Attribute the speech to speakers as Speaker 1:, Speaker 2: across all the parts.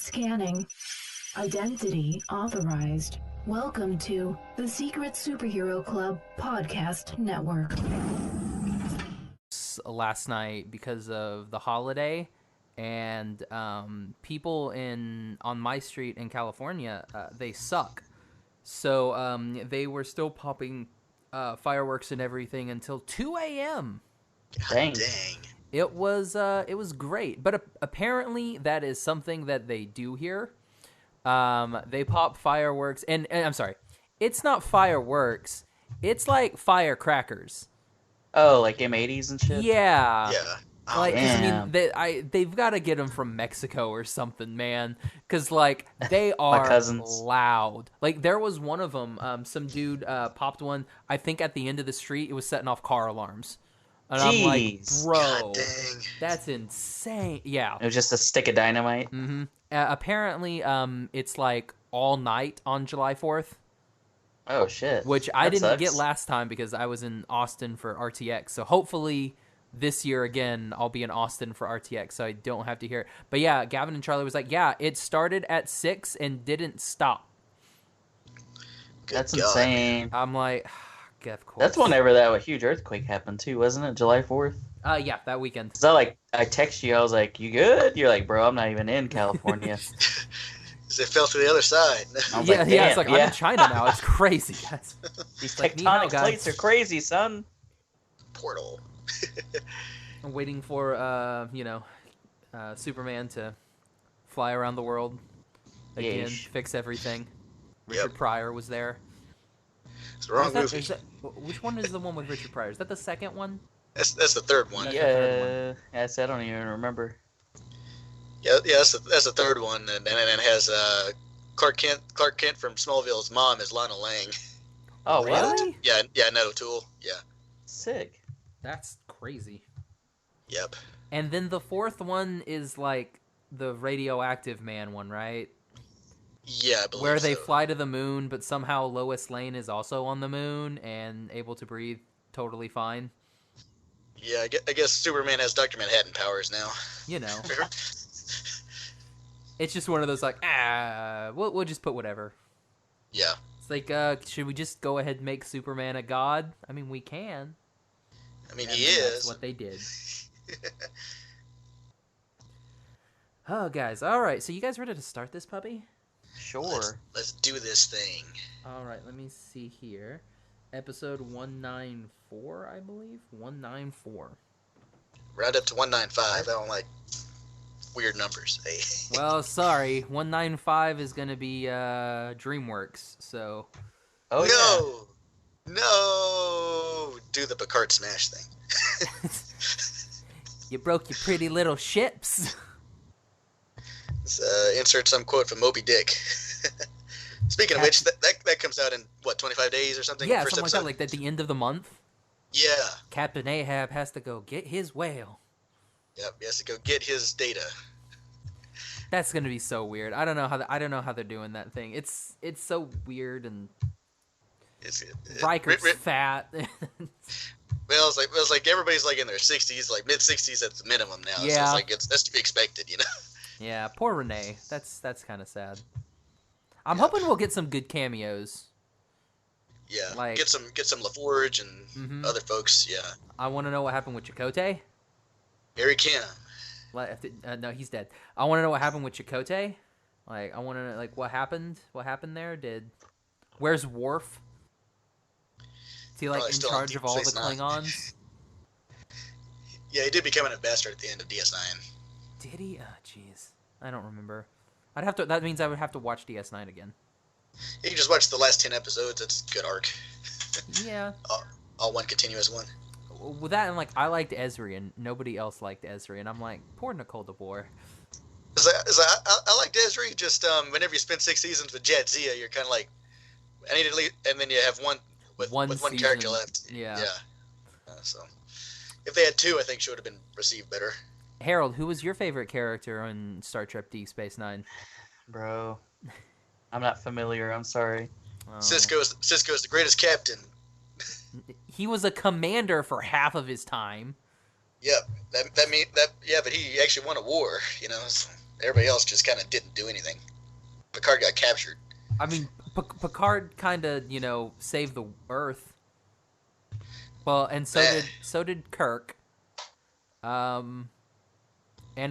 Speaker 1: Scanning. Identity authorized. Welcome to the Secret Superhero Club Podcast Network.
Speaker 2: Last night because of the holiday, and people on my street in California, they suck. So they were still popping fireworks and everything until 2 a.m.
Speaker 3: Dang.
Speaker 2: It was great, but apparently that is something that they do here. They pop fireworks, and I'm sorry, it's not fireworks. It's like firecrackers.
Speaker 3: Oh, like M80s and shit?
Speaker 2: Yeah.
Speaker 4: Yeah. Oh,
Speaker 2: Like, 'cause,
Speaker 3: damn.
Speaker 2: I mean, they've got to get them from Mexico or something, man. Because, like, they are
Speaker 3: cousins.
Speaker 2: loud. Like, there was one of them, some dude popped one, I think at the end of the street, it was setting off car alarms. And I'm like,
Speaker 3: Jeez.
Speaker 2: bro,
Speaker 4: God dang.
Speaker 2: that's insane. Yeah.
Speaker 3: It was just a stick of dynamite.
Speaker 2: Mm-hmm. Apparently, it's, like, all night on July 4th.
Speaker 3: Oh, shit.
Speaker 2: Which I
Speaker 3: That
Speaker 2: didn't
Speaker 3: sucks.
Speaker 2: get last time because I was in Austin for RTX. So hopefully this year again, I'll be in Austin for RTX so I don't have to hear it. But yeah, Gavin and Charlie was like, yeah, it started at 6 and didn't stop.
Speaker 4: Good
Speaker 3: That's
Speaker 4: God.
Speaker 3: insane.
Speaker 2: I'm like, of course.
Speaker 3: That's whenever that huge earthquake happened, too, wasn't it? July 4th?
Speaker 2: Yeah, that weekend.
Speaker 3: So, I text you, I was like, you good? You're like, bro, I'm not even in California.
Speaker 4: It fell to the other side.
Speaker 3: I was
Speaker 2: Yeah,
Speaker 3: like,
Speaker 2: yeah, it's
Speaker 3: damn,
Speaker 2: like, I'm in China now. It's crazy.
Speaker 3: These
Speaker 2: like, ni hao,
Speaker 3: tectonic
Speaker 2: guys.
Speaker 3: plates are crazy, son.
Speaker 4: Portal.
Speaker 2: I'm waiting for, Superman to fly around the world again,
Speaker 3: Yeesh.
Speaker 2: fix everything.
Speaker 4: Yep.
Speaker 2: Richard Pryor was there.
Speaker 4: It's the wrong
Speaker 2: Is
Speaker 4: movie.
Speaker 2: that, which one is the one with Richard Pryor? Is that the second one?
Speaker 4: That's the third one.
Speaker 2: That's the third one.
Speaker 3: Yeah, I don't even remember.
Speaker 4: Yeah, that's the third one, and it has Clark Kent from Smallville's mom is Lana Lang.
Speaker 3: Oh,
Speaker 2: Really?
Speaker 3: what?
Speaker 4: Yeah, Ned O'Toole. Yeah.
Speaker 3: Sick.
Speaker 2: That's crazy.
Speaker 4: Yep.
Speaker 2: And then the fourth one is like the radioactive man one, right?
Speaker 4: Yeah, I believe
Speaker 2: Where they
Speaker 4: so.
Speaker 2: fly to the moon, but somehow Lois Lane is also on the moon and able to breathe totally fine.
Speaker 4: Yeah, I guess Superman has Dr. Manhattan powers now.
Speaker 2: You know, it's just one of those like, we'll just put whatever.
Speaker 4: Yeah.
Speaker 2: It's like, should we just go ahead and make Superman a god? I mean, we can.
Speaker 4: I mean,
Speaker 2: And
Speaker 4: he
Speaker 2: then
Speaker 4: is.
Speaker 2: That's what they did. Oh, guys. All right. So you guys ready to start this puppy?
Speaker 3: Sure.
Speaker 4: Let's do this thing.
Speaker 2: All right. Let me see here. Episode 194, I believe. 194.
Speaker 4: Round up to 195. I don't like weird numbers. Hey.
Speaker 2: Well, sorry. 195 is going to be DreamWorks. So,
Speaker 3: Oh,
Speaker 4: No! Do the Picard smash thing.
Speaker 2: you broke your pretty little ships.
Speaker 4: Let's insert some quote from Moby Dick. Speaking of which, that comes out in, what, 25 days or something?
Speaker 2: Yeah,
Speaker 4: First
Speaker 2: something
Speaker 4: episode?
Speaker 2: like that. Like at the end of the month,
Speaker 4: Yeah.
Speaker 2: Captain Ahab has to go get his whale.
Speaker 4: Yep, he has to go get his data.
Speaker 2: That's gonna be so weird. I don't know how they're doing that thing. It's so weird, and Riker's fat.
Speaker 4: Well, it's like everybody's like in their 60s, like mid 60s at the minimum now. So
Speaker 2: Yeah.
Speaker 4: it's like that's to be expected, you know.
Speaker 2: Yeah, poor Renee. That's kind of sad. I'm hoping we'll get some good cameos.
Speaker 4: Yeah,
Speaker 2: Like-
Speaker 4: get some LaForge and
Speaker 2: Mhm.
Speaker 4: other folks. Yeah,
Speaker 2: I want to know what happened with Chakotay.
Speaker 4: Harry Kim.
Speaker 2: No, he's dead. I want to know what happened with Chakotay. Like, I want to know, like, what happened? What happened there? Where's Worf? Is he, like,
Speaker 4: Probably
Speaker 2: in
Speaker 4: still on
Speaker 2: charge
Speaker 4: Deep
Speaker 2: of all the
Speaker 4: Space Nine.
Speaker 2: Klingons?
Speaker 4: Yeah, he did become an ambassador at the end of DS9.
Speaker 2: Did he? Oh, jeez. I don't remember. That means I would have to watch DS9 again.
Speaker 4: You can just watch the last 10 episodes. It's a good arc.
Speaker 2: Yeah.
Speaker 4: All one continuous one.
Speaker 2: With that, and, like, I liked Ezri, and nobody else liked Ezri, and I'm like, poor Nicole DeBoer.
Speaker 4: I like Desiree. Just whenever you spend 6 seasons with Jadzia, you're kind of like, I need to leave, and then you have one with one character
Speaker 2: season.
Speaker 4: left.
Speaker 2: Yeah.
Speaker 4: So if they had 2, I think she would have been received better.
Speaker 2: Harold, who was your favorite character on Star Trek Deep Space Nine?
Speaker 3: bro. I'm not familiar. I'm sorry.
Speaker 2: Oh.
Speaker 4: Cisco's the greatest captain.
Speaker 2: He was a commander for half of his time.
Speaker 4: Yep. That mean that. Yeah, but he actually won a war. You know. So. everybody else just kind of didn't do anything. Picard got captured.
Speaker 2: I mean, Picard kind of, saved the Earth. Well, and so did Kirk, and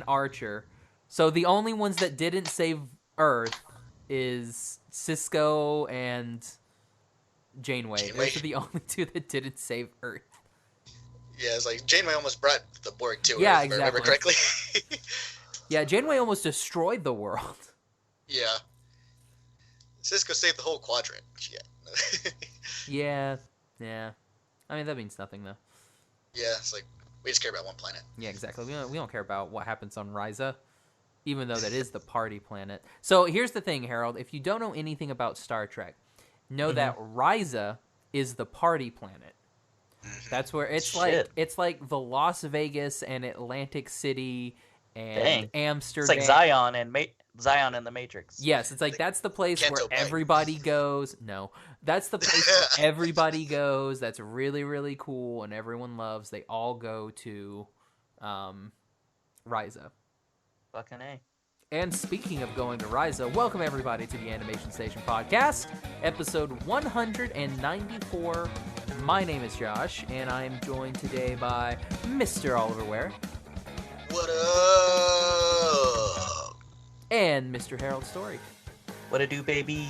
Speaker 2: Archer. So the only ones that didn't save Earth is Cisco and Janeway. Those are the only two that didn't save Earth.
Speaker 4: Yeah, it's like Janeway almost brought the Borg to Earth,
Speaker 2: Yeah,
Speaker 4: if I remember
Speaker 2: exactly.
Speaker 4: correctly.
Speaker 2: Yeah, Janeway almost destroyed the world.
Speaker 4: Yeah. Cisco saved the whole quadrant. Yeah.
Speaker 2: Yeah. I mean, that means nothing, though.
Speaker 4: Yeah, it's like, we just care about one planet.
Speaker 2: Yeah, exactly. We don't care about what happens on Risa, even though that is the party planet. So here's the thing, Harold. If you don't know anything about Star Trek, know that Risa is the party planet. That's where it's like the Las Vegas and Atlantic City and Amsterdam.
Speaker 3: It's like Zion and the Matrix.
Speaker 2: Yes, it's like that's the place where
Speaker 4: Canto Bight.
Speaker 2: everybody goes. No, that's the place where everybody goes. That's really, really cool and everyone loves. They all go to Risa.
Speaker 3: Fucking A.
Speaker 2: And speaking of going to Risa, welcome everybody to the Animation Station Podcast, episode 194. My name is Josh, and I am joined today by Mr. Oliver Ware.
Speaker 4: What up?
Speaker 2: And Mr. Harold Story.
Speaker 3: What it do, baby?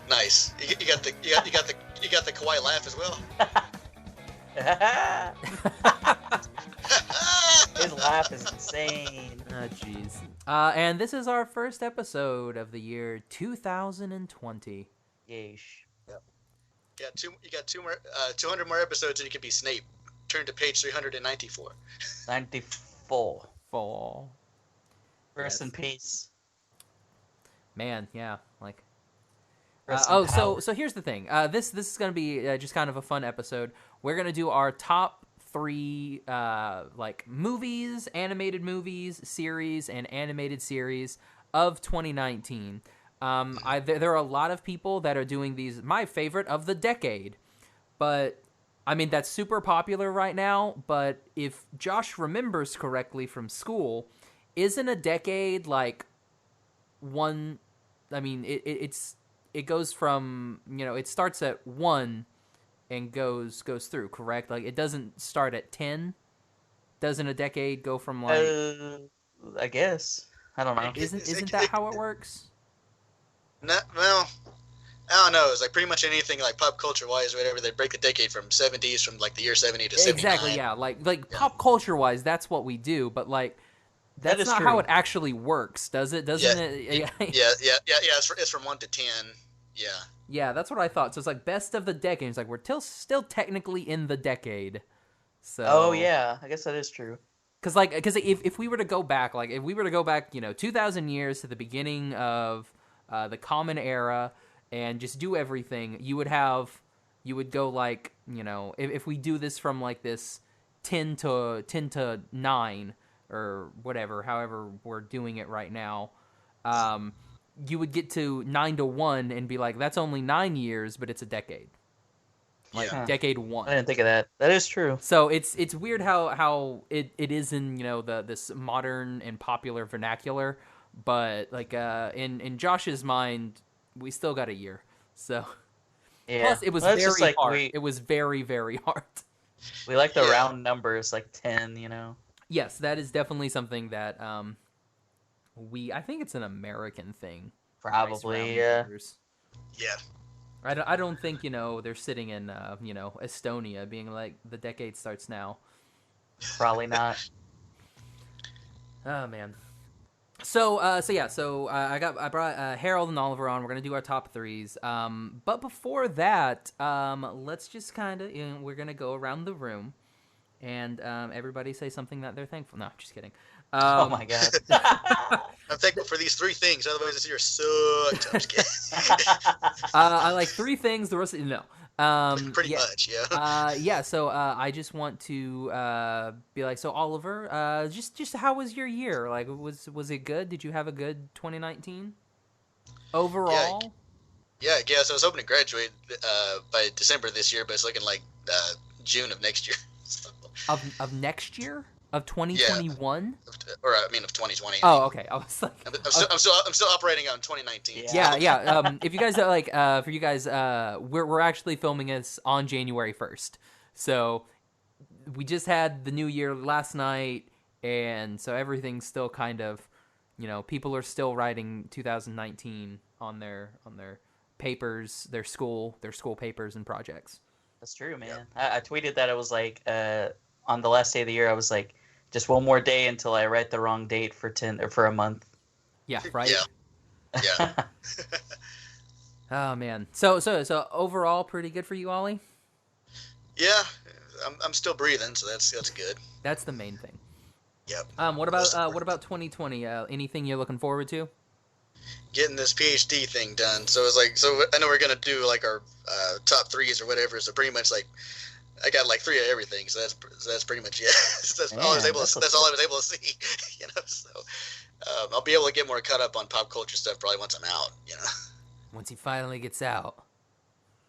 Speaker 4: Nice. You got the kawaii laugh as well.
Speaker 3: His laugh is insane.
Speaker 2: Oh, jeez. And this is our first episode of the year 2020.
Speaker 3: Yeesh.
Speaker 4: You got 200 more episodes and you can be Snape. Turn to page 394.
Speaker 3: 94.
Speaker 2: Fall.
Speaker 3: Rest
Speaker 2: Yes.
Speaker 3: in peace.
Speaker 2: Man, yeah, like.
Speaker 3: Rest in power.
Speaker 2: So here's the thing. This is gonna be just kind of a fun episode. We're gonna do our top 3 movies, animated movies, series, and animated series of 2019. There are a lot of people that are doing these. My favorite of the decade, but I mean that's super popular right now. But if Josh remembers correctly from school, isn't a decade like one? I mean it goes from it starts at 1 and goes through, correct? Like it doesn't start at 10. Doesn't a decade go from like?
Speaker 3: I guess. I don't know.
Speaker 2: Isn't that how it works?
Speaker 4: No, well, I don't know. It's like pretty much anything like pop culture wise or whatever. They break the decade from 70s, from like the year 70 to 79.
Speaker 2: Exactly, yeah. Like pop culture wise, that's what we do. But like, that's
Speaker 3: is
Speaker 2: not
Speaker 3: true.
Speaker 2: how it actually works, does it? Doesn't it?
Speaker 4: Yeah. It's from 1 to 10. Yeah.
Speaker 2: Yeah, that's what I thought. So it's like best of the decade. It's like we're still technically in the decade. So.
Speaker 3: Oh yeah, I guess that is true.
Speaker 2: Because if we were to go back, 2,000 years to the beginning of the Common Era and just do everything, you would go like, if we do this from like this 10 to 9 or whatever, however we're doing it right now, you would get to 9 to 1 and be like, that's only 9 years, but it's a decade. Like decade 1.
Speaker 3: I didn't think of that. That is true.
Speaker 2: So it's weird how it is in this modern and popular vernacular, but like in Josh's mind, we still got a year. So
Speaker 3: Yeah.
Speaker 2: plus it was
Speaker 3: Well, it's
Speaker 2: very
Speaker 3: just like
Speaker 2: hard. It was very, very hard.
Speaker 3: We like the
Speaker 4: Yeah.
Speaker 3: round numbers, like 10.
Speaker 2: Yes, that is definitely something that I think it's an American thing.
Speaker 3: Probably,
Speaker 2: Nice round
Speaker 3: yeah.
Speaker 2: numbers.
Speaker 4: Yeah.
Speaker 2: I don't think they're sitting in Estonia being like the decade starts now.
Speaker 3: Probably not.
Speaker 2: Oh man. So I brought Harold and Oliver on. We're gonna do our top 3s. But before that, let's just kind of we're gonna go around the room, and everybody say something that they're thankful. No, just kidding.
Speaker 3: Oh my god.
Speaker 4: I'm thankful for these 3 things. Otherwise, this year sucked. I'm just kidding.
Speaker 2: I like 3 things. The rest of no.
Speaker 4: Pretty much, yeah.
Speaker 2: So I just want to be like, so Oliver, just how was your year? Like, was it good? Did you have a good 2019 overall?
Speaker 4: Yeah, I guess I was hoping to graduate by December this year, but it's looking like June of next year. So,
Speaker 2: Of next year? Of 2021?
Speaker 4: Of 2020.
Speaker 2: Oh, okay. I was like,
Speaker 4: I'm still operating on 2019.
Speaker 2: Yeah. If you guys are like, for you guys, we're actually filming this on January 1st. So we just had the new year last night, and so everything's still kind of, people are still writing 2019 on their papers, their school papers and projects.
Speaker 3: That's true, man. I tweeted that. I was like, on the last day of the year, I was like, just one more day until I write the wrong date for a month.
Speaker 2: Yeah, right.
Speaker 4: Yeah.
Speaker 2: Oh man. So overall, pretty good for you, Ollie.
Speaker 4: Yeah, I'm still breathing, so that's good.
Speaker 2: That's the main thing.
Speaker 4: Yep.
Speaker 2: What about 2020? Anything you're looking forward to?
Speaker 4: Getting this PhD thing done. So it's like, I know we're gonna do like our top threes or whatever. So pretty much like, I got like 3 of everything. So that's pretty much it. That's all I was able to see. So I'll be able to get more caught up on pop culture stuff probably once I'm out.
Speaker 2: Once he finally gets out.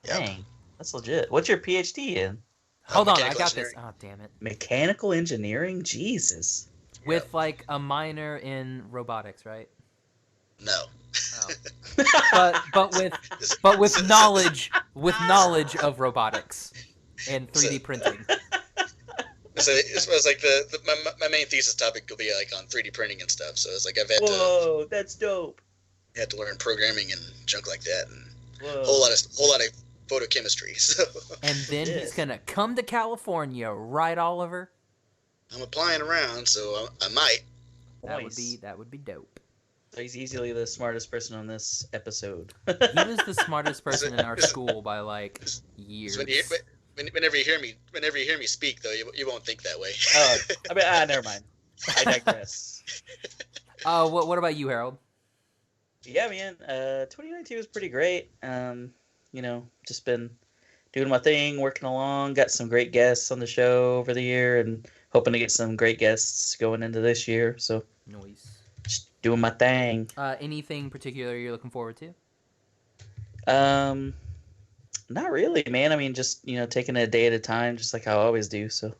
Speaker 4: Yep.
Speaker 3: Dang, that's legit. What's your PhD in?
Speaker 2: Hold on, I got this. Oh, damn it.
Speaker 3: Mechanical engineering? Jesus.
Speaker 2: With like a minor in robotics, right?
Speaker 4: No.
Speaker 2: Oh. but with knowledge of robotics and 3D printing.
Speaker 4: So it's like my main thesis topic will be like on 3D printing and stuff. So it's like
Speaker 3: Whoa, that's dope.
Speaker 4: Had to learn programming and junk like that, and
Speaker 3: Whoa.
Speaker 4: whole lot of photochemistry. So.
Speaker 2: And then he's gonna come to California, right, Oliver?
Speaker 4: I'm applying around, so I might.
Speaker 2: That would be dope.
Speaker 3: So he's easily the smartest person on this episode.
Speaker 2: He was the smartest person in our school by like years.
Speaker 4: Whenever you hear me speak, though, you won't think that way.
Speaker 3: Oh, never mind. I digress.
Speaker 2: What about you, Harold?
Speaker 3: Yeah, man. 2019 was pretty great. Just been doing my thing, working along. Got some great guests on the show over the year, and hoping to get some great guests going into this year. So,
Speaker 2: Noise.
Speaker 3: Just doing my thing.
Speaker 2: Anything particular you're looking forward to?
Speaker 3: Not really, man. I mean, just taking it a day at a time, just like I always do. So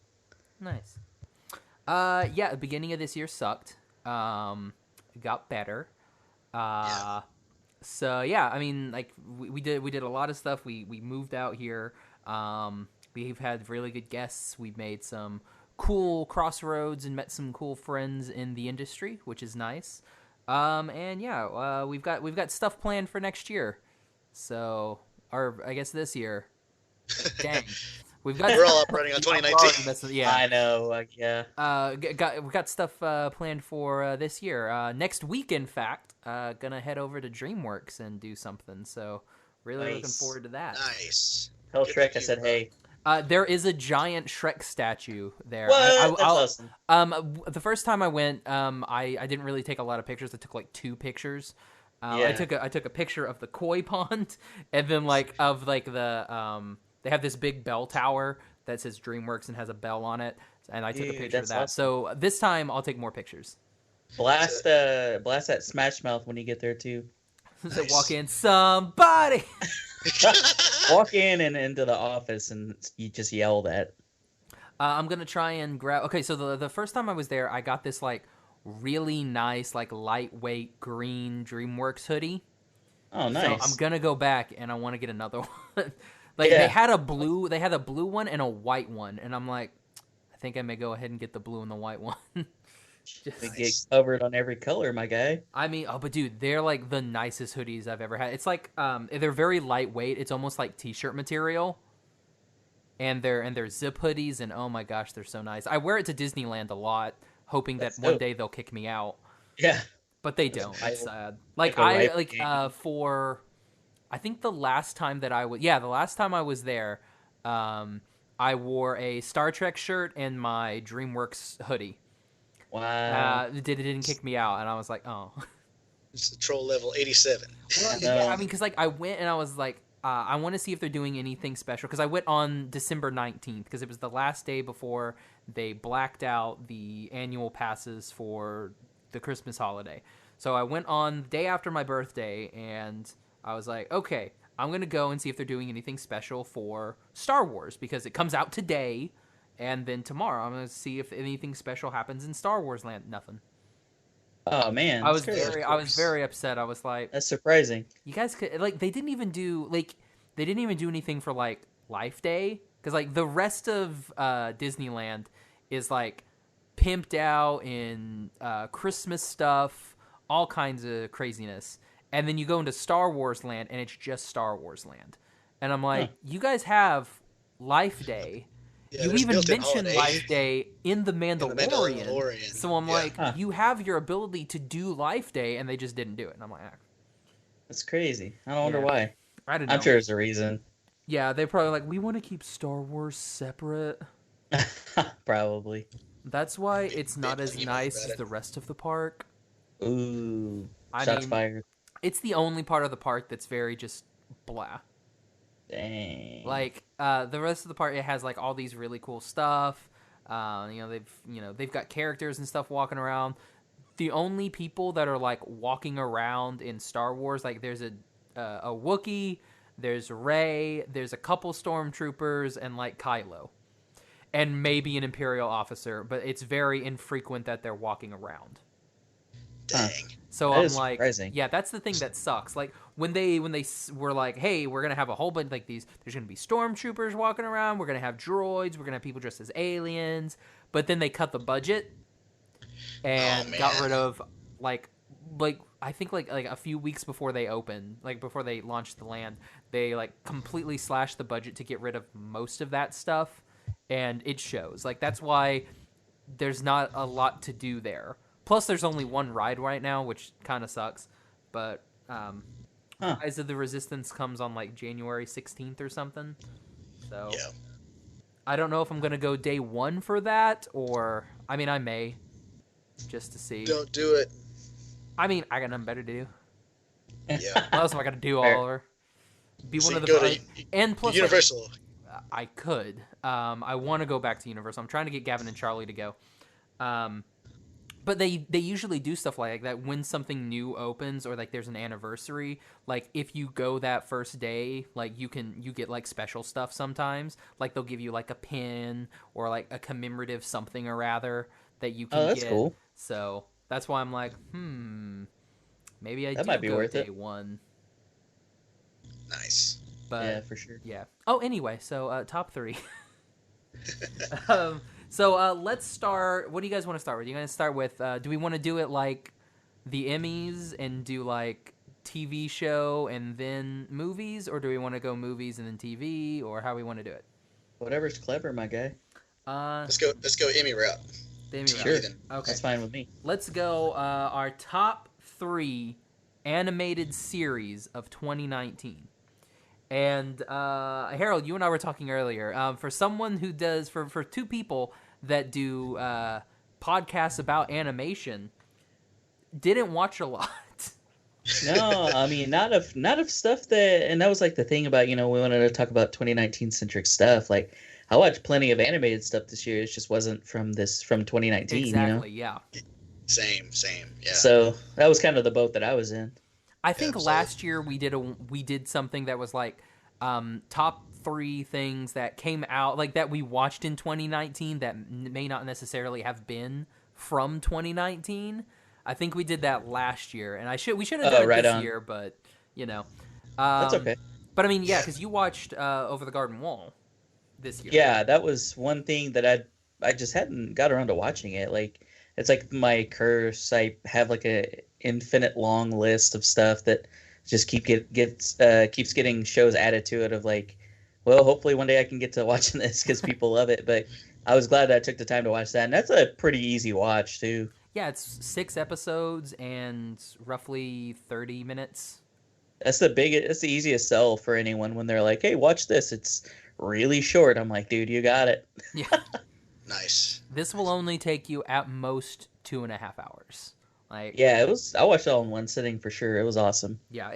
Speaker 2: nice. Yeah, the beginning of this year sucked. It got better. So yeah, I mean, like we did a lot of stuff. We moved out here. We've had really good guests. We've made some cool crossroads and met some cool friends in the industry, which is nice. And yeah, we've got stuff planned for next year. So, or I guess this year. Dang.
Speaker 4: We're all operating on 2019.
Speaker 3: Yeah, I know. Yeah.
Speaker 2: We've got stuff planned for this year. Next week, in fact, gonna head over to DreamWorks and do something. So really looking forward to that.
Speaker 4: Nice.
Speaker 3: Tell Shrek I said hey.
Speaker 2: There is a giant Shrek statue there.
Speaker 3: What? That's awesome.
Speaker 2: The first time I went, I didn't really take a lot of pictures. I took like 2 pictures. I took a picture of the koi pond, and then they have this big bell tower that says DreamWorks and has a bell on it, and I took a picture of that.
Speaker 3: Awesome.
Speaker 2: So this time I'll take more pictures.
Speaker 3: Blast that Smash Mouth when you get there too.
Speaker 2: So walk in, somebody.
Speaker 3: Walk in and into the office and you just yell that.
Speaker 2: I'm gonna try and grab. Okay, so the first time I was there, I got this like really nice like lightweight green DreamWorks hoodie.
Speaker 3: Oh, nice.
Speaker 2: So I'm gonna go back and I want to get another one. They had a blue one and a white one, and I'm like, I think I may go ahead and get the blue and the white one.
Speaker 3: They get covered on every color, my guy.
Speaker 2: I mean, but dude, they're like the nicest hoodies I've ever had. It's like they're very lightweight. It's almost like t-shirt material. And they're zip hoodies, and oh my gosh, they're so nice. I wear it to Disneyland a lot, hoping that one day they'll kick me out.
Speaker 3: Yeah.
Speaker 2: But they don't. It's sad. I think the last time that I was there, I wore a Star Trek shirt and my DreamWorks hoodie.
Speaker 3: Wow.
Speaker 2: It didn't kick me out, and I was like, oh.
Speaker 4: It's troll level 87.
Speaker 2: Yeah, I mean, because like I went and I was like, I want to see if they're doing anything special, because I went on December 19th because it was the last day before they blacked out the annual passes for the Christmas holiday. So I went on the day after my birthday, and I was like, okay, I'm going to go and see if they're doing anything special for Star Wars, because it comes out today, And then tomorrow, I'm gonna see if anything special happens in Star Wars Land. Nothing.
Speaker 3: Oh man,
Speaker 2: I was
Speaker 3: that's crazy.
Speaker 2: I was very upset. I was like,
Speaker 3: That's surprising.
Speaker 2: you guys could like they didn't even do anything for like Life Day, because like the rest of Disneyland is like pimped out in Christmas stuff, all kinds of craziness, and then you go into Star Wars Land and it's just Star Wars Land, and I'm like, you guys have Life Day.
Speaker 4: Yeah,
Speaker 2: You
Speaker 4: there's
Speaker 2: even
Speaker 4: built-in
Speaker 2: mentioned
Speaker 4: holidays.
Speaker 2: Life Day in the Mandalorian.
Speaker 4: Mandalorian.
Speaker 2: So I'm
Speaker 4: Yeah.
Speaker 2: like, you have your ability to do Life Day, and they just didn't do it. And I'm like,
Speaker 3: That's crazy. I don't wonder
Speaker 2: Yeah.
Speaker 3: why.
Speaker 2: I don't know.
Speaker 3: I'm sure there's a reason.
Speaker 2: Yeah, they probably like, we want to keep Star Wars separate.
Speaker 3: Probably.
Speaker 2: That's why it's not
Speaker 4: Big
Speaker 2: as
Speaker 4: emo
Speaker 2: nice
Speaker 4: about
Speaker 2: as
Speaker 4: it.
Speaker 2: the rest of the park.
Speaker 3: Ooh.
Speaker 2: I
Speaker 3: Shots
Speaker 2: mean-
Speaker 3: fired.
Speaker 2: It's the only part of the park that's very just blah.
Speaker 3: Dang.
Speaker 2: Like the rest of the park, it has like all these really cool stuff. They've got characters and stuff walking around. The only people that are like walking around in Star Wars, like there's a Wookiee, there's Rey, there's a couple stormtroopers, and like Kylo, and maybe an Imperial officer. But it's very infrequent that they're walking around.
Speaker 4: Dang.
Speaker 2: So
Speaker 3: That
Speaker 2: I'm
Speaker 3: is
Speaker 2: like,
Speaker 3: surprising.
Speaker 2: yeah, that's the thing that sucks. Like when they were like, hey, we're gonna have a whole bunch like these. There's gonna be stormtroopers walking around. We're gonna have droids. We're gonna have people dressed as aliens. But then they cut the budget and got
Speaker 4: man.
Speaker 2: rid of like I think like a few weeks before they opened, like before they launched the land, they like completely slashed the budget to get rid of most of that stuff, and it shows. Like that's why there's not a lot to do there. Plus, there's only one ride right now, which kind of sucks. But Rise of the Resistance comes on like January 16th or something. So
Speaker 4: Yeah.
Speaker 2: I don't know if I'm gonna go day one for that, or I mean I may, just to see.
Speaker 4: Don't do it.
Speaker 2: I mean I got nothing better to do.
Speaker 4: Yeah.
Speaker 2: What else am I gonna do,
Speaker 3: Fair.
Speaker 2: Oliver? Be
Speaker 4: So
Speaker 2: one of
Speaker 4: you
Speaker 2: the
Speaker 4: go to
Speaker 2: and plus like,
Speaker 4: Universal.
Speaker 2: I could. I want to go back to Universal. I'm trying to get Gavin and Charlie to go. But they usually do stuff like that when something new opens or like there's an anniversary. Like if you go that first day, like you get like special stuff sometimes. Like they'll give you like a pin or like a commemorative something or rather that you can
Speaker 3: that's
Speaker 2: get.
Speaker 3: cool.
Speaker 2: So that's why I'm like, maybe I
Speaker 3: That
Speaker 2: do
Speaker 3: might be
Speaker 2: go
Speaker 3: worth
Speaker 2: day
Speaker 3: it.
Speaker 2: one.
Speaker 4: Nice.
Speaker 2: But
Speaker 3: Yeah, for sure.
Speaker 2: yeah. Oh, anyway, so top 3. Let's start. What do you guys want to start with? You guys start with? Do we want to do it like the Emmys and do like TV show and then movies, or do we want to go movies and then TV, or how we want to do it?
Speaker 3: Whatever's clever, my guy.
Speaker 4: Let's go Emmy route.
Speaker 2: The Emmy
Speaker 3: Sure.
Speaker 2: round.
Speaker 4: Then.
Speaker 2: Okay.
Speaker 3: That's fine with me.
Speaker 2: Let's go. Our top 3 animated series of 2019. And Harold, you and I were talking earlier. For someone who does, for 2 people that do podcasts about animation, didn't watch a lot.
Speaker 3: No, I mean not of stuff that, and that was like the thing about we wanted to talk about 2019 centric stuff. Like I watched plenty of animated stuff this year. It just wasn't from 2019.
Speaker 2: Exactly. Yeah.
Speaker 4: Same. Yeah.
Speaker 3: So that was kind of the boat that I was in.
Speaker 2: I think
Speaker 4: Absolutely.
Speaker 2: last year we did something that was like top 3 things that came out like that we watched in 2019 that may not necessarily have been from 2019. I think we did that last year, and we should have done it
Speaker 3: right
Speaker 2: this
Speaker 3: on.
Speaker 2: year, but
Speaker 3: That's okay.
Speaker 2: But I mean, yeah, because you watched Over the Garden Wall this year.
Speaker 3: Yeah, that was one thing that I just hadn't got around to watching it. Like it's like my curse. I have like a infinite long list of stuff that just keeps getting shows added to it. Of like, well, hopefully one day I can get to watching this because people love it. But I was glad that I took the time to watch that, and that's a pretty easy watch too.
Speaker 2: Yeah, it's 6 episodes and roughly 30 minutes.
Speaker 3: That's the easiest sell for anyone when they're like, "Hey, watch this. It's really short." I'm like, "Dude, you got it."
Speaker 2: Yeah.
Speaker 4: Nice.
Speaker 2: This will only take you at most 2.5 hours. Like
Speaker 3: Yeah, it was. I watched it all in one sitting for sure. It was awesome.
Speaker 2: yeah,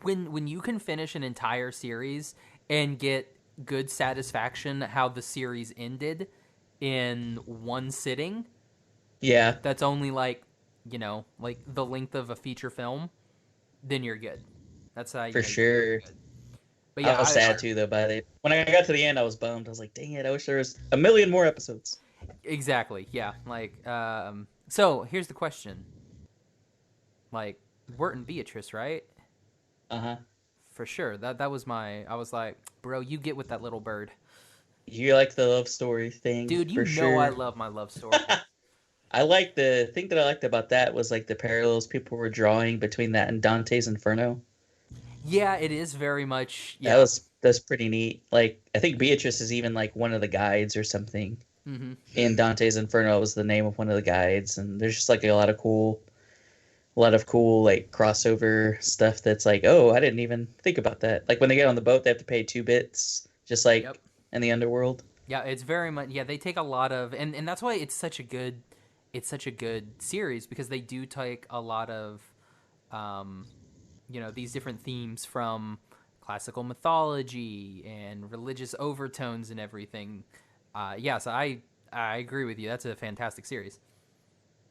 Speaker 2: when you can finish an entire series and get good satisfaction how the series ended in one sitting,
Speaker 3: Yeah,
Speaker 2: that's only like the length of a feature film, then you're good. That's how
Speaker 3: for sure.
Speaker 2: But yeah,
Speaker 3: I was sad too though. When I got to the end, I was bummed. I was like, dang it! I wish there was a million more episodes.
Speaker 2: Exactly. Yeah. Like, so here's the question. Like, Wirt and Beatrice, right?
Speaker 3: Uh-huh.
Speaker 2: For sure. That was I was like, bro, you get with that little bird.
Speaker 3: You like the love story thing,
Speaker 2: Dude, you
Speaker 3: for
Speaker 2: know
Speaker 3: sure.
Speaker 2: I love my love story.
Speaker 3: The thing that I liked about that was like the parallels people were drawing between that and Dante's Inferno.
Speaker 2: Yeah, it is very much. Yeah.
Speaker 3: That's pretty neat. Like, I think Beatrice is even like one of the guides or something.
Speaker 2: Mm-hmm.
Speaker 3: In Dante's Inferno was the name of one of the guides, and there's just like a lot of cool like crossover stuff that's like, oh, I didn't even think about that. Like when they get on the boat, they have to pay 2 bits, just like in the underworld.
Speaker 2: Yeah, it's very much. Yeah, they take a lot of, and that's why it's such a good series, because they do take a lot of, these different themes from classical mythology and religious overtones and everything. So I agree with you. That's a fantastic series.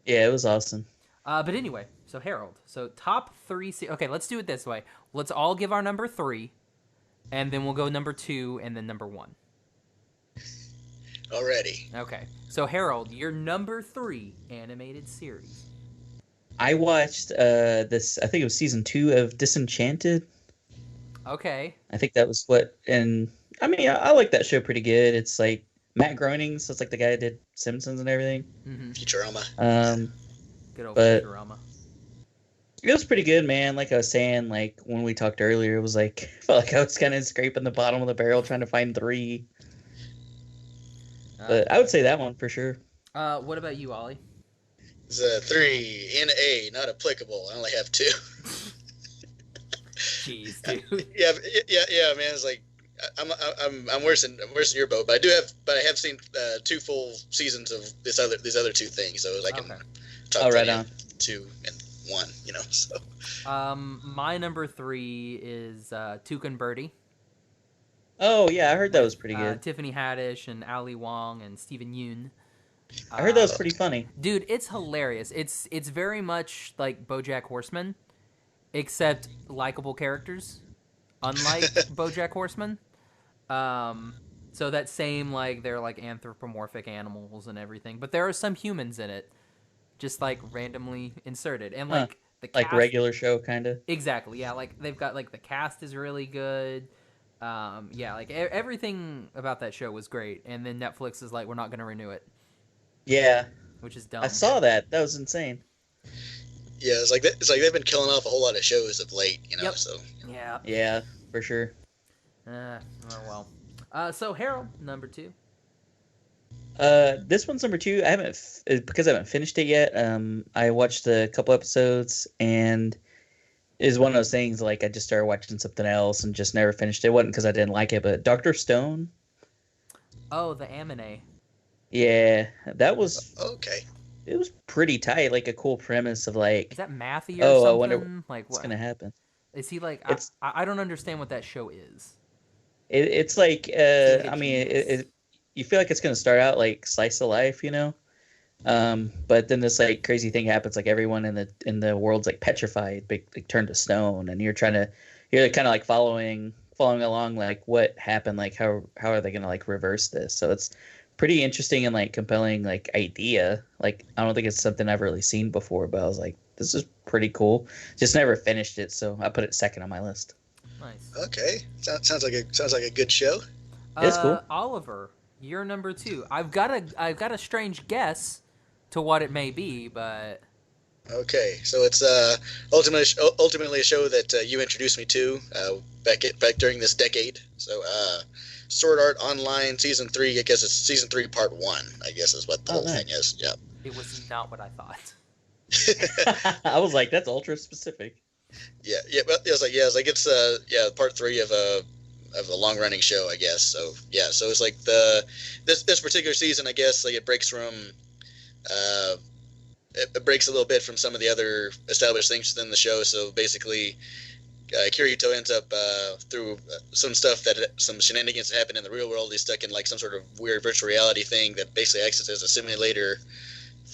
Speaker 3: Yeah, it was awesome.
Speaker 2: But anyway, so Harold. So top 3. Okay, let's do it this way. Let's all give our number 3, and then we'll go number 2 and then number 1.
Speaker 4: Alrighty.
Speaker 2: Okay. So Harold, your number 3 animated series.
Speaker 3: I watched this. I think it was season 2 of Disenchanted.
Speaker 2: Okay.
Speaker 3: I think that was what. And I mean, I like that show pretty good. It's like Matt Groening, so it's like the guy that did Simpsons and everything.
Speaker 2: Mm-hmm.
Speaker 4: Futurama.
Speaker 2: Good old Futurama.
Speaker 3: It was pretty good, man. Like I was saying, like when we talked earlier, it was like I felt like I was kind of scraping the bottom of the barrel trying to find 3. But I would say that one for sure.
Speaker 2: What about you, Ollie?
Speaker 4: It's a 3 NA, not applicable. I only have 2.
Speaker 2: Jeez, dude.
Speaker 4: Yeah, man. It's like I'm worse than your boat, but I have seen 2 full seasons of these other 2 things, so I can talk about 2 and 1. So.
Speaker 2: My number 3 is Toucan Birdie.
Speaker 3: Oh yeah, I heard that was pretty good.
Speaker 2: Tiffany Haddish and Ali Wong and Stephen Yoon.
Speaker 3: I heard that was pretty funny.
Speaker 2: Dude, it's hilarious. It's very much like BoJack Horseman, except likable characters, unlike BoJack Horseman. So that same, like, they're like anthropomorphic animals and everything, but there are some humans in it, just like randomly inserted, and like the cast,
Speaker 3: like regular show kind of.
Speaker 2: Exactly, yeah. Like they've got like the cast is really good. Like everything about that show was great, and then Netflix is like, we're not going to renew it.
Speaker 3: Yeah,
Speaker 2: which is dumb.
Speaker 3: I saw that. That was insane.
Speaker 4: Yeah, it's like they've been killing off a whole lot of shows of late, Yep. So
Speaker 3: yeah, for sure.
Speaker 2: So Harold, number 2.
Speaker 3: This one's number 2. I haven't finished it yet. I watched a couple episodes and. Is one of those things like I just started watching something else and just never finished it. It wasn't because I didn't like it, but Dr. Stone.
Speaker 2: Oh, the anime.
Speaker 3: Yeah, that was
Speaker 4: okay.
Speaker 3: It was pretty tight, like a cool premise of like.
Speaker 2: Is that Matthew or something?
Speaker 3: I wonder
Speaker 2: like
Speaker 3: what's gonna happen.
Speaker 2: Is he like? I don't understand what that show is.
Speaker 3: It's like I mean, you feel like it's gonna start out like slice of life, but then this like crazy thing happens, like everyone in the world's like petrified, like turned to stone, and you're kind of like following along, like what happened, like how are they gonna like reverse this? So it's pretty interesting and like compelling like idea. Like I don't think it's something I've really seen before, but I was like, this is pretty cool. Just never finished it, so I put it second on my list.
Speaker 2: Nice.
Speaker 4: Okay, sounds like a good show.
Speaker 3: It's cool.
Speaker 2: Oliver, you're number 2. I've got a strange guess to what it may be, but
Speaker 4: okay, so it's ultimately a show that you introduced me to back during this decade. So Sword Art Online season 3. I guess it's season 3 part 1. I guess is what the whole thing is. Yeah.
Speaker 2: It was not what I thought.
Speaker 3: I was like, that's ultra specific.
Speaker 4: Yeah. But it's part 3 of a long running show, I guess. So yeah, so it's like this particular season, I guess, like it breaks from. It breaks a little bit from some of the other established things within the show. So basically, Kirito ends up through some shenanigans that happen in the real world. He's stuck in like some sort of weird virtual reality thing that basically acts as a simulator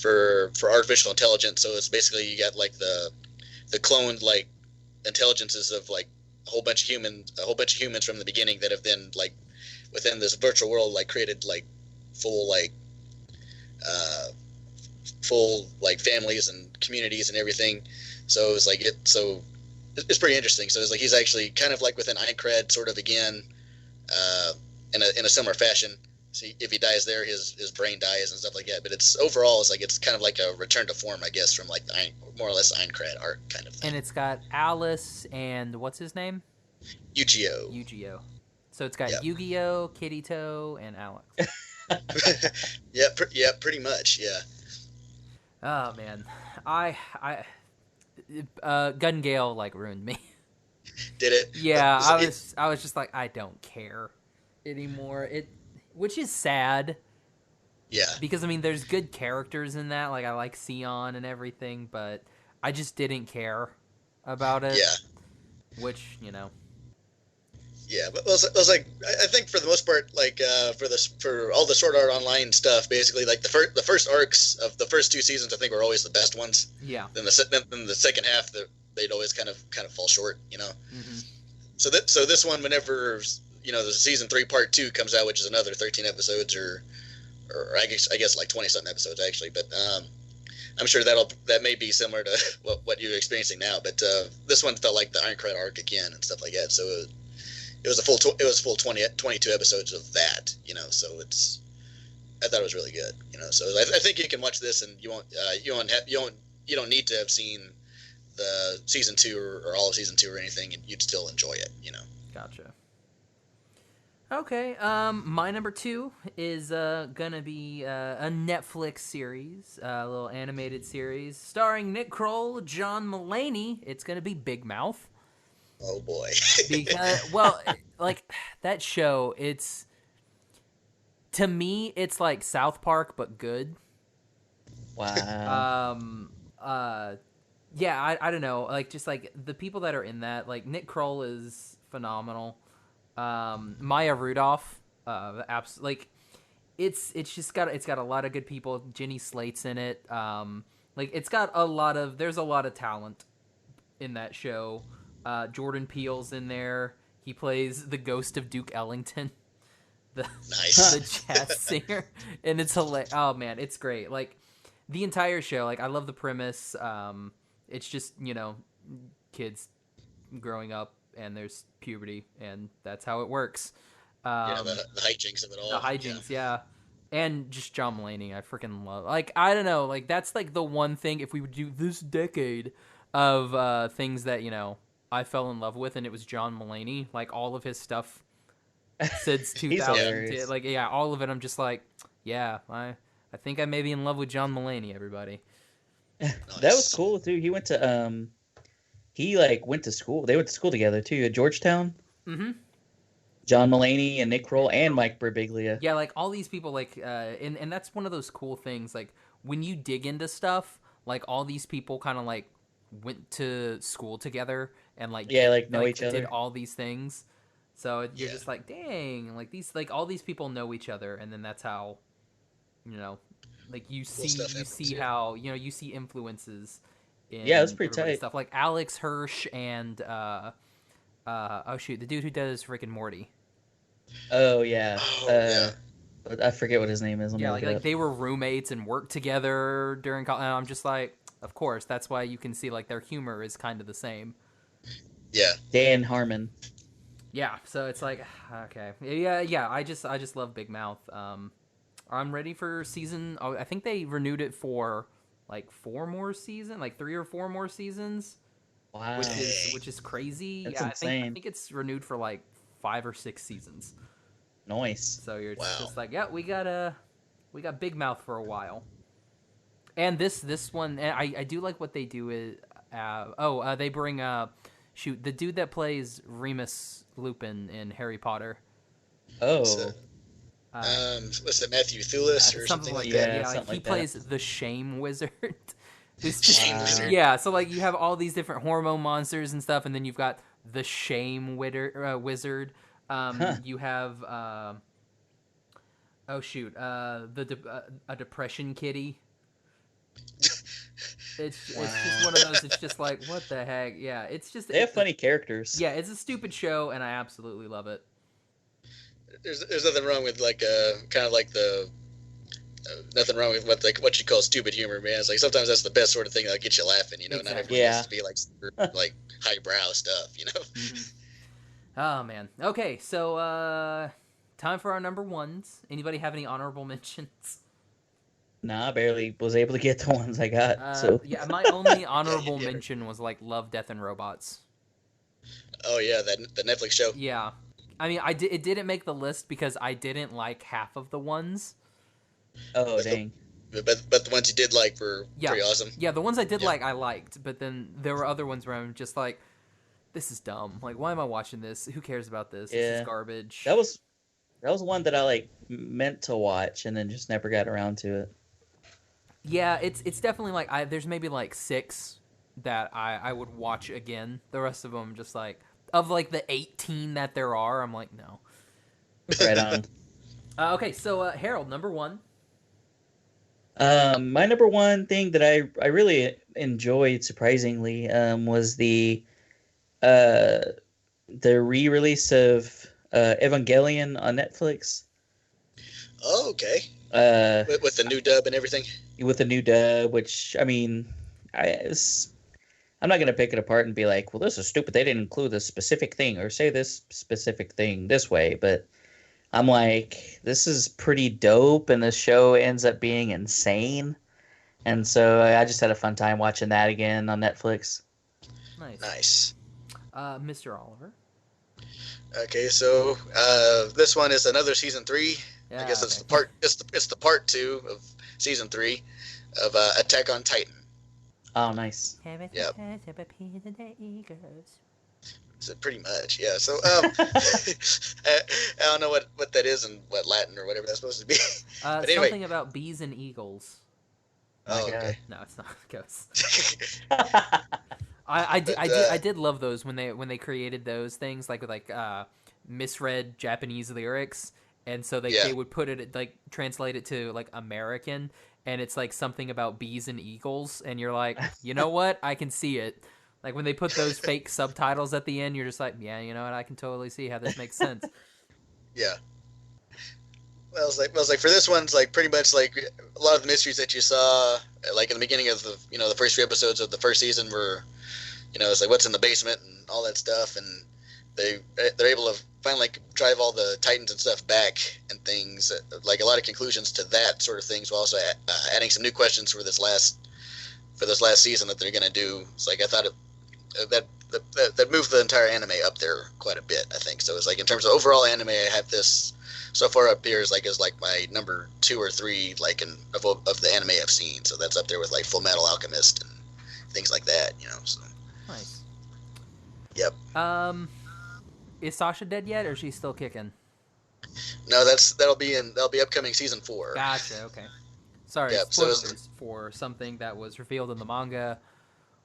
Speaker 4: for artificial intelligence. So it's basically you got like the cloned like intelligences of like a whole bunch of humans from the beginning that have then like within this virtual world like created like full families and communities and everything. So it's like it's pretty interesting. So it's like he's actually kind of like within Aincrad sort of again, in a similar fashion. So if he dies there, his brain dies and stuff like that. But it's kind of like a return to form, I guess, from like more or less Aincrad art kind of thing.
Speaker 2: And it's got Alice and what's his name? Yu-Gi-Oh. So it's got Yu-Gi-Oh, Kirito, and Alex.
Speaker 4: yeah, pretty much, yeah.
Speaker 2: Oh man, Gun Gale like ruined me.
Speaker 4: Did it?
Speaker 2: Yeah, I was just like, I don't care anymore. Which is sad.
Speaker 4: Yeah.
Speaker 2: Because I mean, there's good characters in that. Like I like Sion and everything, but I just didn't care about it.
Speaker 4: Yeah.
Speaker 2: Which, you know.
Speaker 4: Yeah, but it was like I think for the most part, like for all the Sword Art Online stuff, basically like the first arcs of the first 2 seasons, I think were always the best ones.
Speaker 2: Yeah.
Speaker 4: Then the second half, they'd always kind of fall short, you know.
Speaker 2: Mm-hmm.
Speaker 4: So this one, whenever the season 3 part 2 comes out, which is another 13 episodes or I guess like 20 something episodes actually, but I'm sure that may be similar to what you're experiencing now. But this one felt like the Ironclad arc again and stuff like that. So. It was a full 22 episodes of that, you know. So I thought it was really good, you know. So I think you can watch this and you don't need to have seen the season 2 or all of season 2 or anything, and you'd still enjoy it, you know.
Speaker 2: Gotcha. Okay, my number 2 is gonna be a Netflix series, a little animated series starring Nick Kroll, John Mulaney. It's gonna be Big Mouth.
Speaker 4: Oh boy.
Speaker 2: Because like that show, to me it's like South Park but good.
Speaker 3: Wow.
Speaker 2: Yeah, I don't know, like just like the people that are in that, like Nick Kroll is phenomenal. Maya Rudolph, like it's got a lot of good people. Jenny Slate's in it. Like there's a lot of talent in that show. Jordan Peele's in there. He plays the ghost of Duke Ellington,
Speaker 4: Nice.
Speaker 2: the jazz singer, and it's hilarious. Oh man, it's great. Like the entire show. Like I love the premise. It's just kids growing up and there's puberty and that's how it works.
Speaker 4: The hijinks of it all.
Speaker 2: The hijinks, yeah. And just John Mulaney, I freaking love. Like I don't know, like that's like the one thing if we would do this decade of things that I fell in love with, and it was John Mulaney. Like all of his stuff since 2000, like all of it. I'm just like, yeah, I think I may be in love with John Mulaney. Everybody,
Speaker 3: That was cool too. He went to went to school. They went to school together too at Georgetown.
Speaker 2: Mm-hmm.
Speaker 3: John Mulaney and Nick Kroll and Mike Birbiglia.
Speaker 2: Yeah, like all these people, like, and that's one of those cool things. Like when you dig into stuff, like all these people kind of like went to school together and like
Speaker 3: know each other,
Speaker 2: did all these things. So you're just like, dang, like all these people know each other, and then that's how, like you see how you see influences.
Speaker 3: That's pretty tight
Speaker 2: stuff. Like Alex Hirsch and the dude who does Rick and Morty.
Speaker 3: Oh yeah. I forget what his name is.
Speaker 2: Like they were roommates and worked together during college. And I'm just like, of course, that's why you can see like their humor is kind of the same.
Speaker 4: Yeah.
Speaker 3: Dan Harmon.
Speaker 2: Yeah, so it's like, okay. Yeah, I just love Big Mouth. I'm ready for season. I think they renewed it for like 4 more seasons, like 3 or 4 more seasons.
Speaker 3: Wow.
Speaker 2: Which is crazy.
Speaker 3: That's
Speaker 2: insane.
Speaker 3: insane.
Speaker 2: I think it's renewed for like 5 or 6 seasons.
Speaker 3: Nice.
Speaker 2: So you're just like, yeah, we got Big Mouth for a while. And this one, and I do like what they do is, they bring the dude that plays Remus Lupin in Harry Potter.
Speaker 3: Oh.
Speaker 4: What's it, Matthew Thulis or something like that?
Speaker 2: Yeah, he plays the Shame Wizard.
Speaker 4: Shame Wizard.
Speaker 2: Yeah, so like you have all these different hormone monsters and stuff, and then you've got the Shame Wizard. You have a Depression Kitty. It's just one of those. It's just like, what the heck? Yeah, it's just
Speaker 3: They have funny characters.
Speaker 2: Yeah, it's a stupid show, and I absolutely love it.
Speaker 4: There's nothing wrong with like kind of like the nothing wrong with what you call stupid humor, man. It's like sometimes that's the best sort of thing that'll get you laughing. You know,
Speaker 2: Exactly.
Speaker 4: not everyone has to be like super, like highbrow stuff. You know.
Speaker 2: Mm-hmm. Oh man. Okay, so time for our number ones. Anybody have any honorable mentions?
Speaker 3: Nah, I barely was able to get the ones I got. So
Speaker 2: yeah, my only honorable mention was like Love, Death, and Robots.
Speaker 4: Oh yeah, the Netflix show.
Speaker 2: Yeah, I mean, it didn't make the list because I didn't like half of the ones.
Speaker 3: Oh dang!
Speaker 4: But the ones you did like were pretty awesome.
Speaker 2: Yeah, the ones I did like I liked, but then there were other ones where I'm just like, this is dumb. Like, why am I watching this? Who cares about this?
Speaker 3: Yeah.
Speaker 2: This is garbage.
Speaker 3: That was one that I like meant to watch and then just never got around to it.
Speaker 2: Yeah, it's definitely like there's maybe like 6 that I would watch again. The rest of them just like of like the 18 that there are, I'm like no.
Speaker 3: Right on.
Speaker 2: Okay, so Harold, number 1.
Speaker 3: My number one thing that I really enjoyed surprisingly was the re-release of Evangelion on Netflix.
Speaker 4: Oh, okay. With the new dub and everything.
Speaker 3: With the new dub, which I mean, I'm not gonna pick it apart and be like, well, this is stupid. They didn't include this specific thing or say this specific thing this way, but I'm like, this is pretty dope, and the show ends up being insane, and so I just had a fun time watching that again on Netflix.
Speaker 4: Nice.
Speaker 2: Mr. Oliver.
Speaker 4: Okay, so this one is another season 3.
Speaker 2: Yeah,
Speaker 4: I guess it's the part. It's the part 2 of season 3 of Attack on Titan.
Speaker 3: Oh, nice.
Speaker 4: Yep. So pretty much, yeah. So I don't know what that is in what Latin or whatever that's supposed to be. But anyway.
Speaker 2: Something about bees and eagles.
Speaker 4: Oh, okay.
Speaker 2: No, it's not ghosts. I did love those when they created those things like with misread Japanese lyrics, and so they would put it like translate it to like American, and it's like something about bees and eagles, and you're like, you know what, I can see it. Like when they put those fake subtitles at the end, you're just like, yeah, you know what, I can totally see how this makes sense.
Speaker 4: Yeah. Well, I was like for this one's like pretty much like a lot of the mysteries that you saw like in the beginning of the the first few episodes of the first season were it's like what's in the basement and all that stuff, and they're able to finally drive all the Titans and stuff back and things, like a lot of conclusions to that sort of things, while also adding some new questions for this last season that they're going to do. It's like I thought that moved the entire anime up there quite a bit, I think. So it's like in terms of overall anime, I have this so far up here as like my number 2 or 3 like of the anime I've seen. So that's up there with like Full Metal Alchemist and things like that, So.
Speaker 2: Nice.
Speaker 4: Yep.
Speaker 2: Is Sasha dead yet, or is she still kicking?
Speaker 4: No, that'll be upcoming season 4.
Speaker 2: Gotcha. Okay. Sorry,
Speaker 4: yep,
Speaker 2: spoilers for something that was revealed in the manga.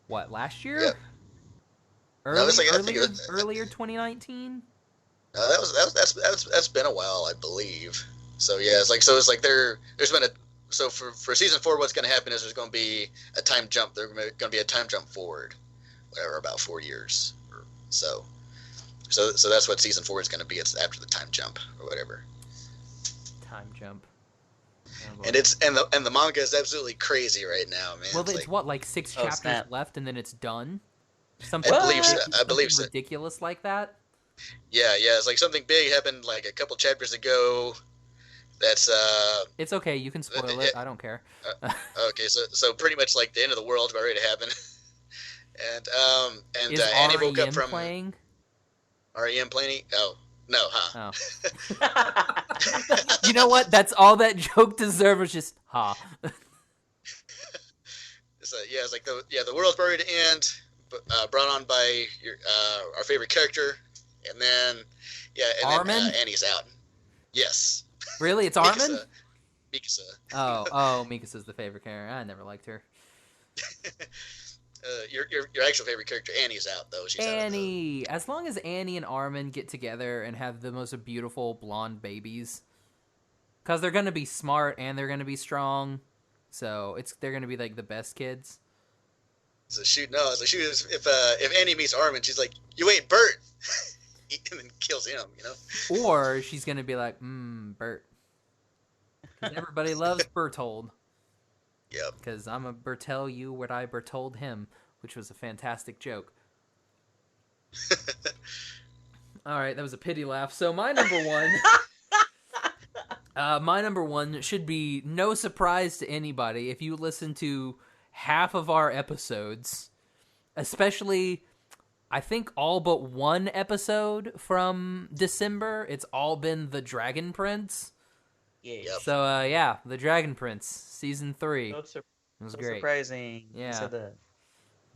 Speaker 2: What, last year?
Speaker 4: Yep.
Speaker 2: Earlier 2019.
Speaker 4: That's been a while, I believe. So yeah, it's like there's been for season 4, what's going to happen is there's going to be a time jump. There's going to be a time jump forward, whatever, about 4 years or so. So that's what season 4 is going to be. It's after the time jump or whatever.
Speaker 2: Time jump. Oh,
Speaker 4: and the manga is absolutely crazy right now, man.
Speaker 2: Well, it's like 6 chapters left, and then it's done. Something
Speaker 4: I believe so.
Speaker 2: Ridiculous like that.
Speaker 4: Yeah. It's like something big happened like a couple chapters ago. That's
Speaker 2: It's okay. You can spoil it. I don't care.
Speaker 4: Okay, so pretty much like the end of the world about ready to happen. and
Speaker 2: is
Speaker 4: Annie woke up from
Speaker 2: playing?
Speaker 4: REM playing? Oh no, huh?
Speaker 2: Oh. You know what? That's all that joke deserved was just ha.
Speaker 4: So yeah, it's like the world's about ready to end, brought on by our favorite character, and then
Speaker 2: Armin?
Speaker 4: Annie's out. Yes.
Speaker 2: Really, it's Armin?
Speaker 4: Mikasa.
Speaker 2: Oh, Mikasa's the favorite character. I never liked her.
Speaker 4: Your actual favorite character, Annie's out though. She's
Speaker 2: Annie. As long as Annie and Armin get together and have the most beautiful blonde babies, because they're gonna be smart and they're gonna be strong, so they're gonna be like the best kids.
Speaker 4: So shoot, no, I was like, shoot, if Annie meets Armin, she's like, you ate Bert, and then kills him, you know.
Speaker 2: Or she's gonna be like, Bert. 'Cause everybody loves Bertold.
Speaker 4: Yep.
Speaker 2: Because I'm a Bertel you what I Bertold him, which was a fantastic joke. All right, that was a pity laugh. So my number one should be no surprise to anybody if you listen to half of our episodes, especially I think all but one episode from December. It's all been the Dragon Prince.
Speaker 3: Yeah.
Speaker 4: Yep.
Speaker 2: So yeah, the Dragon Prince season 3. It was great.
Speaker 3: Surprising.
Speaker 2: Yeah.
Speaker 3: You said that.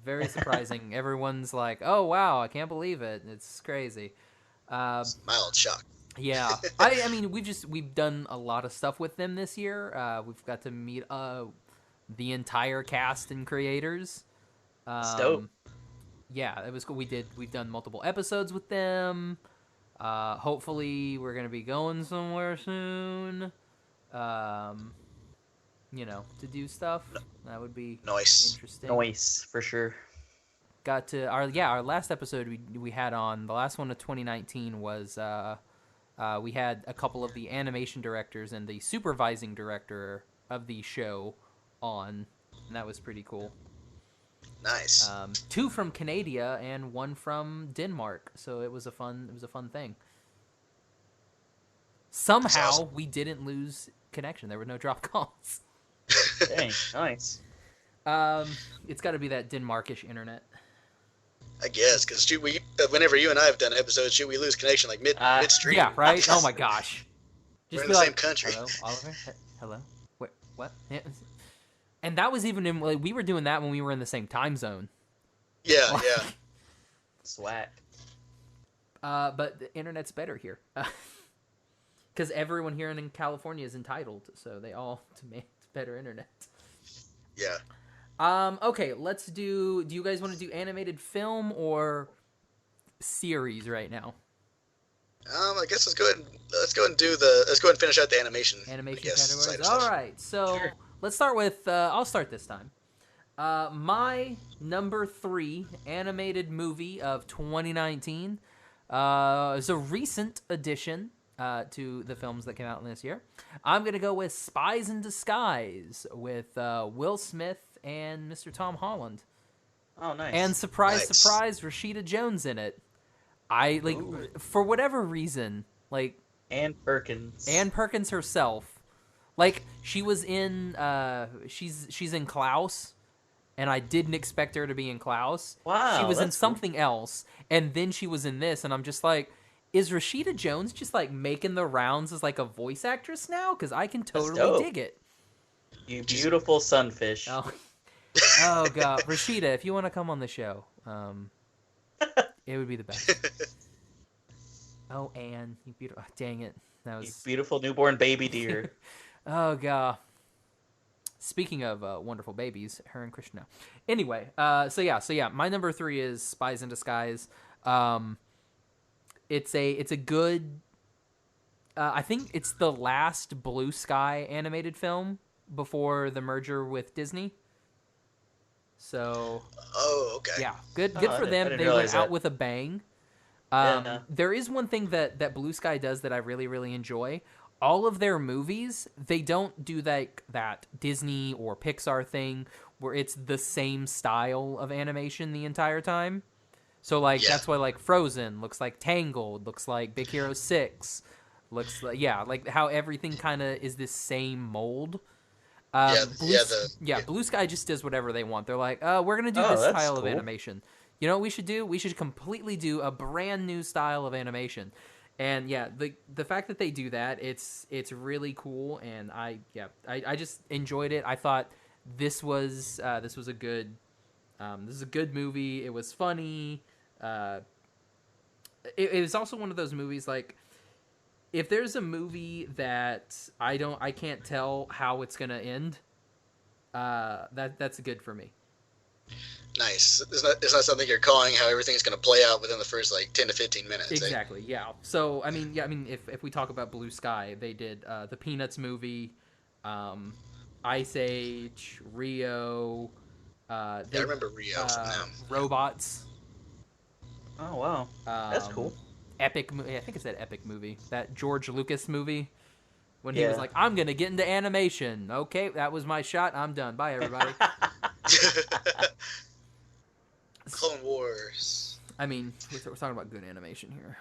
Speaker 2: Very surprising. Everyone's like, "Oh wow, I can't believe it. It's crazy."
Speaker 4: Mild shock.
Speaker 2: Yeah, I mean, we've done a lot of stuff with them this year. We've got to meet the entire cast and creators.
Speaker 3: Dope.
Speaker 2: Yeah, it was cool. We've done multiple episodes with them. Hopefully, we're gonna be going somewhere soon. To do stuff. That would be
Speaker 4: Nice.
Speaker 2: interesting.
Speaker 3: Noise for sure.
Speaker 2: Got to our last episode we had on, the last one of 2019 was we had a couple of the animation directors and the supervising director of the show on, and that was pretty cool.
Speaker 4: Nice.
Speaker 2: 2 from Canada and 1 from Denmark, so it was a fun thing. Somehow
Speaker 4: awesome.
Speaker 2: we didn't lose connection. There were no drop calls.
Speaker 3: Dang, nice.
Speaker 2: It's got to be that Denmarkish internet.
Speaker 4: I guess, because whenever you and I have done episodes, we lose connection like midstream.
Speaker 2: Yeah, right? Oh my gosh.
Speaker 4: We're in
Speaker 2: be
Speaker 4: the same country.
Speaker 2: Hello, Oliver? Hello? Wait, what? Yeah. And that was even we were doing that when we were in the same time zone.
Speaker 4: Yeah.
Speaker 3: Swag.
Speaker 2: But the internet's better here. Because everyone here in California is entitled, so they all demand better internet.
Speaker 4: Yeah.
Speaker 2: Okay, let's do you guys want to do animated film or series right now?
Speaker 4: I guess let's go ahead and finish out the animation.
Speaker 2: Animation
Speaker 4: I guess,
Speaker 2: categories.
Speaker 4: side of
Speaker 2: All
Speaker 4: stuff.
Speaker 2: right, so
Speaker 3: Sure.
Speaker 2: let's start with. I'll start this time. My number 3 animated movie of 2019 is a recent addition to the films that came out this year. I'm gonna go with Spies in Disguise with Will Smith and Mr. Tom Holland.
Speaker 3: Oh, nice.
Speaker 2: And surprise,
Speaker 4: Nice.
Speaker 2: surprise, Rashida Jones in it.
Speaker 3: Ooh.
Speaker 2: For whatever reason,
Speaker 3: Ann Perkins.
Speaker 2: Ann Perkins herself, she was in she's in Klaus, and I didn't expect her to be in Klaus.
Speaker 3: Wow,
Speaker 2: she was in
Speaker 3: that's cool.
Speaker 2: something else, and then she was in this, and I'm just like, is Rashida Jones just making the rounds as a voice actress now? Because I can totally
Speaker 3: dope.
Speaker 2: dig it.
Speaker 3: You beautiful sunfish.
Speaker 2: Oh, oh god, Rashida, if you want to come on the show, it would be the best. Oh, Anne, you beautiful. Dang it, that
Speaker 3: You
Speaker 2: was
Speaker 3: beautiful newborn baby deer.
Speaker 2: Oh god. Speaking of wonderful babies, her and Christian now. Anyway, so yeah, my number 3 is Spies in Disguise. It's a good. I think it's the last Blue Sky animated film before the merger with Disney. So.
Speaker 4: Oh, okay.
Speaker 2: Yeah, good
Speaker 3: Oh,
Speaker 2: for
Speaker 3: I
Speaker 2: them.
Speaker 3: didn't
Speaker 2: They
Speaker 3: realize
Speaker 2: went out
Speaker 3: that.
Speaker 2: with a bang.
Speaker 3: Yeah.
Speaker 2: There is one thing that Blue Sky does that I really, really enjoy. All of their movies, they don't do that Disney or Pixar thing where it's the same style of animation the entire time. So,
Speaker 4: Yeah.
Speaker 2: that's why, Frozen looks like Tangled, looks like Big Hero 6, looks like, how everything kind of is this same mold. Blue Sky just does whatever they want. They're like, we're going to do this
Speaker 3: that's
Speaker 2: style of
Speaker 3: cool.
Speaker 2: animation. You know what we should do? We should completely do a brand new style of animation. And yeah, the fact that they do that, it's really cool, and I just enjoyed it. I thought this was a good movie. It was funny. It was also one of those movies if there's a movie that I can't tell how it's gonna end, that's good for me.
Speaker 4: Nice. It's not something you're calling how everything's going to play out within the first 10 to 15 minutes.
Speaker 2: Exactly. Yeah. So I mean, if we talk about Blue Sky, they did the Peanuts movie, Ice Age, Rio,
Speaker 4: I remember Rio from them.
Speaker 2: Robots.
Speaker 3: Oh wow, that's cool.
Speaker 2: Epic movie. I think it's that Epic movie, that George Lucas movie, when he was
Speaker 3: Yeah.
Speaker 2: like, "I'm gonna get into animation." Okay, that was my shot. I'm done. Bye, everybody.
Speaker 4: Clone Wars.
Speaker 2: I mean, we're talking about good animation here.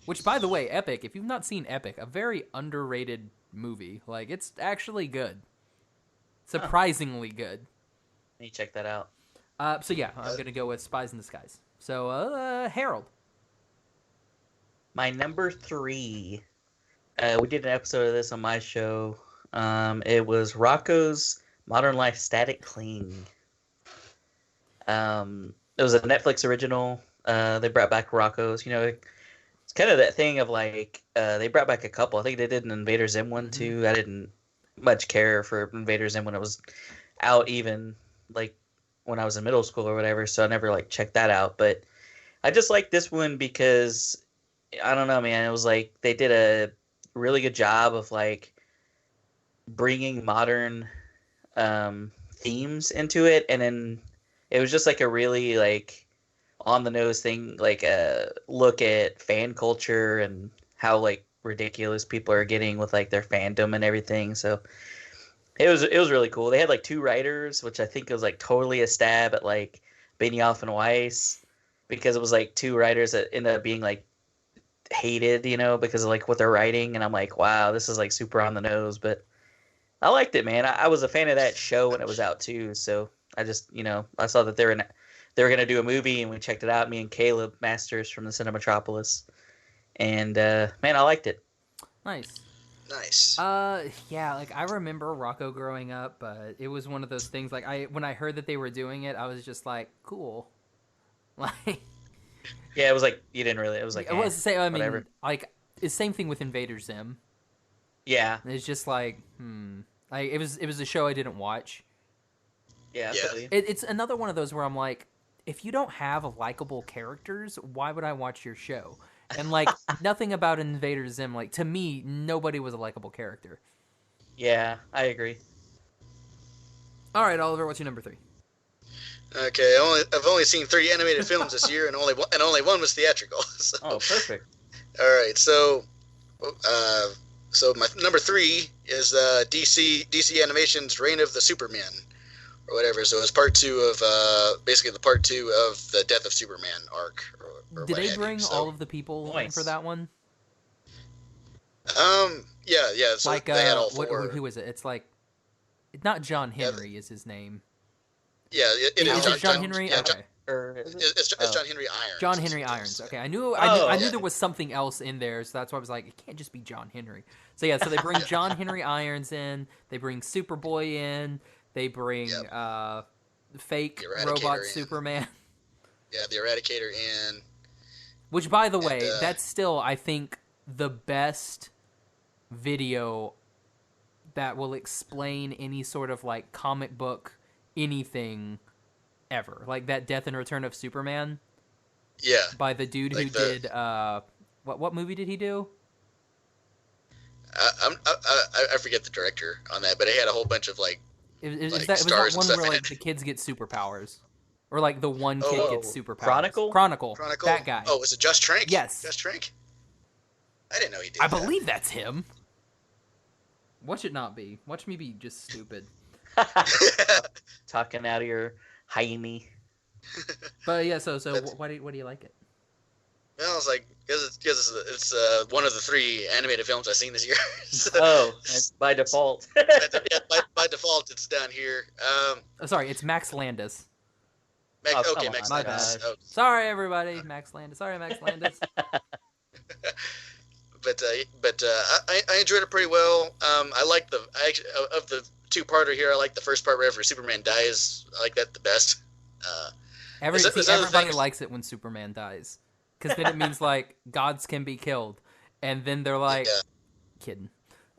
Speaker 2: Which, by the way, Epic, if you've not seen Epic, a very underrated movie. Like, it's actually good. Surprisingly good.
Speaker 3: Let me check that out.
Speaker 2: So, yeah, I'm going to go with Spies in Disguise. So, Harold.
Speaker 3: My number 3. We did an episode of this on my show. It was Rocco's Modern Life Static Cling. It was a Netflix original. They brought back Rocco's. You know, it's kind of that thing of like they brought back a couple. I think they did an Invader Zim one too. I didn't much care for Invader Zim when it was out, even like when I was in middle school or whatever. So I never like checked that out. But I just like this one because I don't know, man. It was like they did a really good job of like bringing modern themes into it, and then it was just like a really like on the nose thing, like a look at fan culture and how like ridiculous people are getting with like their fandom and everything. So it was really cool. They had like 2 writers, which I think was like totally a stab at like Benioff and Weiss, because it was like 2 writers that ended up being like hated, you know, because of like what they're writing. And I'm like, wow, this is like super on the nose, but I liked it, man. I was a fan of that show when it was out too. So I just, you know, I saw that they were going to do a movie, and we checked it out. Me and Caleb Masters from the Cinematropolis, and man, I liked it.
Speaker 2: Nice.
Speaker 3: Yeah,
Speaker 2: like I remember Rocco growing up, but it was one of those things. Like when I heard that they were doing it, I was just like, cool. Like,
Speaker 3: yeah, it was like you didn't really. It was like
Speaker 2: it was the same. I mean,
Speaker 3: whatever.
Speaker 2: like it's the same thing with Invader Zim.
Speaker 3: Yeah,
Speaker 2: It's just like, Like it was a show I didn't watch.
Speaker 3: yeah.
Speaker 4: Yeah.
Speaker 2: It's another one of those where I'm like, if you don't have likable characters, why would I watch your show? And like nothing about Invader Zim, like to me, nobody was a likable character.
Speaker 3: Yeah, I agree.
Speaker 2: All right, Oliver, what's your number 3?
Speaker 4: Okay, I've only seen 3 animated films this year, and only one was theatrical. So.
Speaker 3: Oh, perfect.
Speaker 4: All right, so my number 3 is DC Animation's Reign of the Superman, or whatever. So it's part 2 of basically the part 2 of the Death of Superman arc. Or
Speaker 2: Did
Speaker 4: what
Speaker 2: they
Speaker 4: have
Speaker 2: bring
Speaker 4: you.
Speaker 2: all of the people in
Speaker 3: Nice.
Speaker 2: for that one?
Speaker 4: Yeah. So
Speaker 2: Like,
Speaker 4: they had all 4.
Speaker 2: who is it? It's like, not John Henry is his name.
Speaker 4: Yeah, it
Speaker 2: Is
Speaker 4: is
Speaker 2: it John Henry?
Speaker 4: Yeah,
Speaker 2: Okay.
Speaker 3: Or is it?
Speaker 4: it's John Henry Irons.
Speaker 2: John Henry Irons. Okay, I knew
Speaker 3: Oh,
Speaker 2: there was something else in there, so that's why I was like, it can't just be John Henry. So yeah, so they bring John Henry Irons in, they bring Superboy in, they bring fake
Speaker 4: The Eradicator
Speaker 2: robot
Speaker 4: in.
Speaker 2: Superman.
Speaker 4: Yeah, the Eradicator in.
Speaker 2: Which, by the way,
Speaker 4: And,
Speaker 2: that's still, I think, the best video that will explain any sort of like comic book anything ever. Like that Death and Return of Superman.
Speaker 4: Yeah.
Speaker 2: By the dude
Speaker 4: Like
Speaker 2: who did what movie did he do?
Speaker 4: I forget the director on that, but it had a whole bunch of like.
Speaker 2: It was
Speaker 4: Like
Speaker 2: that
Speaker 4: stars and
Speaker 2: one
Speaker 4: stuff
Speaker 2: where
Speaker 4: in
Speaker 2: like
Speaker 4: it.
Speaker 2: the kids get superpowers, or like the one kid gets superpowers.
Speaker 3: Chronicle?
Speaker 2: Chronicle.
Speaker 4: Chronicle.
Speaker 2: That guy.
Speaker 4: Oh, was it Josh Trank?
Speaker 2: Yes.
Speaker 4: Josh Trank. I didn't know he did.
Speaker 2: I
Speaker 4: that.
Speaker 2: believe that's him. Watch it not be. Watch me be just stupid.
Speaker 3: Talking out of your hiney.
Speaker 2: But yeah, so why do you like it?
Speaker 4: Well, it's like because it's one of the 3 animated films I've seen this year. So,
Speaker 3: Oh, by default.
Speaker 4: yeah, by default, it's down here.
Speaker 2: Oh, sorry, it's Max Landis.
Speaker 3: Oh, come
Speaker 4: Okay,
Speaker 3: on,
Speaker 4: Max
Speaker 2: my
Speaker 4: Landis.
Speaker 2: bad.
Speaker 4: Oh,
Speaker 2: Sorry, everybody. Max Landis. Sorry, Max Landis.
Speaker 4: but I enjoyed it pretty well. I like of the 2-parter here. I like the first part wherever Superman dies. I like that the best. There's other
Speaker 2: Everybody
Speaker 4: things-
Speaker 2: likes it when Superman dies, because then it means like gods can be killed, and then they're like,
Speaker 4: Yeah.
Speaker 2: kidding.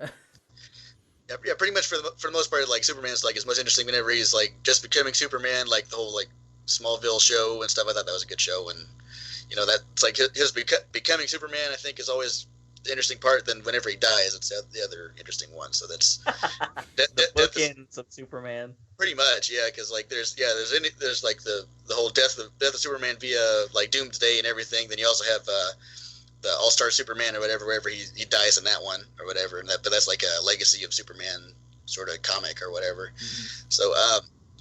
Speaker 4: Yeah, pretty much for the most part, like Superman's like is most interesting whenever he's like just becoming Superman, like the whole like Smallville show and stuff. I thought that was a good show, and you know that's like his becoming Superman. I think is always interesting part. Then whenever he dies, it's the other interesting one. So that's
Speaker 3: The bookends of Superman.
Speaker 4: pretty much, yeah. Because like there's like the whole death of Superman via like Doomsday and everything. Then you also have the All-Star Superman or whatever, wherever he dies in that one or whatever. And but that's like a legacy of Superman sort of comic or whatever. Mm-hmm. So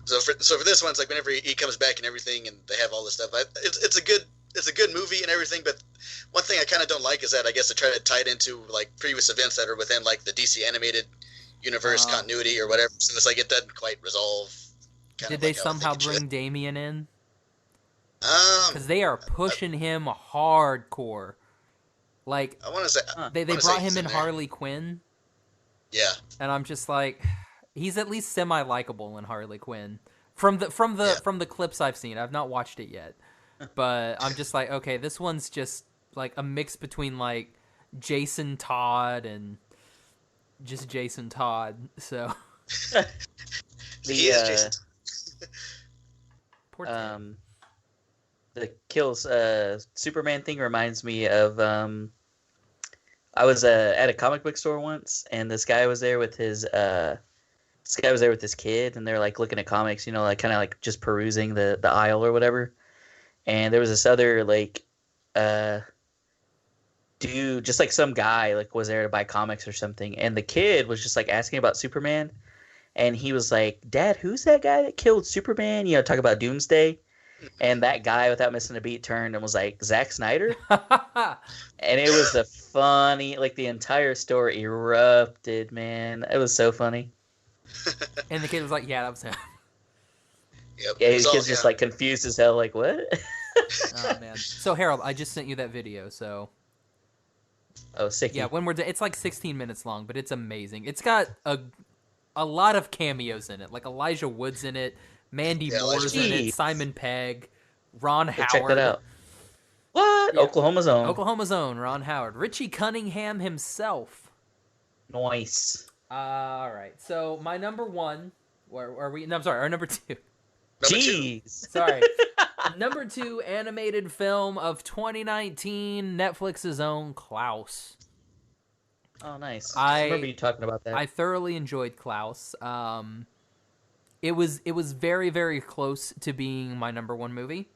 Speaker 4: so for this one, it's like whenever he comes back and everything, and they have all this stuff. It's a good movie and everything, but one thing I kind of don't like is that I guess they try to tie it into like previous events that are within like the DC animated universe continuity or whatever. So it's like it doesn't quite resolve.
Speaker 2: Did they somehow bring Damian in? Because they are pushing him hardcore. Like
Speaker 4: I want to say
Speaker 2: they brought him in Harley Quinn.
Speaker 4: Yeah,
Speaker 2: and I'm just like, he's at least semi-likable in Harley Quinn from the clips I've seen. I've not watched it yet. But I'm just like, okay, this one's just like a mix between like Jason Todd and just Jason Todd. So
Speaker 4: he is Jason.
Speaker 2: Poor Tim.
Speaker 3: The kills Superman thing reminds me of I was at a comic book store once, and this guy was there with his kid, and they're like looking at comics, you know, like kind of like just perusing the aisle or whatever. And there was this other like dude, just like some guy like was there to buy comics or something, and the kid was just like asking about Superman, and he was like, "Dad, who's that guy that killed Superman?" You know, talk about Doomsday. And that guy, without missing a beat, turned and was like, "Zack Snyder?" And it was a funny, like the entire store erupted, man. It was so funny.
Speaker 2: And the kid was like, "Yeah, that was him."
Speaker 4: Yep,
Speaker 3: yeah, his kid's just like confused as hell, like, what?
Speaker 2: Oh man. So Harold, I just sent you that video. So.
Speaker 3: Oh, sick.
Speaker 2: Yeah, when we're it's like 16 minutes long, but it's amazing. It's got a lot of cameos in it, like Elijah Wood's in it, Mandy Moore's in it, Simon Pegg, Ron Howard.
Speaker 3: Check that out. What? Yeah. Oklahoma's own,
Speaker 2: Ron Howard, Richie Cunningham himself.
Speaker 3: Nice.
Speaker 2: All right. So my number one. Where are we? No, I'm sorry. Our number two.
Speaker 3: Jeez.
Speaker 2: Sorry. Number 2 animated film of 2019, Netflix's own Klaus.
Speaker 3: Oh, nice. I remember you talking about that.
Speaker 2: I thoroughly enjoyed Klaus. It was very, very close to being my number 1 movie.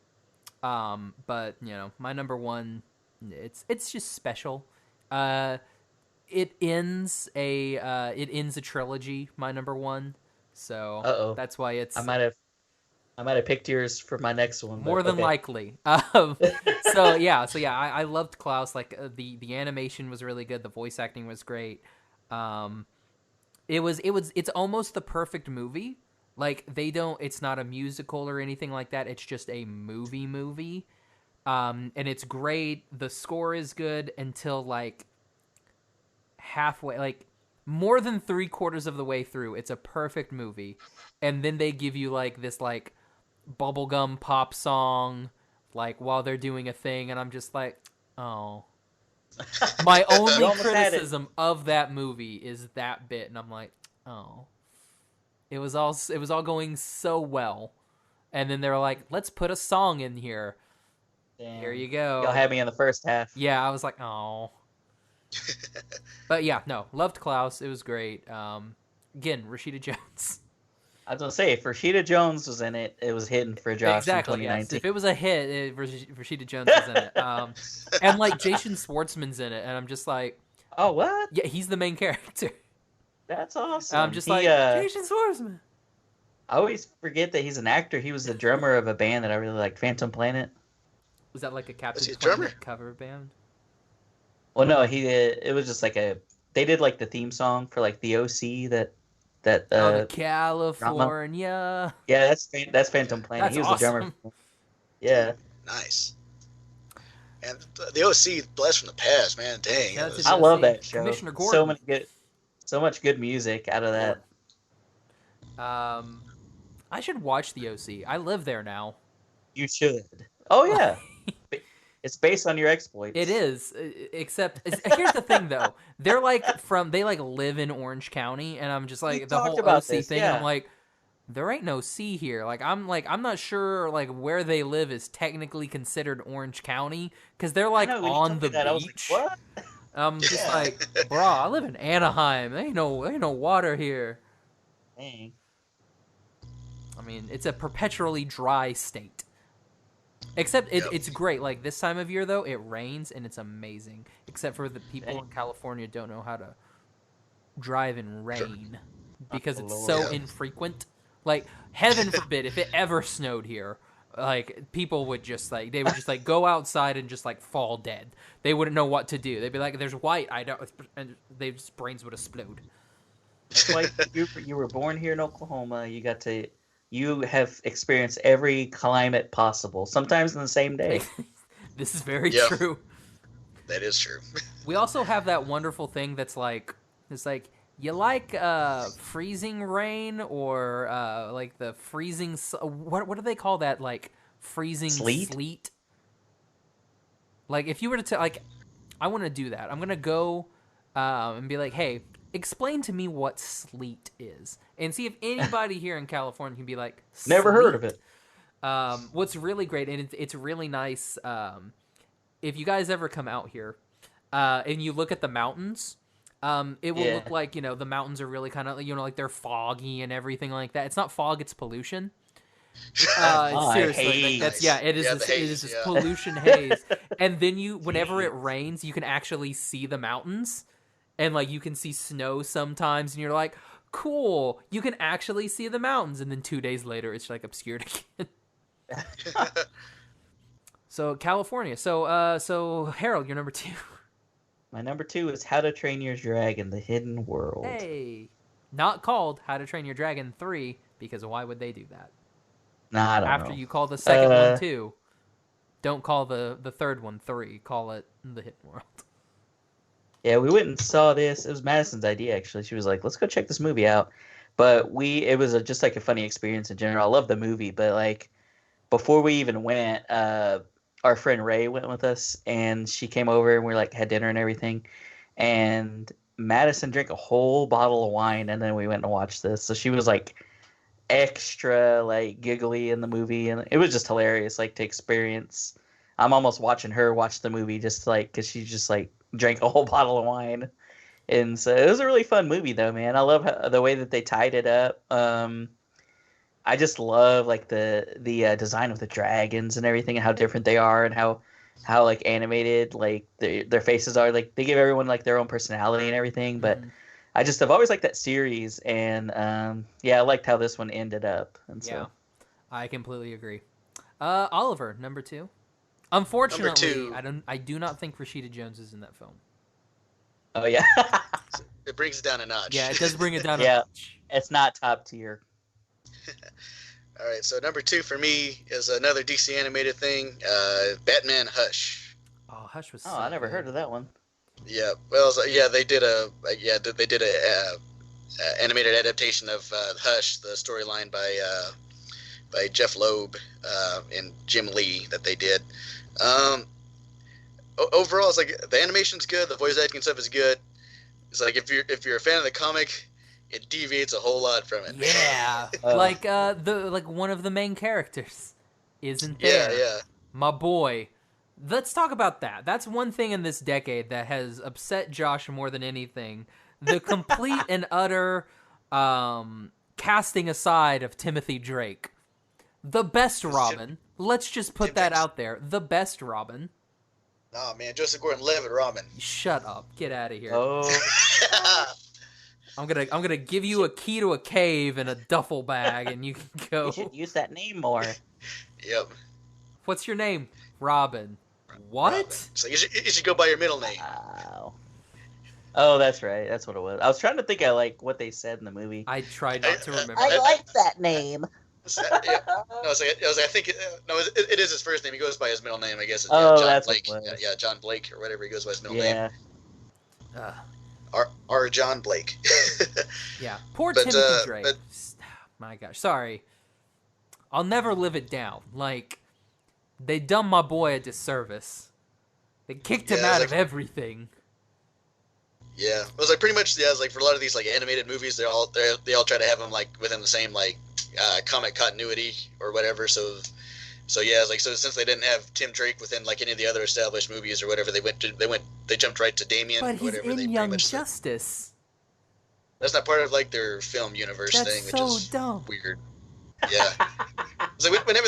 Speaker 2: But you know, my number 1, it's just special. It ends a trilogy. My number 1. So that's why it's.
Speaker 3: I might have picked yours for my next one.
Speaker 2: More than likely. So yeah, I loved Klaus. Like the animation was really good. The voice acting was great. It's almost the perfect movie. Like it's not a musical or anything like that. It's just a movie. And it's great. The score is good until like halfway, like more than 3/4 of the way through. It's a perfect movie. And then they give you like this like bubblegum pop song like while they're doing a thing, and I'm just like, oh. My only criticism of that movie is that bit, and I'm like, oh. It was all going so well. And then they were like, let's put a song in here.
Speaker 3: Damn.
Speaker 2: Here you go.
Speaker 3: Y'all had me in the first half.
Speaker 2: Yeah, I was like, oh. But yeah, no, loved Klaus. It was great. Again, Rashida Jones.
Speaker 3: I was gonna say, if Rashida Jones was in it, it was hidden for Josh
Speaker 2: exactly,
Speaker 3: in 2019.
Speaker 2: Yes. If it was a hit, Rashida Jones was in it. And like Jason Schwartzman's in it, and I'm just like,
Speaker 3: oh, what?
Speaker 2: Yeah, he's the main character.
Speaker 3: That's awesome.
Speaker 2: I'm just Jason Schwartzman.
Speaker 3: I always forget that he's an actor. He was the drummer of a band that I really liked, Phantom Planet.
Speaker 2: Was that like a Captain
Speaker 4: Planet
Speaker 2: cover band?
Speaker 3: Well, no, it was just like they did like the theme song for like the OC that
Speaker 2: California.
Speaker 3: Yeah, that's Phantom Planet. He was
Speaker 2: awesome.
Speaker 3: the drummer. Yeah.
Speaker 4: Nice. And the OC, Blast from the Past, man, dang.
Speaker 3: I love that show.
Speaker 2: Commissioner Gordon.
Speaker 3: So much good music out of that.
Speaker 2: I should watch the OC. I live there now.
Speaker 3: You should. Oh yeah. It's based on your exploits.
Speaker 2: It is, except here's the thing though. They live in Orange County, and I'm just like the whole OC thing. Yeah. And I'm like, there ain't no sea here. Like I'm not sure like where they live is technically considered Orange County because they're like on the beach.
Speaker 3: I was like, what?
Speaker 2: I'm just like, brah, I live in Anaheim. There ain't no water here.
Speaker 3: Dang.
Speaker 2: I mean, it's a perpetually dry state. Except it's great. Like this time of year, though, it rains and it's amazing. Except for the people in California don't know how to drive in rain because it's so infrequent. Like, heaven forbid if it ever snowed here, like people would just like go outside and just like fall dead. They wouldn't know what to do. They'd be like, "There's white." And their brains would explode.
Speaker 3: Like you were born here in Oklahoma. You have experienced every climate possible, sometimes in the same day.
Speaker 2: This is very true.
Speaker 4: That is true.
Speaker 2: We also have that wonderful thing that's like, you like freezing rain or like the freezing, what do they call that? Like freezing sleet? Like if you were to like, I want to do that. I'm going to go and be like, hey, explain to me what sleet is, and see if anybody here in California can be like,
Speaker 3: never heard of it.
Speaker 2: What's really great, and it's really nice, if you guys ever come out here, and you look at the mountains, it will look like, the mountains are really kind of, like they're foggy and everything like that. It's not fog, it's pollution. Seriously, like it is this pollution haze, and then whenever it rains, you can actually see the mountains. And, like, you can see snow sometimes, and you're like, cool, you can actually see the mountains. And then 2 days later, it's, like, obscured again. So, California. So Harold, you're number 2.
Speaker 3: My number 2 is How to Train Your Dragon, The Hidden World.
Speaker 2: Hey. Not called How to Train Your Dragon 3, because why would they do that?
Speaker 3: Nah, I don't know.
Speaker 2: After you call the second one 2, don't call the third one 3. Call it The Hidden World.
Speaker 3: Yeah, we went and saw this. It was Madison's idea, actually. She was like, let's go check this movie out. But it was just like a funny experience in general. I love the movie, but like before we even went, our friend Ray went with us, and she came over and we like had dinner and everything. And Madison drank a whole bottle of wine, and then we went and watched this. So she was like extra like giggly in the movie, and it was just hilarious, like to experience. I'm almost watching her watch the movie just like because she just like drank a whole bottle of wine. And so it was a really fun movie though, man. I love the way that they tied it up. I just love like the design of the dragons and everything, and how different they are, and how like animated like their faces are. Like they give everyone like their own personality and everything. But I've always liked that series, and I liked how this one ended up. And so
Speaker 2: I completely agree. Oliver, number 2. Unfortunately, I do not think Rashida Jones is in that film.
Speaker 3: Oh yeah.
Speaker 4: It brings it down a notch.
Speaker 2: Yeah, it does bring it down a notch.
Speaker 3: It's not top tier.
Speaker 4: All right, so number 2 for me is another DC animated thing, Batman Hush.
Speaker 2: Oh, Hush was.
Speaker 3: I never heard of that one.
Speaker 4: Yeah, well, they did a animated adaptation of Hush, the storyline by Jeff Loeb and Jim Lee that they did. Overall, it's like the animation's good, the voice acting stuff is good. It's like if you're a fan of the comic, it deviates a whole lot from it.
Speaker 2: Yeah, like one of the main characters isn't there.
Speaker 4: Yeah.
Speaker 2: My boy. Let's talk about that. That's one thing in this decade that has upset Josh more than anything. The complete and utter casting aside of Timothy Drake. The best Robin. Let's just put that out there. The best Robin.
Speaker 4: Nah, man, Joseph Gordon-Levitt Robin.
Speaker 2: Shut up. Get out of here.
Speaker 3: Oh.
Speaker 2: I'm gonna give you a key to a cave and a duffel bag, and you can go.
Speaker 3: You should use that name more.
Speaker 4: Yep.
Speaker 2: What's your name? Robin. What?
Speaker 4: Robin. So you should go by your middle name.
Speaker 3: Wow. Oh, that's right. That's what it was. I was trying to think of like what they said in the movie.
Speaker 2: I tried not to remember.
Speaker 3: I like that name.
Speaker 4: Yeah. No, I think it is his first name. He goes by his middle name, I guess.
Speaker 3: Oh,
Speaker 4: John
Speaker 3: that's
Speaker 4: Blake.
Speaker 3: what it was.
Speaker 4: Yeah, John Blake or whatever he goes by his middle name.
Speaker 2: Yeah.
Speaker 4: R. John Blake.
Speaker 2: Yeah. Poor Timothy Drake. My gosh. Sorry. I'll never live it down. Like, they done my boy a disservice. They kicked him out of everything.
Speaker 4: Yeah, it was like pretty much. Yeah, it was like for a lot of these like animated movies, they all try to have them like within the same like comic continuity or whatever. So So yeah, it's like so since they didn't have Tim Drake within like any of the other established movies or whatever, they jumped right to Damien.
Speaker 2: But he's
Speaker 4: whatever.
Speaker 2: in
Speaker 4: They
Speaker 2: Young
Speaker 4: pretty much
Speaker 2: Justice.
Speaker 4: that's not part of like their film universe
Speaker 2: That's
Speaker 4: thing, which
Speaker 2: so
Speaker 4: is
Speaker 2: dumb.
Speaker 4: weird. Yeah. So whenever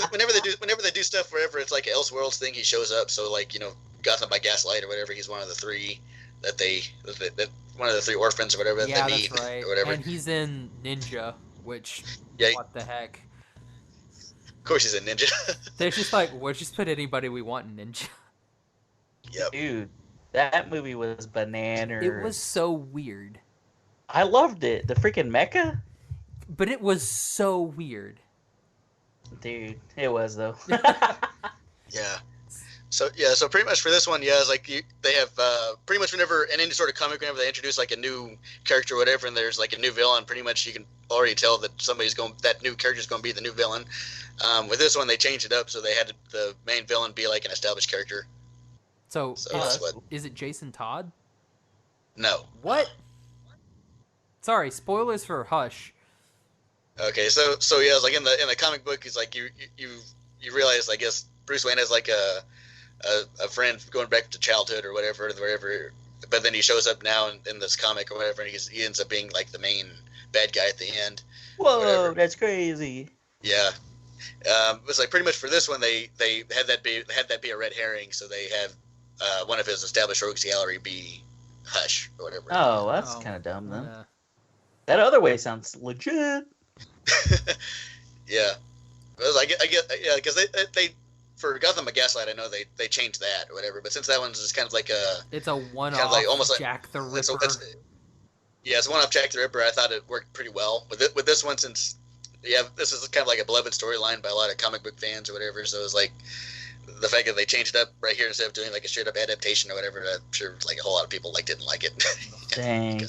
Speaker 4: they do stuff wherever it's like an Elseworlds thing, he shows up. So like Gotham by Gaslight or whatever, he's one of the three that one of the three orphans or whatever that
Speaker 2: Yeah,
Speaker 4: they meet
Speaker 2: that's right.
Speaker 4: or whatever.
Speaker 2: And he's in Ninja, which
Speaker 4: Yeah.
Speaker 2: what the heck?
Speaker 4: Of course, he's a ninja.
Speaker 2: They're just like, we'll just put anybody we want in Ninja.
Speaker 4: Yep.
Speaker 3: Dude, that movie was bananas.
Speaker 2: It was so weird.
Speaker 3: I loved it. The freaking mecha?
Speaker 2: But it was so weird.
Speaker 3: Dude, it was though.
Speaker 4: Yeah. So pretty much for this one, yeah, it's like they have pretty much whenever in any sort of comic, whenever they introduce like a new character or whatever, and there's like a new villain, pretty much you can already tell that that new character is going to be the new villain. With this one, they changed it up, so they had the main villain be like an established character.
Speaker 2: So
Speaker 4: that's what.
Speaker 2: is it Jason Todd?
Speaker 4: No.
Speaker 2: What? Sorry, spoilers for Hush.
Speaker 4: Okay, so yeah, it's like in the comic book, it's like you realize, I guess Bruce Wayne has like a friend going back to childhood or whatever, but then he shows up now in this comic or whatever, and he ends up being like the main bad guy at the end.
Speaker 3: Whoa,
Speaker 4: whatever.
Speaker 3: that's crazy.
Speaker 4: Yeah. It's like pretty much for this one they had that be a red herring, so they have one of his established rogues gallery be Hush or whatever.
Speaker 3: Oh, that's kind of dumb then.
Speaker 2: Yeah.
Speaker 3: That other way sounds legit.
Speaker 4: Yeah. I get yeah, because they for Gotham by Gaslight, I know they changed that or whatever, but since that one's just kind of like
Speaker 2: it's a one-off
Speaker 4: kind of like almost like
Speaker 2: Jack the Ripper.
Speaker 4: It's one off Jack the Ripper. I thought it worked pretty well with this one, since this is kind of like a beloved storyline by a lot of comic book fans or whatever. So it's like the fact that they changed it up right here instead of doing like a straight up adaptation or whatever. I'm sure like a whole lot of people didn't like it.
Speaker 3: Dang.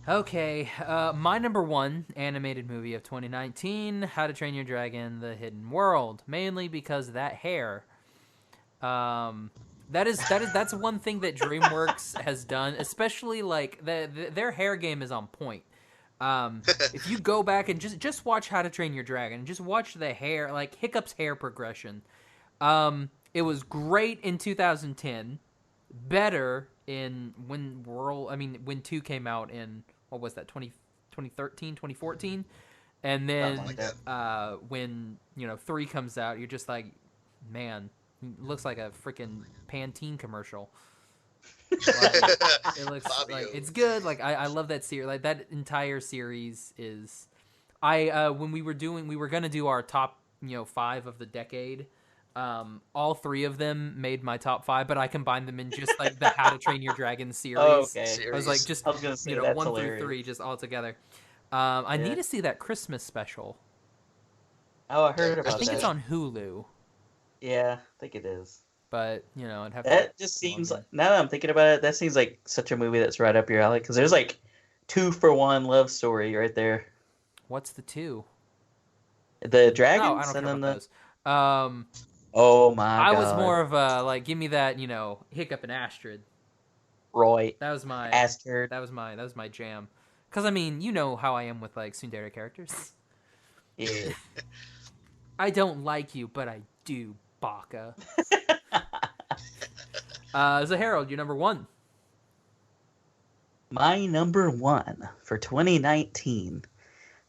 Speaker 2: Okay, my number one animated movie of 2019, How to Train Your Dragon: The Hidden World, mainly because that hair. That's one thing that DreamWorks has done, especially like their hair game is on point. If you go back and just watch How to Train Your Dragon, just watch the hair, like Hiccup's hair progression. It was great in 2010, better in when 2 came out in, what was that, 2013, 2014? And then when 3 comes out, you're just like, man, it looks like a freaking Pantene commercial. It looks like it's good. Like I love that series. Like that entire series is. When we were gonna do our top 5 of the decade. All 3 of them made my top 5, but I combined them in just like the How to Train Your Dragon series.
Speaker 3: Okay.
Speaker 2: I was like, just
Speaker 3: 1
Speaker 2: through 3, just all together. I need to see that Christmas special.
Speaker 3: Oh, I heard about that.
Speaker 2: I think it's on Hulu.
Speaker 3: Yeah, I think it is.
Speaker 2: But I'd have
Speaker 3: that just seems like, now that I'm thinking about it, that seems like such a movie that's right up your alley, because there's like 2-for-1 love story right there.
Speaker 2: What's the 2?
Speaker 3: The dragons,
Speaker 2: No, I don't
Speaker 3: and
Speaker 2: care
Speaker 3: then
Speaker 2: about those.
Speaker 3: Oh my god!
Speaker 2: I was more of a like, give me that Hiccup and Astrid.
Speaker 3: Roy.
Speaker 2: That was my
Speaker 3: Astrid.
Speaker 2: That was my jam. Because how I am with like tsundere characters.
Speaker 3: Yeah.
Speaker 2: I don't like you, but I do, Baka. So Harold, you're number 1.
Speaker 3: My number 1 for 2019.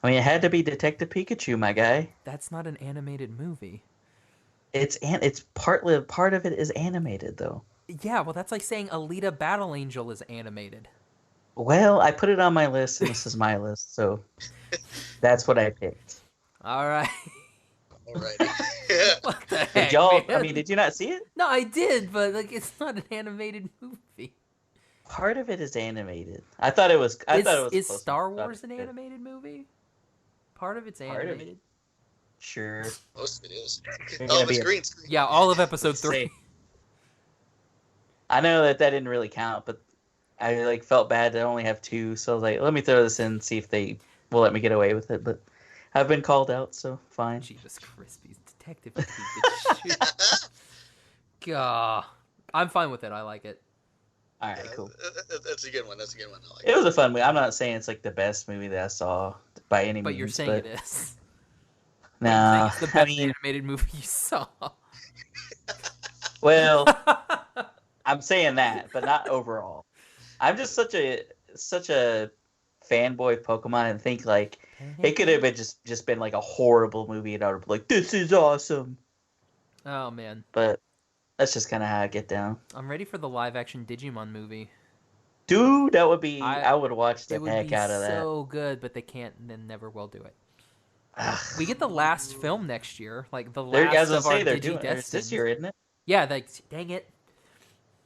Speaker 3: I mean, it had to be Detective Pikachu, my guy.
Speaker 2: That's not an animated movie.
Speaker 3: It's part of it is animated though.
Speaker 2: Yeah, well, that's like saying Alita Battle Angel is animated.
Speaker 3: Well, I put it on my list, and this is my list, so that's what I picked.
Speaker 2: All right.
Speaker 4: Alrighty.
Speaker 2: What the heck,
Speaker 3: Did y'all?
Speaker 2: man?
Speaker 3: I mean, did you not see it?
Speaker 2: No, I did, but like, it's not an animated movie.
Speaker 3: Part of it is animated. I thought it was.
Speaker 2: Is Star Wars an animated movie? Part of it's animated.
Speaker 3: Sure.
Speaker 4: Most of it is.
Speaker 3: You're
Speaker 4: All
Speaker 3: gonna
Speaker 4: of it's
Speaker 3: be a-
Speaker 4: green screen.
Speaker 2: Yeah, all of episode 3.
Speaker 3: I know that didn't really count, but I like felt bad to only have 2, so I was like, let me throw this in and see if they will let me get away with it. But I've been called out, so fine.
Speaker 2: Jeebus Crispies, Detective Pikachu. Gah. I'm fine with it. I like it.
Speaker 3: All right, cool.
Speaker 4: That's a good one. I like
Speaker 3: It was a fun movie. I'm not saying it's like the best movie that I saw by any means.
Speaker 2: But you're saying it is. No, it's the best animated movie you saw.
Speaker 3: Well, I'm saying that, but not overall. I'm just such a fanboy of Pokemon and think like it could have been just been like a horrible movie and I would be like, this is awesome.
Speaker 2: Oh man.
Speaker 3: But that's just kind of how I get down.
Speaker 2: I'm ready for the live action Digimon movie.
Speaker 3: Dude, that would be I would watch the heck out of that.
Speaker 2: It would be so good, but they can't and then never will do it. We get the last film next year, like the last of our Digi-Destiny.
Speaker 3: This year, isn't it?
Speaker 2: Yeah, dang it.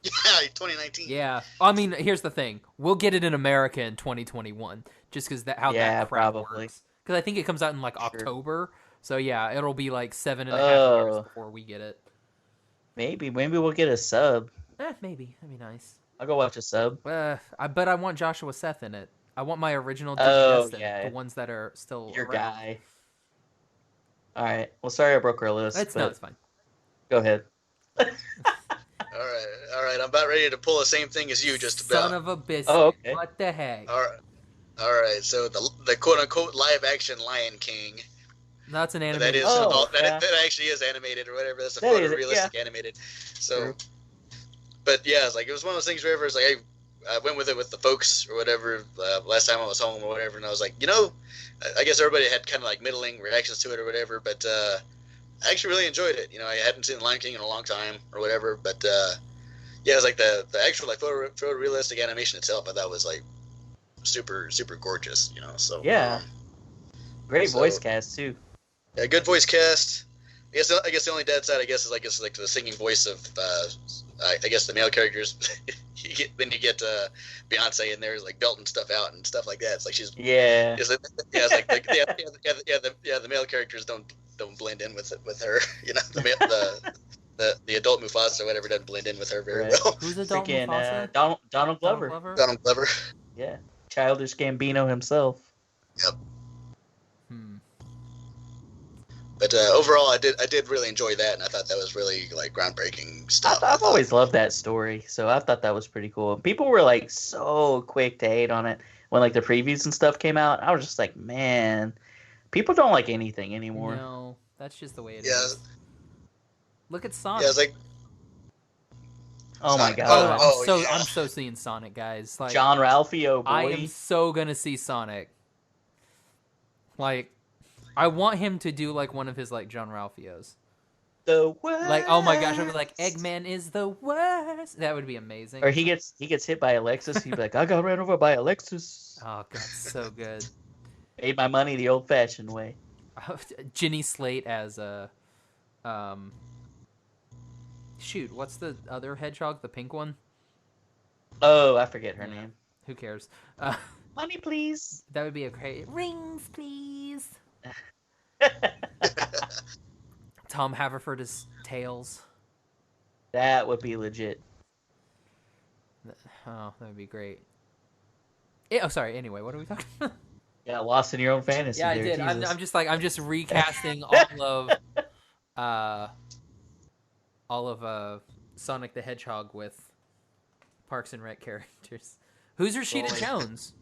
Speaker 4: Yeah, 2019.
Speaker 2: Yeah, I mean, here's the thing: we'll get it in America in 2021, just because that crap
Speaker 3: probably
Speaker 2: works. Because I think it comes out in like October, so yeah, it'll be like 7.5 years before we get it.
Speaker 3: Maybe we'll get a sub.
Speaker 2: Maybe that'd be nice.
Speaker 3: I'll go watch a sub.
Speaker 2: But I want Joshua Seth in it. I want my original Digi-Destin, the ones that are still
Speaker 3: your
Speaker 2: around.
Speaker 3: Guy. All right. Well, sorry I broke our list.
Speaker 2: It's fine.
Speaker 3: Go ahead.
Speaker 4: All right. I'm about ready to pull the same thing as you, just about.
Speaker 2: Son of a biscuit.
Speaker 3: Oh, okay.
Speaker 2: What the heck?
Speaker 4: All right. So the quote unquote live action Lion King.
Speaker 2: That's an animated.
Speaker 4: That actually is animated or whatever. That's a photorealistic animated. So,
Speaker 3: True.
Speaker 4: But yeah, it's like it was one of those things where it was like I went with it with the folks or whatever last time I was home or whatever, and I was like, I guess everybody had kind of like middling reactions to it or whatever, but I actually really enjoyed it. I hadn't seen Lion King in a long time or whatever, but yeah, it was like the actual like photorealistic animation itself. I thought was like super super gorgeous. So
Speaker 3: yeah, great voice cast too.
Speaker 4: Yeah, good voice cast. I guess the only downside is like the singing voice of I guess the male characters. Then you get Beyonce in there, like belting stuff out and stuff like that. It's like she's it's like the male characters don't blend in with her. The adult Mufasa or whatever doesn't blend in with her very well.
Speaker 2: Who's adult Mufasa?
Speaker 3: Donald Glover.
Speaker 4: Donald Glover.
Speaker 3: Yeah, Childish Gambino himself.
Speaker 4: Yep. But overall, I did really enjoy that, and I thought that was really like groundbreaking stuff.
Speaker 3: I've always loved that story, so I thought that was pretty cool. People were like so quick to hate on it when like the previews and stuff came out. I was just like, man, people don't like anything anymore.
Speaker 2: No, that's just the way it is. Look at Sonic.
Speaker 4: Yeah, it's like.
Speaker 3: Oh my god!
Speaker 2: I'm so seeing Sonic, guys. Like
Speaker 3: John Ralphio, boy.
Speaker 2: I am so gonna see Sonic. Like. I want him to do like one of his like John Ralphio's.
Speaker 3: The worst.
Speaker 2: Like, oh my gosh, I'd be like, Eggman is the worst. That would be amazing.
Speaker 3: Or he gets hit by Alexis. He'd be like, I got ran over by Alexis.
Speaker 2: Oh god, so good.
Speaker 3: Made my money the old-fashioned way.
Speaker 2: Jenny Slate as a, shoot, what's the other hedgehog? The pink one?
Speaker 3: Oh, I forget her name.
Speaker 2: Who cares?
Speaker 3: Money, please.
Speaker 2: That would be a great rings, please. Tom Haverford is Tails.
Speaker 3: That would be legit.
Speaker 2: Oh, that would be great. Sorry. Anyway, what are we talking about?
Speaker 3: Yeah, lost in your own fantasy.
Speaker 2: Yeah, I did. I'm just recasting all of Sonic the Hedgehog with Parks and Rec characters. Who's Rashida Jones?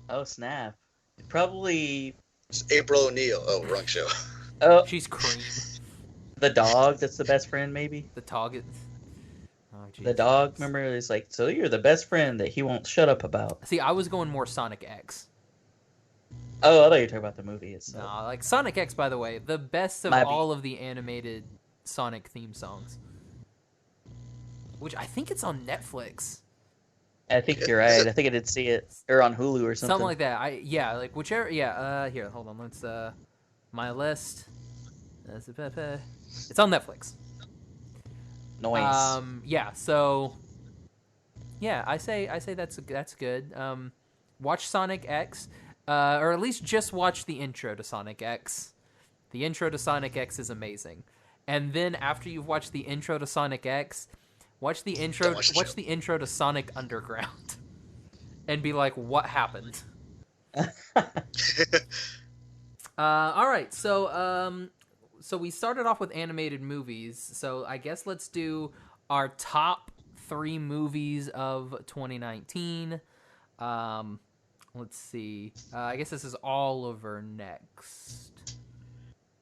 Speaker 3: Oh snap! Probably
Speaker 4: it's April O'Neil. Oh, wrong show.
Speaker 3: Oh,
Speaker 2: she's Cream.
Speaker 3: The dog that's the best friend, maybe.
Speaker 2: The dog.
Speaker 3: The dog. Remember, it's like, so you're the best friend that he won't shut up about.
Speaker 2: See, I was going more Sonic X.
Speaker 3: Oh, I thought you were talking about the movie itself.
Speaker 2: No, like Sonic X, by the way, the best of all of the animated Sonic theme songs. Which I think it's on Netflix.
Speaker 3: I think you're right. I think I did see it, or on Hulu or something.
Speaker 2: Something like that. Like whichever. Yeah. Here, hold on. Let's my list. It's on Netflix.
Speaker 3: Nice.
Speaker 2: Yeah. So. Yeah, I say that's good. Watch Sonic X, or at least just watch the intro to Sonic X. The intro to Sonic X is amazing, and then after you've watched the intro to Sonic X. Watch the intro to Sonic Underground, and be like, "What happened?" All right, so we started off with animated movies. So I guess let's do our top 3 movies of 2019. Let's see. I guess this is Oliver next.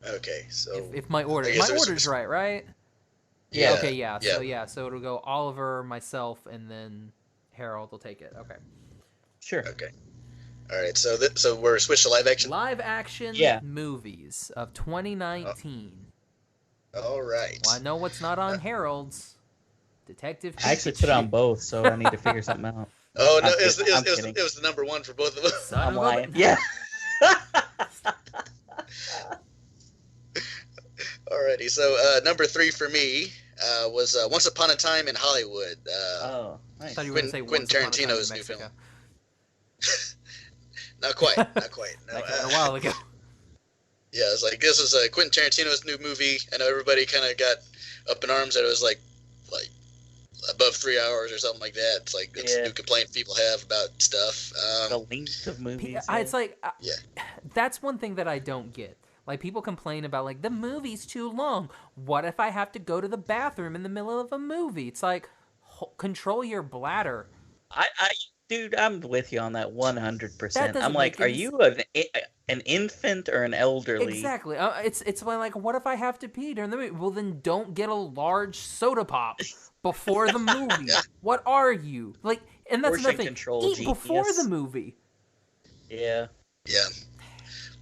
Speaker 4: Okay, so
Speaker 2: If my order,
Speaker 4: I guess
Speaker 2: my
Speaker 4: there's-
Speaker 2: order's right?
Speaker 4: Yeah.
Speaker 2: Okay, yeah.
Speaker 4: Yeah.
Speaker 2: So it'll go Oliver, myself, and then Harold will take it. Okay.
Speaker 3: Sure.
Speaker 4: Okay. All right. So so we're switched to live action.
Speaker 2: Live action
Speaker 3: Yeah.
Speaker 2: movies of 2019.
Speaker 4: All right.
Speaker 2: Well, I know what's not on Harold's. Detective
Speaker 3: I actually put it on
Speaker 2: Pikachu.
Speaker 3: both, so I need to figure something out.
Speaker 4: Oh no,
Speaker 3: I'm
Speaker 4: it was,
Speaker 3: kidding.
Speaker 4: it, was,
Speaker 3: I'm
Speaker 4: it, was,
Speaker 3: kidding.
Speaker 4: it was the number one for both of us.
Speaker 2: Son
Speaker 3: I'm
Speaker 2: of a-
Speaker 3: lying. Yeah.
Speaker 4: Alrighty. So number 3 for me was Once Upon a Time in Hollywood.
Speaker 3: Oh,
Speaker 2: I
Speaker 3: nice.
Speaker 2: thought you were going to say
Speaker 4: Quentin
Speaker 2: Once Upon a Time in
Speaker 4: Tarantino's new
Speaker 2: Mexico.
Speaker 4: film. Not quite. Not quite. No.
Speaker 2: Like a while ago.
Speaker 4: Yeah, it's like this was Quentin Tarantino's new movie. I know everybody kind of got up in arms that it was like above 3 hours or something like that. It's like it's a
Speaker 3: Yeah.
Speaker 4: new complaint people have about stuff.
Speaker 3: The length of movies.
Speaker 2: It's like,
Speaker 4: Yeah.
Speaker 2: that's one thing that I don't get. Like, people complain about, like, the movie's too long. What if I have to go to the bathroom in the middle of a movie? It's like, control your bladder.
Speaker 3: Dude, I'm with you on that 100%.
Speaker 2: That doesn't
Speaker 3: I'm like,
Speaker 2: make
Speaker 3: are
Speaker 2: any
Speaker 3: you an infant or an elderly?
Speaker 2: Exactly. It's like, what if I have to pee during the movie? Well, then don't get a large soda pop before the movie. What are you? Like, and that's
Speaker 3: Portion
Speaker 2: another thing.
Speaker 3: control
Speaker 2: Eat before
Speaker 3: genius.
Speaker 2: the movie.
Speaker 3: Yeah.
Speaker 4: Yeah.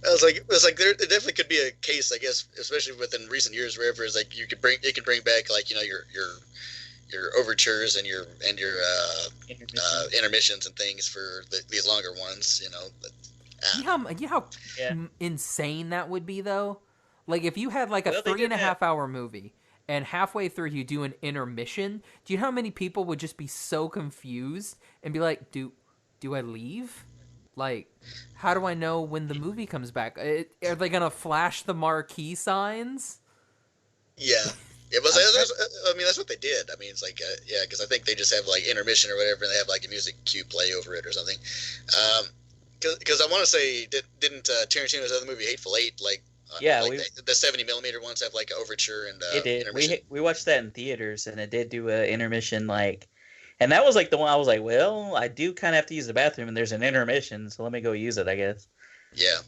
Speaker 4: It was like there definitely could be a case, I guess, especially within recent years, wherever it's like you could bring back like your overtures and your intermissions and things for these longer ones, But,
Speaker 2: You know how
Speaker 3: Yeah.
Speaker 2: insane that would be, though? Like, if you had, like, a
Speaker 3: Well, they
Speaker 2: 3.5-hour movie, and halfway through you do an intermission, do you know how many people would just be so confused and be like, do I leave? Like, how do I know when the movie comes back? Are they going to flash the marquee signs?
Speaker 4: yeah. Yeah, but that's what they did. I mean, it's like, because I think they just have like intermission or whatever, and they have like a music cue play over it or something. Because I want to say, didn't Tarantino's other movie Hateful Eight the 70mm ones have like an overture and
Speaker 3: It did.
Speaker 4: intermission?
Speaker 3: We watched that in theaters, and it did do an intermission, and that was like the one I was like, well, I do kind of have to use the bathroom, and there's an intermission, so let me go use it, I guess.
Speaker 4: Yeah.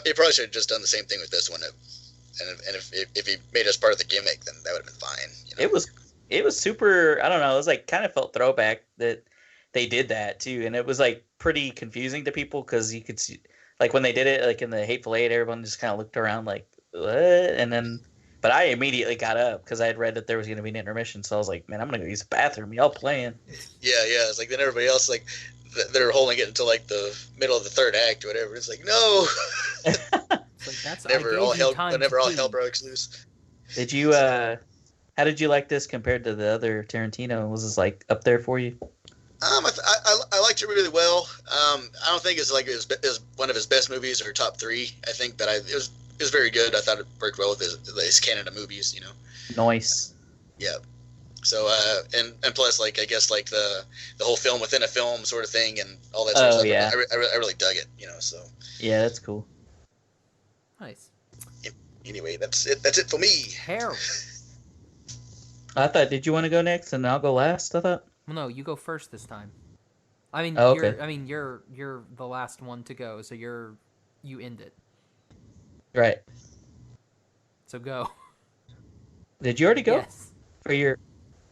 Speaker 4: It probably should have just done the same thing with this one. And if he made us part of the gimmick, then that would have been fine.
Speaker 3: It was super. I don't know. It was like kind of felt throwback that they did that too, and it was like pretty confusing to people because you could see, like when they did it, like in the Hateful Eight, everyone just kind of looked around like what, and then. But I immediately got up because I had read that there was going to be an intermission, so I was like, man, I'm going to go use the bathroom. Y'all playing?
Speaker 4: Yeah. It's like then everybody else like they're holding it until like the middle of the third act or whatever. It's like no.
Speaker 2: It's like, that's
Speaker 4: Whenever all hell breaks loose.
Speaker 3: Did you? How did you like this compared to the other Tarantino? Was this like up there for you?
Speaker 4: I liked it really well. I don't think it's like it was one of his best movies or top 3. I think that it was very good. I thought it worked well with his canon of movies.
Speaker 3: Nice.
Speaker 4: Yeah. So and plus like I guess like the whole film within a film sort of thing and all that sort of stuff.
Speaker 3: Yeah.
Speaker 4: I really dug it. So.
Speaker 3: Yeah, that's cool.
Speaker 2: Nice.
Speaker 4: Anyway, that's it for me.
Speaker 2: Harold.
Speaker 3: I thought, did you want to go next and I'll go last? I thought.
Speaker 2: Well, no, you go first this time. I mean,
Speaker 3: Oh, okay.
Speaker 2: you're the last one to go, so you end it.
Speaker 3: Right.
Speaker 2: So go.
Speaker 3: Did you already go
Speaker 2: Yes.
Speaker 3: for your?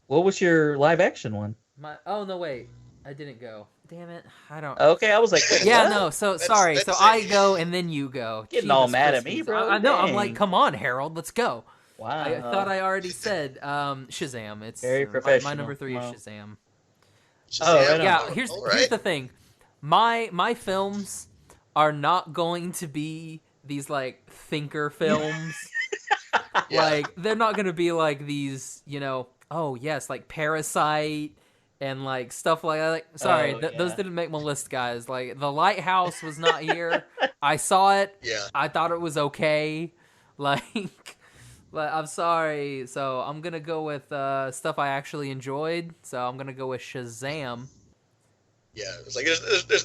Speaker 3: What was your live action one?
Speaker 2: Oh no, wait, I didn't go. Damn it, I don't.
Speaker 3: Okay, I was like, wait,
Speaker 2: Yeah,
Speaker 3: what?
Speaker 2: no. So
Speaker 4: That's-
Speaker 2: sorry.
Speaker 4: that's
Speaker 2: So
Speaker 4: it.
Speaker 2: I go and then you go.
Speaker 3: Getting all
Speaker 2: Jesus
Speaker 3: mad at
Speaker 2: Christmas.
Speaker 3: me, bro.
Speaker 2: I know. I'm
Speaker 3: Dang.
Speaker 2: like, come on, Harold, let's go.
Speaker 3: Wow.
Speaker 2: I thought I already said Shazam. It's
Speaker 3: Very
Speaker 2: my
Speaker 3: professional.
Speaker 2: number 3
Speaker 3: Wow.
Speaker 2: is Shazam.
Speaker 3: Oh, right on.
Speaker 2: Yeah, here's
Speaker 4: All
Speaker 2: here's
Speaker 4: right.
Speaker 2: the thing. My films are not going to be these like thinker films.
Speaker 4: Yeah.
Speaker 2: Like they're not going to be like these, oh yes, like Parasite and like stuff like that. Like, sorry,
Speaker 3: Oh,
Speaker 2: those
Speaker 3: yeah.
Speaker 2: didn't make my list, guys. Like The Lighthouse was not here. I saw it.
Speaker 4: Yeah.
Speaker 2: I thought it was okay. Like but I'm sorry. So I'm going to go with stuff I actually enjoyed. So I'm going to go with Shazam.
Speaker 4: Yeah, it's like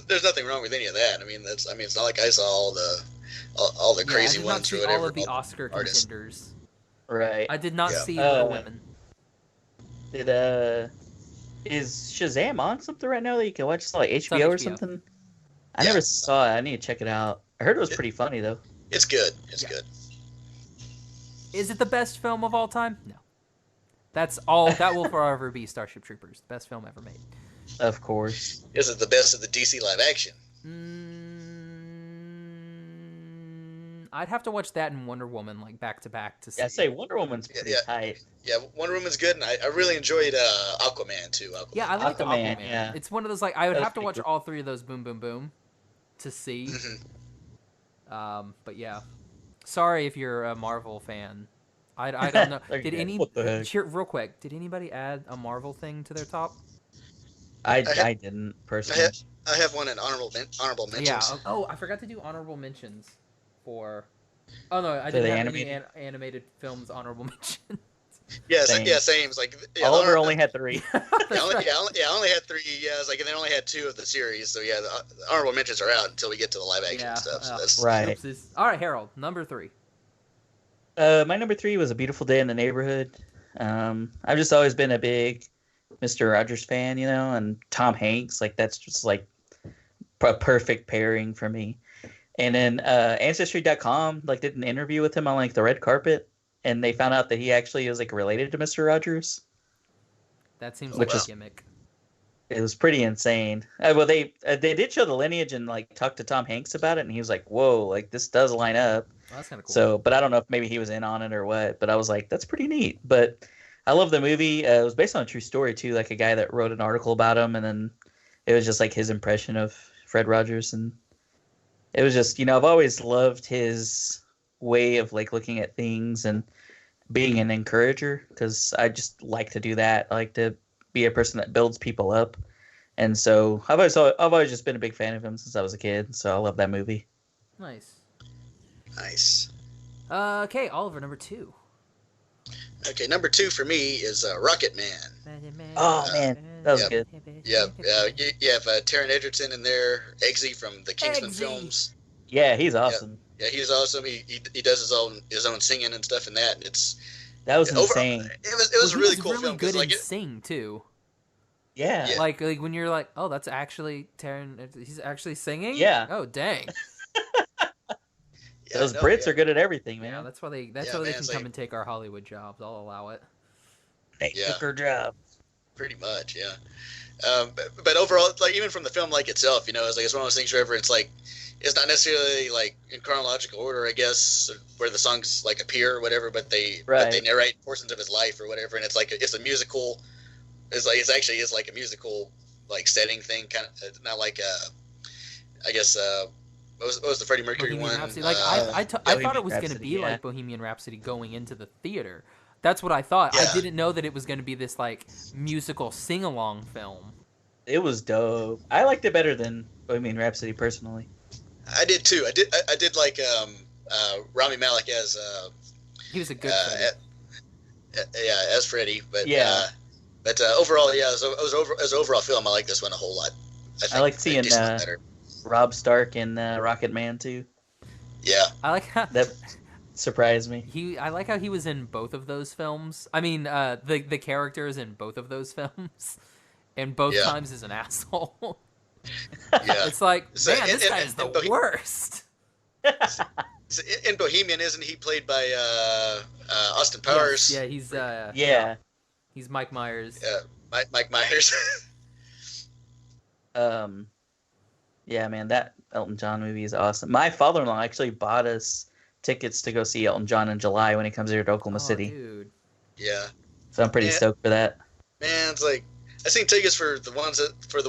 Speaker 4: there's nothing wrong with any of that. I mean, it's not like I saw all the crazy
Speaker 2: I did
Speaker 4: ones
Speaker 2: not see
Speaker 4: or whatever.
Speaker 2: all of the Oscar
Speaker 4: artists.
Speaker 2: contenders.
Speaker 3: Right.
Speaker 2: I did not
Speaker 4: Yeah.
Speaker 2: see Little Women.
Speaker 3: Is Shazam on something right now that you can watch? It's like
Speaker 2: on
Speaker 3: HBO or
Speaker 2: HBO.
Speaker 3: something. I
Speaker 4: Yeah.
Speaker 3: never saw it. I need to check it out. I heard it was pretty funny though.
Speaker 4: It's good. It's
Speaker 2: Yeah.
Speaker 4: good.
Speaker 2: Is it the best film of all time? No. That's all. That will forever be Starship Troopers, the best film ever made.
Speaker 3: Of course.
Speaker 4: Is it the best of the DC live action?
Speaker 2: I'd have to watch that and Wonder Woman like back to back to see.
Speaker 3: Yeah, I say Wonder Woman's pretty tight.
Speaker 4: Yeah, Wonder Woman's good, and I really enjoyed Aquaman too.
Speaker 2: Yeah, I like
Speaker 3: Aquaman,
Speaker 2: Aquaman.
Speaker 3: yeah.
Speaker 2: It's one of those like I would
Speaker 3: That was
Speaker 2: have to
Speaker 3: pretty
Speaker 2: watch
Speaker 3: good.
Speaker 2: all three of those boom boom boom to see. But yeah, sorry if you're a Marvel fan. I don't know.
Speaker 3: Like,
Speaker 2: Did any
Speaker 3: what the heck?
Speaker 2: here, real quick? Did anybody add a Marvel thing to their top?
Speaker 3: I didn't personally.
Speaker 4: I have one in honorable mentions.
Speaker 2: Yeah. Oh, I forgot to do honorable mentions for. Oh no, I
Speaker 3: For the
Speaker 2: didn't have any animated films honorable mentions.
Speaker 4: Yeah,
Speaker 3: Same.
Speaker 4: same. It's like
Speaker 3: Oliver only had 3.
Speaker 4: I only had 3. Yeah, it's like, and they only had 2 of the series. So yeah, the honorable mentions are out until we get to the live action stuff. So that's
Speaker 3: Right.
Speaker 2: Oopsies. All right, Harold, number 3.
Speaker 3: My number 3 was A Beautiful Day in the Neighborhood. I've just always been a big Mr. Rogers fan, you know, and Tom Hanks, like that's just like a perfect pairing for me. And then Ancestry.com like did an interview with him on like the red carpet, and they found out that he actually is like related to Mr. Rogers.
Speaker 2: That seems
Speaker 3: Which
Speaker 2: like a
Speaker 3: is-
Speaker 2: gimmick.
Speaker 3: It was pretty insane. Well, they did show the lineage and like talk to Tom Hanks about it, and he was like, "Whoa, like this does line up."
Speaker 2: Oh, that's kind of cool.
Speaker 3: So, but I don't know if maybe he was in on it or what. But I was like, that's pretty neat. But I love the movie. It was based on a true story too, like a guy that wrote an article about him, and then it was just like his impression of Fred Rogers, and it was just, you know, I've always loved his way of like looking at things and being an encourager, because I just like to do that. I like to be a person that builds people up, and so I've always just been a big fan of him since I was a kid. So I love that movie.
Speaker 2: Nice.
Speaker 4: nice.
Speaker 2: Okay, Oliver, number 2.
Speaker 4: Okay, number 2 for me is Rocket Man.
Speaker 3: Oh man, that was
Speaker 4: Yeah.
Speaker 3: good.
Speaker 4: Yeah, you have Taron Egerton in there, Eggsy from the Kingsman
Speaker 2: Eggsy.
Speaker 4: films.
Speaker 3: Yeah, he's awesome.
Speaker 4: Yeah, he's awesome. He does his own singing and stuff in that. And
Speaker 3: That was
Speaker 4: over-
Speaker 3: insane.
Speaker 4: It was a really cool
Speaker 2: really
Speaker 4: film because
Speaker 2: good
Speaker 4: like
Speaker 2: in Sing too.
Speaker 3: Yeah.
Speaker 4: Yeah.
Speaker 2: Like when you're like, oh, that's actually Taron. He's actually singing.
Speaker 3: Yeah.
Speaker 2: Oh, dang.
Speaker 4: yeah,
Speaker 3: Those
Speaker 4: no,
Speaker 3: Brits
Speaker 4: yeah.
Speaker 3: are good at everything,
Speaker 2: Yeah,
Speaker 3: man.
Speaker 2: that's why they
Speaker 4: Yeah,
Speaker 2: can
Speaker 4: man, it's
Speaker 2: come
Speaker 4: like-
Speaker 2: and take our Hollywood jobs. I'll allow it.
Speaker 3: They
Speaker 4: Yeah.
Speaker 3: took her job.
Speaker 4: Pretty much, yeah. But overall, like even from the film like itself, you know, it's one of those things wherever it's like it's not necessarily like in chronological order, I guess, where the songs like appear or whatever, but they narrate portions of his life or whatever, and it's like it's a musical. It's actually like a musical like setting thing, kind of not like I guess what was the Freddie Mercury
Speaker 2: Bohemian
Speaker 4: one?
Speaker 2: Rhapsody. Like I thought
Speaker 3: Bohemian
Speaker 2: it was going to
Speaker 3: Rhapsody,
Speaker 2: be
Speaker 3: yeah.
Speaker 2: like Bohemian Rhapsody going into the theater. That's what I thought. I
Speaker 4: Yeah.
Speaker 2: didn't know that it was going to be this like musical sing along film.
Speaker 3: It was dope. I liked it better than Bohemian Rhapsody personally.
Speaker 4: I did too. I did like Rami Malek as
Speaker 2: He was a good Freddie.
Speaker 4: as Freddie, but
Speaker 3: Yeah.
Speaker 4: But overall, yeah, as an overall film, I like this one a whole lot.
Speaker 3: I like seeing
Speaker 4: decently better.
Speaker 3: Rob Stark in Rocket Man too.
Speaker 4: Yeah,
Speaker 2: I like how
Speaker 3: That surprised me.
Speaker 2: I like how he was in both of those films. I mean, the characters in both of those films, and both
Speaker 4: Yeah.
Speaker 2: times is an asshole.
Speaker 4: yeah.
Speaker 2: It's like,
Speaker 4: So,
Speaker 2: man, this
Speaker 4: and-
Speaker 2: guy
Speaker 4: and-
Speaker 2: is the
Speaker 4: and
Speaker 2: worst.
Speaker 4: So in Bohemian, isn't he played by Austin Powers?
Speaker 2: Yes, yeah, he's
Speaker 3: Yeah.
Speaker 2: he's Mike Myers.
Speaker 4: Mike Myers.
Speaker 3: Yeah, man, that Elton John movie is awesome. My father-in-law actually bought us tickets to go see Elton John in July when he comes here to Oklahoma
Speaker 2: Oh,
Speaker 3: City.
Speaker 2: dude.
Speaker 4: Yeah,
Speaker 3: So I'm pretty
Speaker 4: Yeah.
Speaker 3: stoked for that.
Speaker 4: man, it's like I seen tickets for the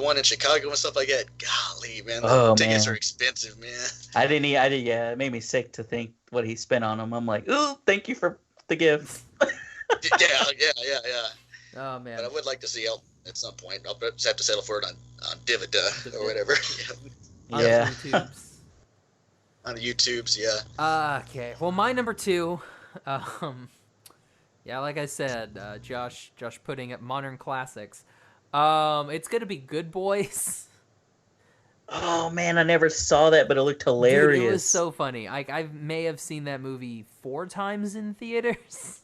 Speaker 4: one in Chicago and stuff like that. Golly, man, the
Speaker 3: Oh,
Speaker 4: tickets
Speaker 3: man.
Speaker 4: are expensive, man.
Speaker 3: Yeah, it made me sick to think what he spent on them. I'm like, ooh, thank you for the gift.
Speaker 4: yeah.
Speaker 2: Oh man.
Speaker 4: But I would like to see Elton at some point. I'll just have to settle for it on Divida or whatever.
Speaker 3: Yeah.
Speaker 2: YouTubes.
Speaker 4: On the YouTubes, yeah.
Speaker 2: Okay. Well, my number 2, yeah, like I said, Josh putting it modern classics. It's gonna be Good Boys.
Speaker 3: Oh man, I never saw that, but it looked hilarious.
Speaker 2: Dude, it was so funny. I may have seen that movie 4 times in theaters.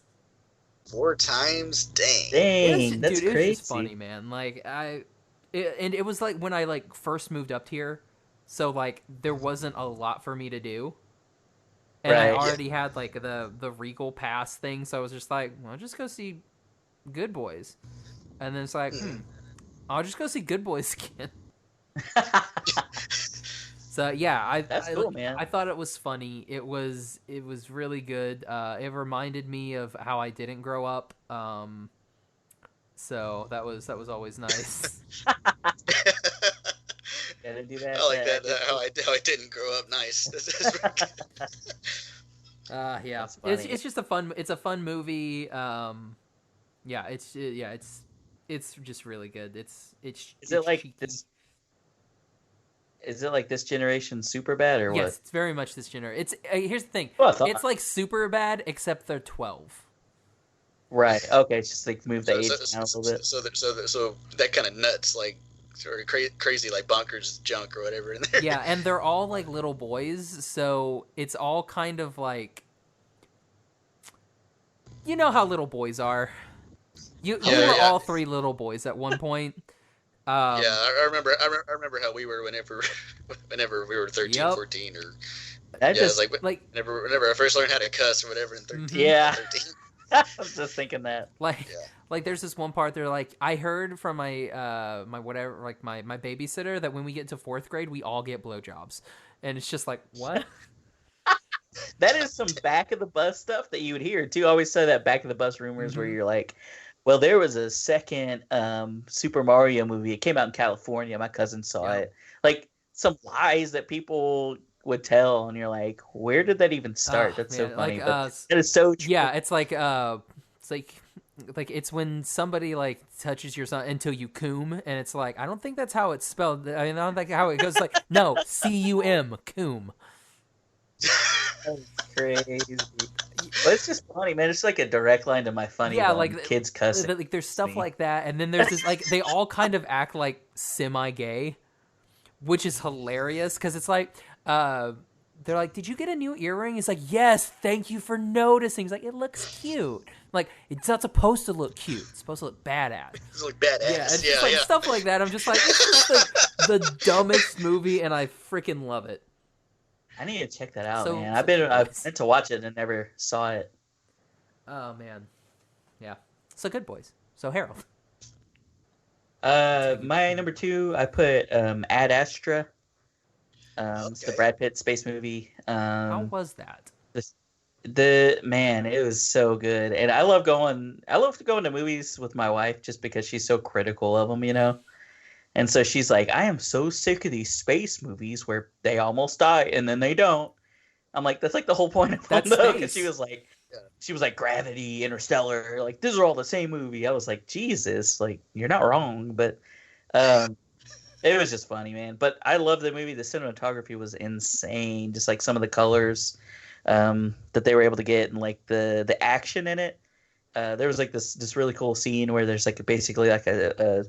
Speaker 4: 4 times, dang.
Speaker 3: Dang, that's
Speaker 2: Dude, it
Speaker 3: crazy.
Speaker 2: was just funny, man. Like and it was like when I like first moved up here, so like there wasn't a lot for me to do. And I
Speaker 3: Right.
Speaker 2: already had like the Regal Pass thing, so I was just like, well, I'll just go see Good Boys. And then it's like, I'll just go see Good Boys again. So yeah,
Speaker 3: That's cool, man.
Speaker 2: I thought it was funny. It was really good. It reminded me of how I didn't grow up. So that was always nice.
Speaker 3: Gotta do that.
Speaker 4: I like that. How I didn't grow up. Nice. That's very good.
Speaker 2: Yeah,
Speaker 3: That's funny.
Speaker 2: it's just a fun movie. Yeah, it's just really good. Is
Speaker 3: it like
Speaker 2: cheeky.
Speaker 3: this? Is it like this generation super bad or what?
Speaker 2: Yes, it's very much this generation. It's here's the thing.
Speaker 3: Well, I thought-
Speaker 2: It's like super bad, except they're 12.
Speaker 3: Right. Okay. It's just like move the age down a little bit.
Speaker 4: So that kind of nuts, like sort of crazy, like bonkers junk or whatever in there.
Speaker 2: Yeah, and they're all like little boys, so it's all kind of like, you know how little boys are. You were all three little boys at one point.
Speaker 4: Yeah, I remember how we were whenever we were 13,
Speaker 2: Yep.
Speaker 4: 14, or
Speaker 3: That
Speaker 4: yeah,
Speaker 3: just
Speaker 4: it's like whenever I first learned how to cuss or whatever in 13.
Speaker 3: Yeah.
Speaker 4: 13.
Speaker 3: I was just thinking that.
Speaker 2: Like there's this one part they're like, I heard from my my whatever, like my babysitter, that when we get to 4th grade we all get blowjobs, and it's just like, what?
Speaker 3: That is some back of the bus stuff that you would hear too. I always say that back of the bus rumors where you're like, well, there was a second Super Mario movie. It came out in California. My cousin saw it. Like some lies that people would tell, and you're like, where did that even start? That's so funny.
Speaker 2: Like,
Speaker 3: but it is so true.
Speaker 2: Yeah, it's like it's when somebody like touches your son until you coom, and it's like, I don't think that's how it's spelled. I mean, I don't think how it goes. Like, no, cum, coom.
Speaker 3: That's crazy. But it's just funny, man. It's like a direct line to my funny.
Speaker 2: Yeah, like
Speaker 3: kids cussing.
Speaker 2: Like there's stuff like that, and then there's this like they all kind of act like semi-gay, which is hilarious because it's like they're like, "Did you get a new earring?" He's like, "Yes, thank you for noticing." He's like, "It looks cute." Like, it's not supposed to look cute. It's supposed to look badass.
Speaker 4: It's like badass.
Speaker 2: Yeah, it's just like stuff like that. I'm just like, it's just like the dumbest movie, and I freaking love it.
Speaker 3: I need to check that out,
Speaker 2: So-
Speaker 3: man.
Speaker 2: so
Speaker 3: I've meant to watch it and never saw it.
Speaker 2: Oh man, yeah. So Good Boys. So Harold.
Speaker 3: My number 2, I put Ad Astra. It's the Brad Pitt space movie.
Speaker 2: How was that?
Speaker 3: It was so good, and I love going to movies with my wife just because she's so critical of them, you know. And so she's like, I am so sick of these space movies where they almost die and then they don't. I'm like, that's like the whole point of them,
Speaker 2: That's
Speaker 3: though.
Speaker 2: space.
Speaker 3: And she was like, Gravity, Interstellar, like these are all the same movie. I was like, Jesus, like you're not wrong, but it was just funny, man. But I love the movie. The cinematography was insane. Just like some of the colors that they were able to get, and like the action in it. There was like this really cool scene where there's like basically like a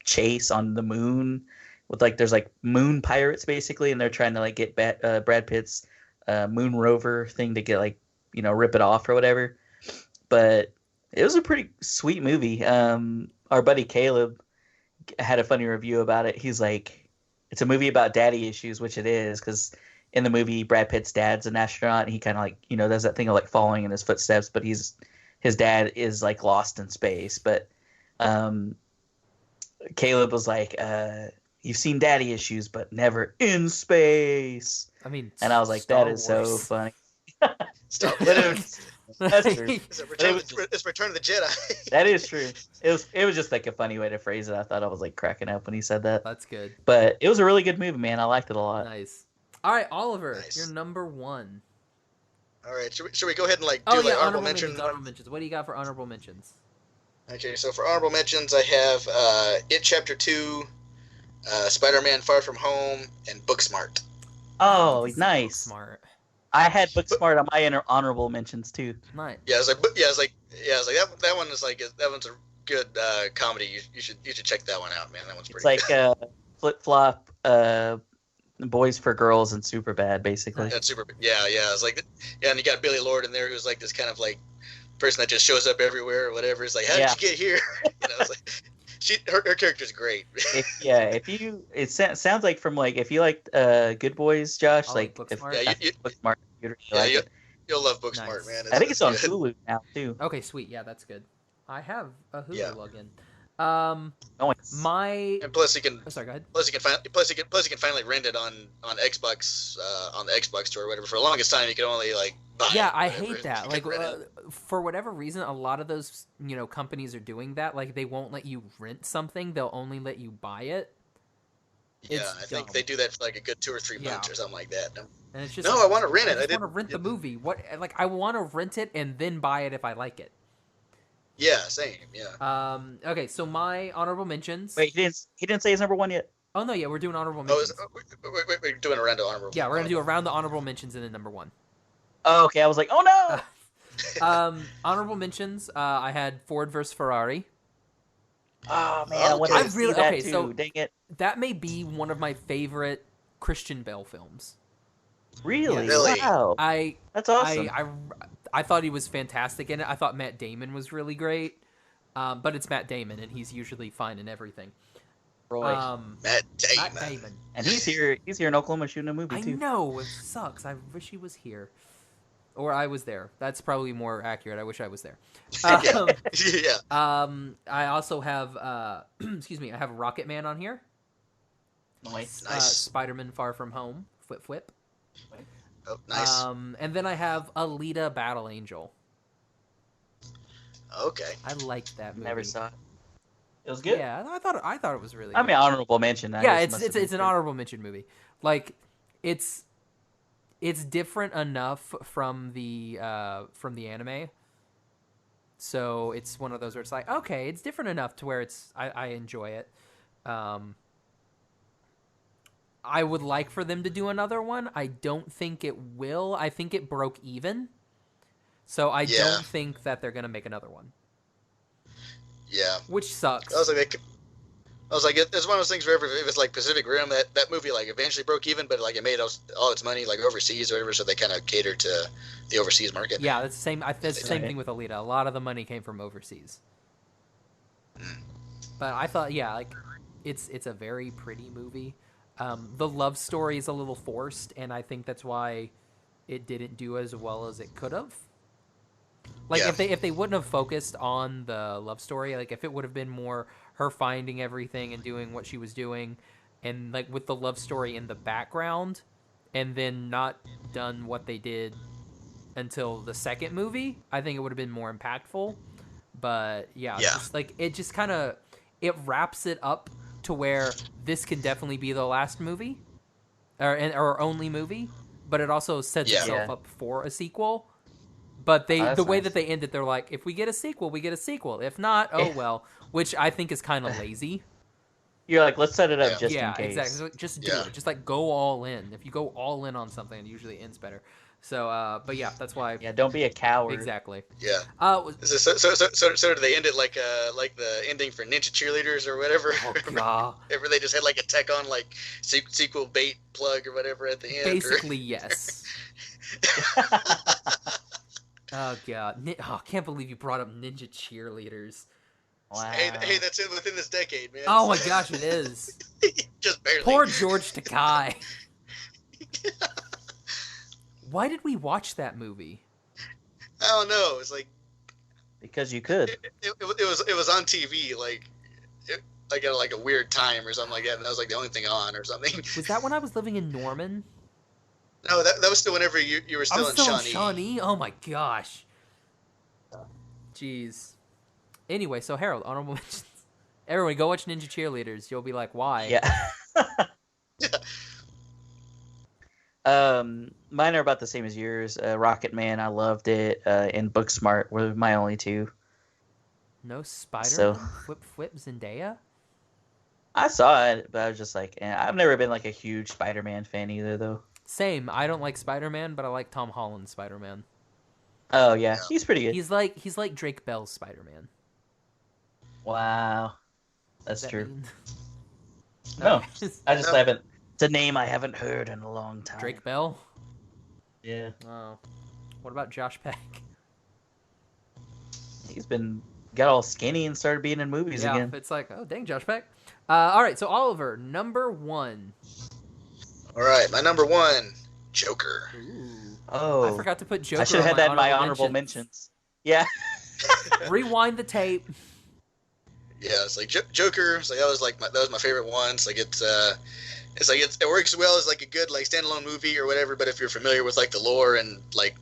Speaker 3: chase on the moon with like there's like moon pirates basically, and they're trying to like get Brad Pitt's moon rover thing to get like, you know, rip it off or whatever. But it was a pretty sweet movie. Our buddy Caleb had a funny review about it. He's like, it's a movie about daddy issues, which it is, because in the movie Brad Pitt's dad's an astronaut, and he kind of like, you know, does that thing of like following in his footsteps, but his dad is like lost in space. But Caleb was like, you've seen daddy issues, but never in space.
Speaker 2: I mean,
Speaker 3: And I was like,
Speaker 2: Star
Speaker 3: that is so
Speaker 2: Wars.
Speaker 3: funny.
Speaker 4: Star
Speaker 3: But it was- that's true.
Speaker 4: It's Return of the Jedi.
Speaker 3: That is true. It was just like a funny way to phrase it. I thought I was like cracking up when he said that.
Speaker 2: That's good.
Speaker 3: But it was a really good movie, man. I liked it a lot.
Speaker 2: Nice. All right, Oliver,
Speaker 4: Nice.
Speaker 2: you're number 1.
Speaker 4: All right, should we go ahead and like do like honorable mentions?
Speaker 2: Honorable mentions. What do you got for honorable mentions?
Speaker 4: Okay, so for honorable mentions, I have It Chapter 2, Spider-Man Far From Home, and Booksmart.
Speaker 3: Oh,
Speaker 2: This is
Speaker 3: nice.
Speaker 2: Smart.
Speaker 3: I had Booksmart on my honorable mentions too.
Speaker 2: Nice.
Speaker 4: Yeah, I was like that one is like that one's a good comedy. You should check that one out, man. That one's
Speaker 3: It's
Speaker 4: pretty
Speaker 3: like
Speaker 4: good.
Speaker 3: flip flop, boys for girls and super bad, basically.
Speaker 4: That's super. Yeah. It's like and you got Billy Lord in there who's like this kind of like person that just shows up everywhere or whatever. It's like, how did you get here? You know, it's like her character's great.
Speaker 3: It sounds like from like if you liked Good Boys, Josh,
Speaker 2: I
Speaker 3: like
Speaker 2: like
Speaker 3: if
Speaker 2: Booksmart.
Speaker 4: Yeah,
Speaker 3: Booksmart. You'd
Speaker 4: Yeah,
Speaker 3: like it.
Speaker 4: you'll love Booksmart,
Speaker 2: Nice.
Speaker 4: man.
Speaker 3: I think it's on
Speaker 4: good.
Speaker 3: Hulu now too.
Speaker 2: Okay, sweet. Yeah, that's good. I have a Hulu
Speaker 4: Yeah.
Speaker 2: login.
Speaker 3: Nice.
Speaker 4: And plus you can
Speaker 2: Oh, sorry, go ahead.
Speaker 4: plus you can finally rent it on Xbox on the Xbox store or whatever. For the longest time, you could only like buy.
Speaker 2: Yeah,
Speaker 4: it or
Speaker 2: I
Speaker 4: whatever.
Speaker 2: hate that.
Speaker 4: You
Speaker 2: Like,
Speaker 4: could rent it.
Speaker 2: for whatever reason, a lot of those companies are doing that. Like, they won't let you rent something; they'll only let you buy it.
Speaker 4: Yeah,
Speaker 2: It's
Speaker 4: I think
Speaker 2: dumb.
Speaker 4: they do that for like a good 2 or 3
Speaker 2: Yeah.
Speaker 4: months or something like that.
Speaker 2: And it's just
Speaker 4: No,
Speaker 2: like,
Speaker 4: I want to rent it.
Speaker 2: I
Speaker 4: I
Speaker 2: just want
Speaker 4: didn't
Speaker 2: to rent the movie. What? Like, I want to rent it and then buy it if I like it.
Speaker 4: Yeah, same. Yeah.
Speaker 2: Okay, so my honorable mentions.
Speaker 3: Wait, he didn't say his number one yet.
Speaker 2: Oh no, yeah, we're doing honorable
Speaker 4: Oh,
Speaker 2: mentions.
Speaker 4: we're doing a round of honorable.
Speaker 2: Yeah, we're gonna do around the honorable mentions and then number one.
Speaker 3: Oh, okay. I was like, oh no.
Speaker 2: Honorable mentions. I had Ford versus Ferrari.
Speaker 3: Oh man, I wanted
Speaker 4: Okay.
Speaker 3: to
Speaker 2: I
Speaker 3: see
Speaker 2: really-
Speaker 3: that
Speaker 2: okay,
Speaker 3: too.
Speaker 2: so-
Speaker 3: Dang it.
Speaker 2: That may be one of my favorite Christian Bale films.
Speaker 3: Really?
Speaker 4: Really?
Speaker 3: Wow.
Speaker 2: I
Speaker 3: That's awesome.
Speaker 2: I thought he was fantastic in it. I thought Matt Damon was really great. But it's Matt Damon, and he's usually fine in everything.
Speaker 3: Roy.
Speaker 4: Matt Damon.
Speaker 2: Matt Damon.
Speaker 3: And he's here in Oklahoma shooting a movie
Speaker 2: I
Speaker 3: too.
Speaker 2: know, it sucks. I wish he was here. Or I was there. That's probably more accurate. I wish I was there.
Speaker 4: Yeah.
Speaker 2: I also have, excuse me, I have Rocket Man on here.
Speaker 3: Nice.
Speaker 4: Nice.
Speaker 2: Spider-Man Far From Home. Flip.
Speaker 4: Oh, nice.
Speaker 2: And then I have Alita Battle Angel.
Speaker 4: Okay.
Speaker 2: I liked that movie.
Speaker 3: Never saw it. It was good.
Speaker 2: Yeah, I thought it was really
Speaker 3: I
Speaker 2: good.
Speaker 3: mean, honorable mention. I
Speaker 2: Yeah,
Speaker 3: guess
Speaker 2: it's
Speaker 3: must have
Speaker 2: an
Speaker 3: been
Speaker 2: honorable mention movie. Like, it's different enough from the anime. So it's one of those where it's like, okay, it's different enough to where I enjoy it. I would like for them to do another one. I don't think it will. I think it broke even. So I
Speaker 4: Yeah.
Speaker 2: don't think that they're gonna make another one,
Speaker 4: Yeah.
Speaker 2: which sucks.
Speaker 4: I was like, it's one of those things where if it's like Pacific Rim, that movie like eventually broke even, but like it made all its money like overseas or whatever, so they kind of catered to the overseas market.
Speaker 2: Yeah, that's the same. That's the same
Speaker 3: Right.
Speaker 2: thing with Alita. A lot of the money came from overseas. But I thought, yeah, like it's a very pretty movie. The love story is a little forced, and I think that's why it didn't do as well as it could have. Like
Speaker 4: Yeah.
Speaker 2: if they wouldn't have focused on the love story, like if it would have been more her finding everything and doing what she was doing, and like with the love story in the background, and then not done what they did until the second movie, I think it would have been more impactful. But yeah. Just, like it just kind of it wraps it up to where this can definitely be the last movie or only movie, but it also sets
Speaker 4: Yeah.
Speaker 2: itself
Speaker 3: Yeah.
Speaker 2: up for a sequel. But
Speaker 3: that's
Speaker 2: the way
Speaker 3: nice.
Speaker 2: that they end it, they're like, if we get a sequel, we get a sequel. If not, oh well. Which I think is kind of lazy.
Speaker 3: You're like, let's set it up
Speaker 4: Yeah.
Speaker 3: just
Speaker 2: Yeah,
Speaker 3: in case.
Speaker 2: exactly. So just do
Speaker 4: Yeah.
Speaker 2: it. Just like go all in. If you go all in on something, it usually ends better. So, but yeah, that's why.
Speaker 3: Yeah, don't be a coward.
Speaker 2: Exactly.
Speaker 4: Yeah.
Speaker 2: Uh,
Speaker 4: Is this, so do they end it like the ending for Ninja Cheerleaders or whatever?
Speaker 2: oh god.
Speaker 4: Where they just had like a tech on like sequel bait plug or whatever at the end.
Speaker 2: Basically, yes. Oh god. I can't believe you brought up Ninja Cheerleaders.
Speaker 3: Wow.
Speaker 4: Hey, that's it within this decade, man.
Speaker 2: Oh my gosh, it is.
Speaker 4: Just barely.
Speaker 2: Poor George Takei. Why did we watch that movie?
Speaker 4: I don't know. It's like
Speaker 3: Because you could.
Speaker 4: it was on TV like at like a weird time or something like that, and that was like the only thing on or something.
Speaker 2: Was that when I was living in Norman?
Speaker 4: No, that was still whenever you were
Speaker 2: I
Speaker 4: still
Speaker 2: was
Speaker 4: in
Speaker 2: still
Speaker 4: Shawnee.
Speaker 2: in Shawnee. Oh my gosh. Jeez. Anyway, so Harold, honorable mentions. Everyone, go watch Ninja Cheerleaders. You'll be like, why?
Speaker 3: Yeah. Mine are about the same as yours. Rocket Man, I loved it. And Booksmart were my only two.
Speaker 2: No Spider-Man?
Speaker 3: So-
Speaker 2: Flip Zendaya?
Speaker 3: I saw it, but I was just like, I've never been like a huge Spider-Man fan either, though.
Speaker 2: Same. I don't like Spider-Man, but I like Tom Holland's Spider-Man.
Speaker 3: Oh yeah, he's pretty good.
Speaker 2: He's like Drake Bell's Spider-Man.
Speaker 3: Wow, that's
Speaker 2: Does that
Speaker 3: true.
Speaker 2: mean-
Speaker 3: No, I just
Speaker 4: No.
Speaker 3: haven't. It's a name I haven't heard in a long time.
Speaker 2: Drake Bell?
Speaker 3: Yeah,
Speaker 2: Oh. What about Josh Peck?
Speaker 3: he's got all skinny and started being in movies
Speaker 2: Yeah,
Speaker 3: again.
Speaker 2: it's like, oh, dang, Josh Peck. All right, so Oliver, number one.
Speaker 4: All right, my number one, Joker.
Speaker 2: Ooh.
Speaker 3: Oh,
Speaker 2: I forgot to put Joker.
Speaker 3: I should have had that in my honorable
Speaker 2: mentions.
Speaker 3: Yeah.
Speaker 2: Rewind the tape.
Speaker 4: Yeah, it's like Joker. It's like that was my favorite one. It's like it works well as like a good like standalone movie or whatever. But if you're familiar with like the lore and like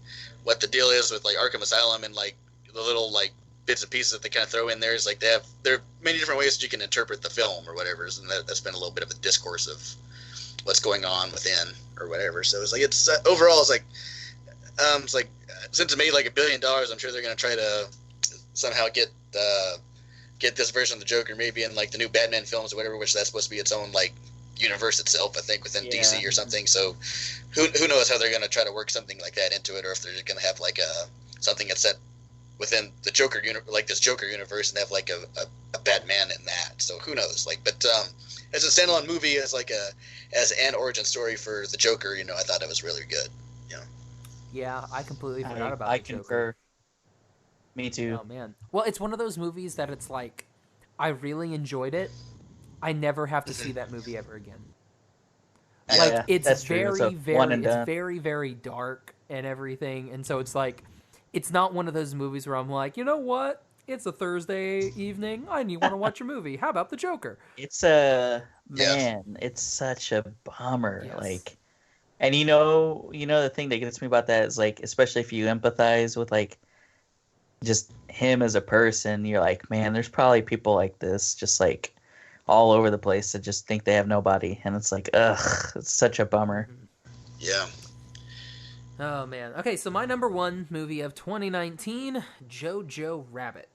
Speaker 4: what the deal is with like Arkham Asylum and like the little like bits and pieces that they kind of throw in there, is like there are many different ways that you can interpret the film or whatever. And that's been a little bit of a discourse of what's going on within or whatever. So it's like overall it's like since it made like $1 billion, I'm sure they're gonna try to somehow get this version of the Joker maybe in like the new Batman films or whatever, which that's supposed to be its own like universe itself, I think, within DC or something. So who knows how they're going to try to work something like that into it, or if they're going to have like something that's set within the Joker like this Joker universe, and have like a Batman in that. So who knows? Like, but as a standalone movie, as an origin story for the Joker, I thought it was really good.
Speaker 2: Yeah, I completely forgot about
Speaker 3: I
Speaker 2: the Joker.
Speaker 3: concur. Me too.
Speaker 2: Oh man. Well, it's one of those movies that it's like, I really enjoyed it. I never have to see that movie ever again.
Speaker 3: Yeah,
Speaker 2: like it's
Speaker 3: very,
Speaker 2: it's very, very dark and everything, and so it's like, it's not one of those movies where I'm like, you know what? It's a Thursday evening. I want to watch a movie. How about the Joker?
Speaker 3: It's it's such a bummer.
Speaker 2: Yes.
Speaker 3: Like, and the thing that gets me about that is like, especially if you empathize with like just him as a person, you're like, man, there's probably people like this, just like all over the place, that just think they have nobody, and it's like, ugh, it's such a bummer.
Speaker 4: Yeah.
Speaker 2: Oh man. Okay, so my number one movie of 2019, Jojo Rabbit.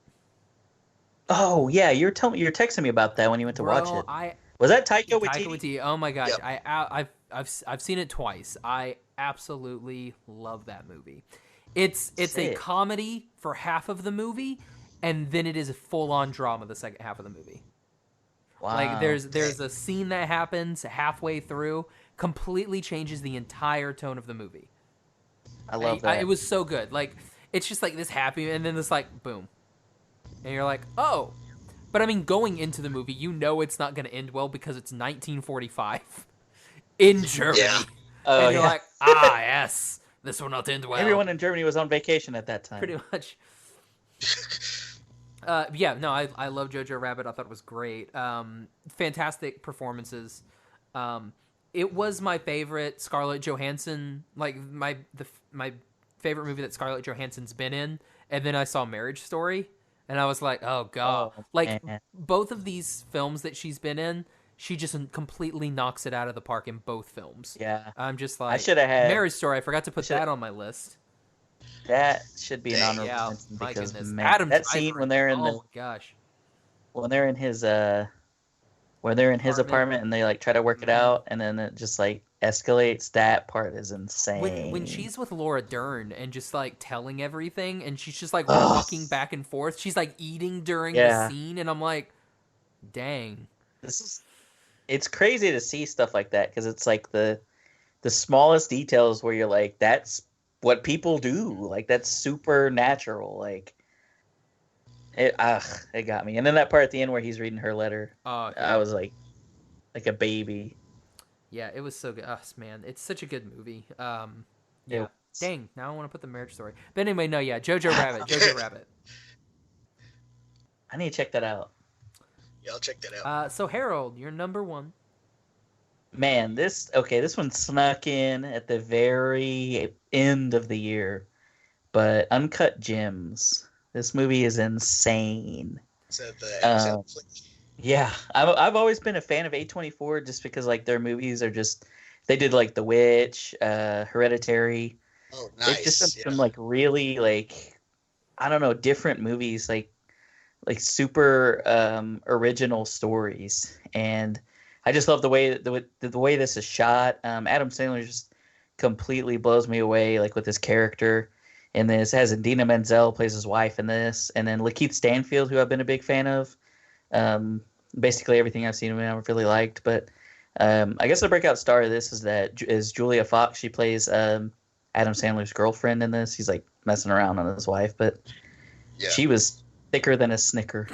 Speaker 3: Oh yeah, you're texting me about that when you went to watch it. Was that Taika Waititi?
Speaker 2: Oh my gosh,
Speaker 4: Yep.
Speaker 2: I've seen it twice. I absolutely love that movie. It's a comedy for half of the movie, and then it is a full-on drama the second half of the movie.
Speaker 3: Wow.
Speaker 2: Like there's a scene that happens halfway through, completely changes the entire tone of the movie.
Speaker 3: I love that.
Speaker 2: It was so good. Like, it's just like this happy, and then this like boom, and you're like, oh. But I mean, going into the movie, it's not going to end well because it's 1945 in Germany, and you're like, yes. This will not end well.
Speaker 3: Everyone in Germany was on vacation at that time.
Speaker 2: Pretty much. I love Jojo Rabbit. I thought it was great. Fantastic performances. It was my favorite Scarlett Johansson, like my favorite movie that Scarlett Johansson's been in. And then I saw Marriage Story, and I was like, oh god. Both of these films that she's been in, she just completely knocks it out of the park in both films.
Speaker 3: Yeah.
Speaker 2: I'm just like,
Speaker 3: I should have had
Speaker 2: Marriage Story. I forgot to put that on my list.
Speaker 3: That should be an honorable mention,
Speaker 2: my
Speaker 3: because
Speaker 2: goodness.
Speaker 3: man,
Speaker 2: Adam
Speaker 3: that
Speaker 2: Driver.
Speaker 3: scene when they're in when they're in his apartment and they like try to work it out, and then it just like escalates. That part is insane.
Speaker 2: When she's with Laura Dern and just like telling everything, and she's just like walking back and forth. She's like eating during the scene, and I'm like, dang.
Speaker 3: It's crazy to see stuff like that, because it's like the smallest details where you're like, that's what people do. Like, that's supernatural. Like, it got me. And then that part at the end where he's reading her letter, I was like a baby.
Speaker 2: Yeah, it was so good. Man, it's such a good movie. Dang, now I want to put the Marriage Story. But anyway, no, Jojo Rabbit. Jojo Rabbit.
Speaker 3: I need to check that out.
Speaker 4: Yeah, I'll check that out.
Speaker 2: So Harold, you're number one.
Speaker 3: Man, this one snuck in at the very end of the year, but Uncut Gems. This movie is insane.
Speaker 4: Is that the
Speaker 3: yeah, I've always been a fan of A24, just because like their movies are just, they did like The Witch, Hereditary.
Speaker 4: Oh, nice.
Speaker 3: They've just done some like really like, I don't know, different movies, like super original stories, and I just love the way this is shot. Adam Sandler just completely blows me away, like with his character in this. It has Idina Menzel plays his wife in this, and then Lakeith Stanfield, who I've been a big fan of. Basically everything I've seen him in I've really liked, but I guess the breakout star of this is Julia Fox. She plays Adam Sandler's girlfriend in this. He's like messing around on his wife, but she was thicker than a Snicker.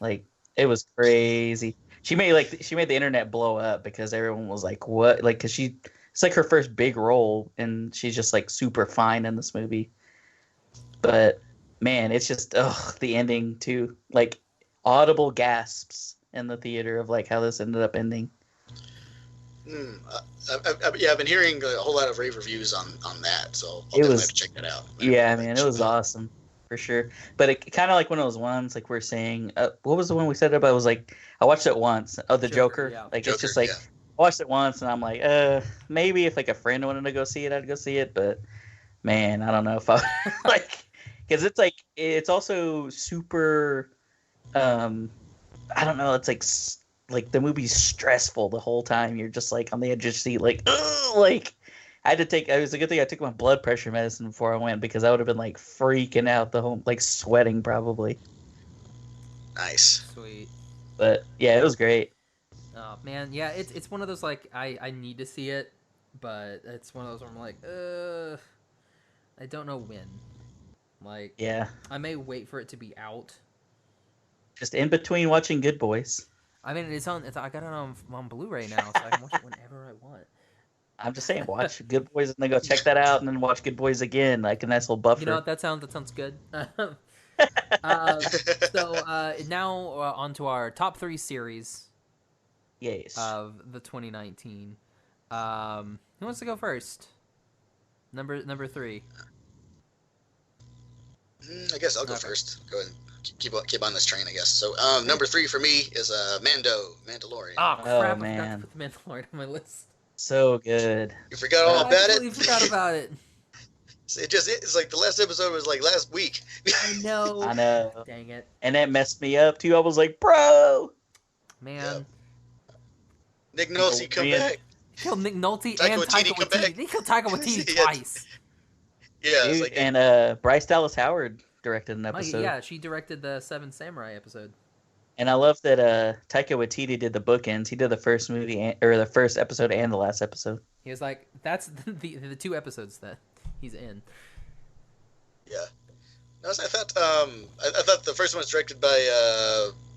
Speaker 3: Like, it was crazy. She made the internet blow up because everyone was like, what? Like, because she it's like her first big role, and she's just like super fine in this movie. But man, it's just the ending too, like audible gasps in the theater of like how this ended up ending.
Speaker 4: I've been hearing a whole lot of rave reviews on that, so I'll definitely have to check that out.
Speaker 3: Yeah, man, it was awesome for sure. But it kind of like one of those ones, like we're saying, what was the one we said about? It was like I watched it once. Oh, the Joker.
Speaker 2: Yeah.
Speaker 3: Like
Speaker 4: Joker,
Speaker 3: it's just like I watched it once, and I'm like, maybe if like a friend wanted to go see it, I'd go see it. But man, I don't know if I like, because it's like it's also super. I don't know. It's like the movie's stressful the whole time. You're just like on the edge of your seat, like, ugh, like I had to take. It was a good thing I took my blood pressure medicine before I went, because I would have been like freaking out the whole, like sweating probably.
Speaker 4: Nice.
Speaker 2: Sweet.
Speaker 3: But yeah, it was great.
Speaker 2: Oh man, yeah, it's one of those like I need to see it, but it's one of those where I'm like, I don't know when. Like,
Speaker 3: Yeah,
Speaker 2: I may wait for it to be out.
Speaker 3: just in between watching Good Boys.
Speaker 2: I mean, I got it on Blu-ray now, so I can watch it whenever I want.
Speaker 3: I'm just saying, watch Good Boys and then go check that out, and then watch Good Boys again, like a nice little buffer.
Speaker 2: You know what? That sounds good. So now on to our top 3 series
Speaker 3: Yes.
Speaker 2: of the 2019. Who wants to go first? Number 3.
Speaker 4: I guess I'll go first. Go ahead. Keep on this train, I guess. So, number 3 for me is Mandalorian.
Speaker 2: Oh crap! I
Speaker 3: man.
Speaker 2: forgot to put the Mandalorian on my list.
Speaker 3: So good.
Speaker 4: You forgot all about
Speaker 2: I
Speaker 4: it?
Speaker 2: forgot about it.
Speaker 4: It's like the last episode was like last week.
Speaker 2: I know.
Speaker 3: I know.
Speaker 2: Dang it,
Speaker 3: And that messed me up too. I was like, bro.
Speaker 2: man.
Speaker 4: Nick Nolte come
Speaker 3: Korean.
Speaker 4: back.
Speaker 2: Killed Nick Nolte
Speaker 4: Taika
Speaker 2: and
Speaker 4: Waititi
Speaker 2: Taika
Speaker 4: come
Speaker 2: Waititi.
Speaker 4: back.
Speaker 2: They killed Taika Waititi
Speaker 4: Yeah.
Speaker 2: twice.
Speaker 4: Yeah, it's
Speaker 3: Dude,
Speaker 4: like
Speaker 3: and Bryce Dallas Howard directed an episode.
Speaker 2: Yeah, she directed the Seven Samurai episode.
Speaker 3: And I love that Taika Waititi did the bookends. He did the first movie or the first episode and the last episode.
Speaker 2: He was like, that's the 2 episodes that he's in.
Speaker 4: Yeah. No, I thought I thought the first one was directed by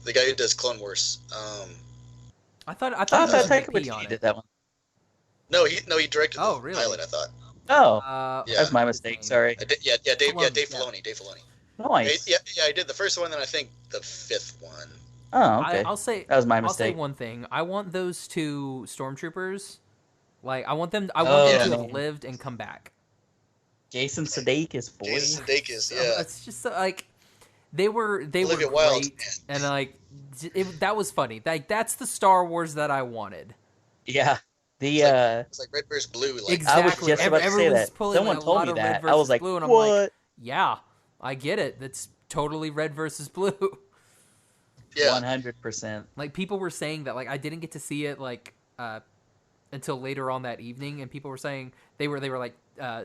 Speaker 4: the guy who does Clone Wars.
Speaker 2: I thought
Speaker 3: I thought
Speaker 2: he was
Speaker 3: Taika
Speaker 2: MVP on
Speaker 3: Waititi
Speaker 2: it.
Speaker 3: did that one.
Speaker 4: No, he directed
Speaker 2: Oh,
Speaker 4: the
Speaker 2: really?
Speaker 4: pilot. I thought.
Speaker 3: Oh,
Speaker 4: Yeah.
Speaker 3: that's my mistake. Sorry.
Speaker 4: Dave
Speaker 2: Filoni,
Speaker 4: Dave Filoni.
Speaker 3: Nice.
Speaker 4: Yeah, I did the first one, then I think the 5th one.
Speaker 3: Oh, okay.
Speaker 2: I'll say
Speaker 3: that was my
Speaker 2: I'll say
Speaker 3: mistake.
Speaker 2: one thing. I want those 2 stormtroopers. Like, I want them to
Speaker 3: yeah.
Speaker 2: have lived and come back.
Speaker 3: Jason Sudeikis, boy.
Speaker 4: Jason Sudeikis,
Speaker 2: So,
Speaker 4: yeah.
Speaker 2: it's just so, like they were
Speaker 4: Olivia
Speaker 2: great,
Speaker 4: Wilde.
Speaker 2: and like that was funny. Like, that's the Star Wars that I wanted.
Speaker 3: Yeah. The
Speaker 4: It's like red versus blue. Like,
Speaker 2: Exactly.
Speaker 3: I was just about to say
Speaker 2: Everyone's
Speaker 3: that.
Speaker 2: pulling
Speaker 3: Someone
Speaker 2: a
Speaker 3: told
Speaker 2: lot
Speaker 3: me
Speaker 2: of red
Speaker 3: that. I
Speaker 2: versus
Speaker 3: was like,
Speaker 2: blue, and I'm
Speaker 3: what?
Speaker 2: like, yeah, I get it. That's totally red versus blue.
Speaker 4: yeah.
Speaker 3: 100%.
Speaker 2: Like, people were saying that, like, I didn't get to see it like until later on that evening, and people were saying they were like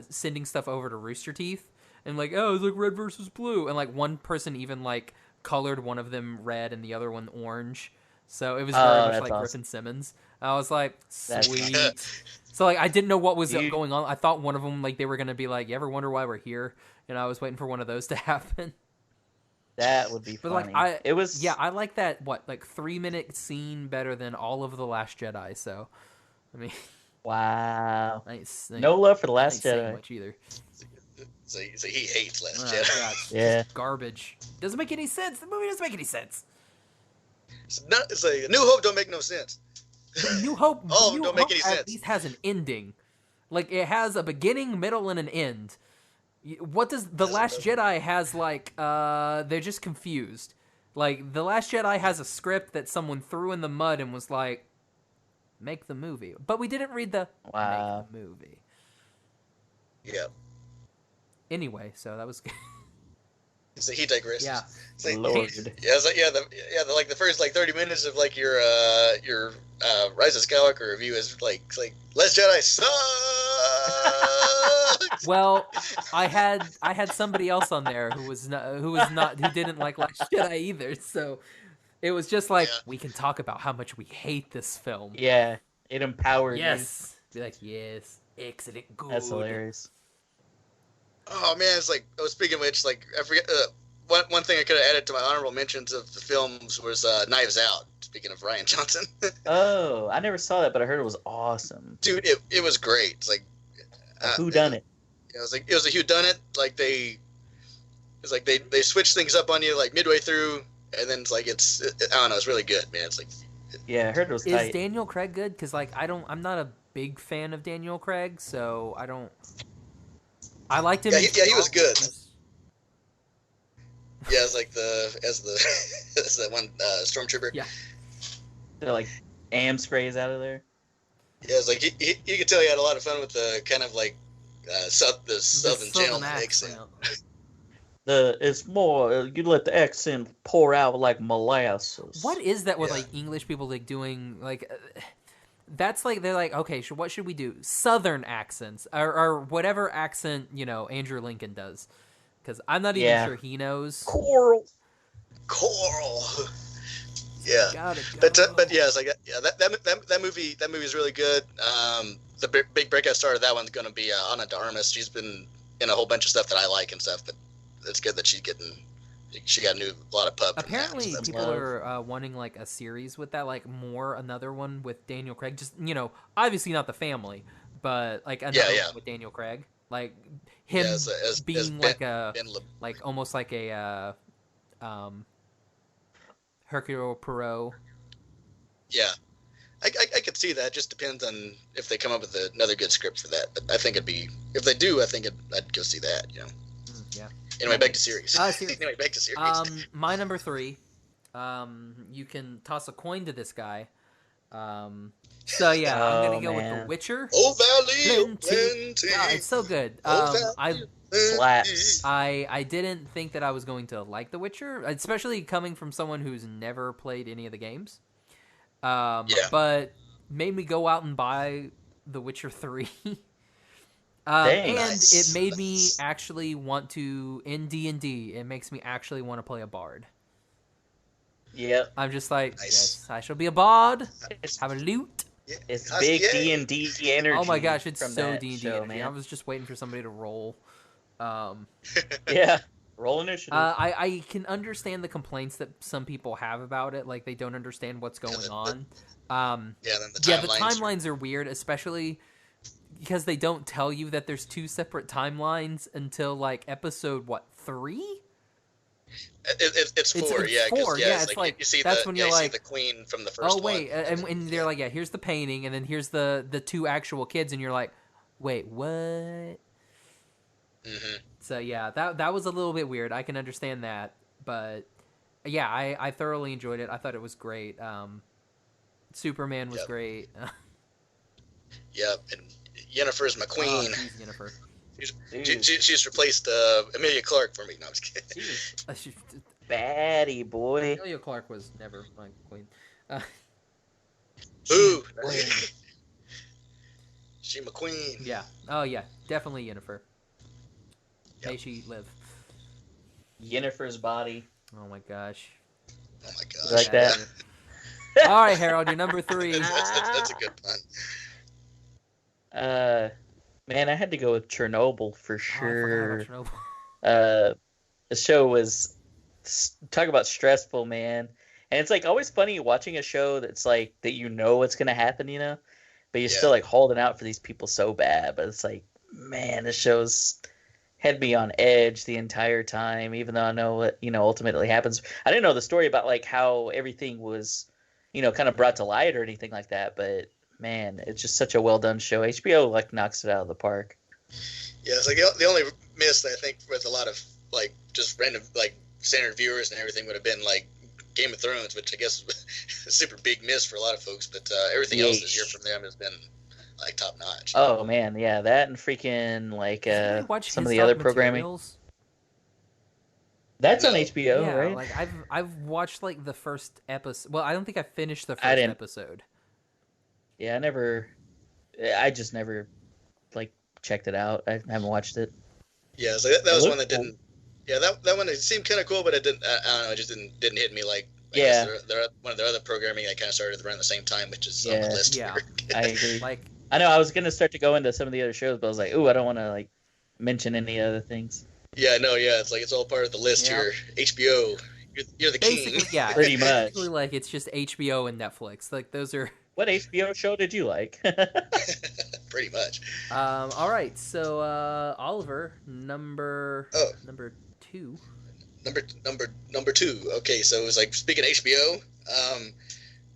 Speaker 2: sending stuff over to Rooster Teeth and like, oh, it's like red versus blue, and like one person even like colored one of them red and the other one orange, so it was very much
Speaker 3: that's
Speaker 2: like
Speaker 3: awesome.
Speaker 2: Griffin Simmons. I was like,
Speaker 3: That's
Speaker 2: sweet.
Speaker 4: awesome.
Speaker 2: So like I didn't know what was
Speaker 3: Dude.
Speaker 2: going on. I thought one of them, like, they were gonna be like, you ever wonder why we're here? And I was waiting for one of those to happen.
Speaker 3: That would be
Speaker 2: But
Speaker 3: funny.
Speaker 2: like
Speaker 3: It was.
Speaker 2: I like that 3-minute scene better than all of The Last Jedi. So I mean,
Speaker 3: Wow.
Speaker 2: I ain't
Speaker 3: No love for The
Speaker 2: I ain't
Speaker 3: Last
Speaker 2: saying
Speaker 3: Jedi.
Speaker 2: much either.
Speaker 4: So he hates Last
Speaker 2: Oh,
Speaker 4: Jedi.
Speaker 2: God,
Speaker 3: Yeah.
Speaker 2: garbage. Doesn't make any sense. The movie doesn't make any sense.
Speaker 4: It's like New Hope don't make no sense.
Speaker 2: New Hope.
Speaker 4: All of them
Speaker 2: New
Speaker 4: don't make
Speaker 2: Hope
Speaker 4: any
Speaker 2: at
Speaker 4: sense.
Speaker 2: least has an ending. Like, it has a beginning, middle, and an end. What does The Last Jedi has, like, they're just confused. Like, The Last Jedi has a script that someone threw in the mud and was like, make the movie. But we didn't read the
Speaker 3: Wow.
Speaker 2: make the movie.
Speaker 4: Yeah.
Speaker 2: Anyway, so that was good.
Speaker 4: So he digresses.
Speaker 2: Yeah.
Speaker 4: It's like,
Speaker 3: Lord.
Speaker 4: Yeah, it's like like the first like 30 minutes of like your Rise of Skywalker review is like Last Jedi sucks.
Speaker 2: Well, I had somebody else on there who didn't like Last Jedi either. So it was just like,
Speaker 4: Yeah.
Speaker 2: we can talk about how much we hate this film.
Speaker 3: Yeah. It empowered me.
Speaker 2: Yes. Be like, yes, excellent, good.
Speaker 3: That's hilarious.
Speaker 4: Oh man, it's like, oh, speaking of which, like I forget one thing I could have added to my honorable mentions of the films was Knives Out. Speaking of Ryan Johnson.
Speaker 3: Oh, I never saw that, but I heard it was awesome.
Speaker 4: Dude, it was great. It's like
Speaker 3: Who done it?
Speaker 4: It was a whodunit. Like they switch things up on you like midway through, and then it's like I don't know. It's really good, man. It's like
Speaker 3: Yeah, I heard it was
Speaker 2: Is
Speaker 3: tight.
Speaker 2: Daniel Craig good? Because like I'm not a big fan of Daniel Craig, so I don't. I liked him.
Speaker 4: Yeah, he was good. Yeah, as that one stormtrooper.
Speaker 2: Yeah.
Speaker 3: They're like am sprays out of there.
Speaker 4: Yeah, it's like you could tell he had a lot of fun with the kind of like the southern gentleman accent.
Speaker 3: It's more you let the accent pour out like molasses.
Speaker 2: What is that with like English people like doing like? That's like they're like, okay, so what should we do? Southern accents or whatever accent Andrew Lincoln does, because I'm not even sure he knows.
Speaker 3: Coral.
Speaker 4: Yeah, but yeah, it's like that movie is really good. The big breakout star of that one's going to be Ana de Armas. She's been in a whole bunch of stuff that I like and stuff, but it's good that she got a lot of pub.
Speaker 2: Apparently, people are wanting like a series with that, like another one with Daniel Craig. Just obviously not The Family, but like another one with Daniel Craig, like him being like almost like a Hercule Poirot.
Speaker 4: Yeah, I could see that. It just depends on if they come up with another good script for that. But I think if they do, I think I'd go see that.
Speaker 2: Yeah.
Speaker 4: Anyway, back to series.
Speaker 2: Anyway,
Speaker 4: back to series.
Speaker 2: My number 3. You can toss a coin to this guy. I'm gonna go with The Witcher.
Speaker 4: Oh, Valley, plenty.
Speaker 2: Yeah, it's so good.
Speaker 3: Slaps.
Speaker 2: I didn't think that I was going to like The Witcher, especially coming from someone who's never played any of the games. But made me go out and buy The Witcher 3. It made me actually want to, in D&D, it makes me actually want to play a bard.
Speaker 3: Yep.
Speaker 2: I'm just like, yes, I shall be a bard, have a loot.
Speaker 3: It's big D&D energy.
Speaker 2: Oh my gosh, it's
Speaker 3: from
Speaker 2: so
Speaker 3: that
Speaker 2: D&D
Speaker 3: show,
Speaker 2: energy.
Speaker 3: man.
Speaker 2: I was just waiting for somebody to roll.
Speaker 3: Yeah, roll initiative.
Speaker 2: I can understand the complaints that some people have about it, like they don't understand what's going on.
Speaker 4: The
Speaker 2: timelines are weird, especially because they don't tell you that there's 2 separate timelines until like episode 3?
Speaker 4: It's 4,
Speaker 2: it's 4, yeah, it's like
Speaker 4: you see
Speaker 2: that's when you're
Speaker 4: you
Speaker 2: like
Speaker 4: see the queen from the first
Speaker 2: one.
Speaker 4: one.
Speaker 2: And they're like, yeah, here's the painting, and then here's the 2 actual kids, and you're like, wait, what?
Speaker 4: Mm-hmm.
Speaker 2: So yeah, that was a little bit weird. I can understand that, but yeah, I thoroughly enjoyed it. I thought it was great. Superman was great.
Speaker 4: Yep, and Yennefer's my queen.
Speaker 2: Oh, she's Yennefer.
Speaker 4: She's replaced Emilia Clarke for me. No, I'm just kidding.
Speaker 3: Baddie boy.
Speaker 2: Emilia Clarke was never my queen.
Speaker 4: Ooh, she my queen.
Speaker 2: Yeah. Oh yeah, definitely Yennefer.
Speaker 4: Yep.
Speaker 2: May she live.
Speaker 3: Yennefer's body.
Speaker 2: Oh my gosh.
Speaker 4: Oh my gosh.
Speaker 3: You like that?
Speaker 2: All right, Harold, you're number 3.
Speaker 4: That's a good pun.
Speaker 3: Man, I had to go with Chernobyl for sure.
Speaker 2: Oh, I forgot about Chernobyl.
Speaker 3: The show was talk about stressful, man. And it's like always funny watching a show that's like that what's gonna happen, but you're still like holding out for these people so bad. But it's like, man, this show's had me on edge the entire time, even though I know what ultimately happens. I didn't know the story about like how everything was, kind of brought to light or anything like that. But man, it's just such a well done show. HBO like knocks it out of the park.
Speaker 4: Yeah, it's like the only miss I think with a lot of like just random like standard viewers and everything would have been like Game of Thrones, which I guess is a super big miss for a lot of folks. But everything else this year from them has been like top notch.
Speaker 3: Oh man, yeah, that and freaking like some of the
Speaker 2: His
Speaker 3: other
Speaker 2: Dark
Speaker 3: programming.
Speaker 2: Materials?
Speaker 3: That's on HBO,
Speaker 2: Yeah,
Speaker 3: right?
Speaker 2: like I've watched like the first episode. Well, I don't think I finished the first
Speaker 3: didn't.
Speaker 2: episode.
Speaker 3: Yeah, I just never like checked it out. I haven't watched it.
Speaker 4: Yeah, so that was one that didn't. Yeah, that one it seemed kind of cool, but it didn't. I don't know, it just didn't hit me like.
Speaker 3: Yeah.
Speaker 4: They're one of their other programming that kind of started around the same time, which is on the list.
Speaker 2: Yeah,
Speaker 3: I agree.
Speaker 2: Like
Speaker 3: I know I was gonna start to go into some of the other shows, but I was like, ooh, I don't want to like mention any other things.
Speaker 4: Yeah, no, yeah, it's like it's all part of the list
Speaker 2: Yeah.
Speaker 4: here. HBO, you're the king.
Speaker 2: Basically, yeah,
Speaker 3: Pretty much.
Speaker 2: basically, like it's just HBO and Netflix. Like those are.
Speaker 3: What HBO show did you like?
Speaker 4: Pretty much.
Speaker 2: All right, so Oliver, number 2.
Speaker 4: Number two. Okay, so it was like speaking of HBO.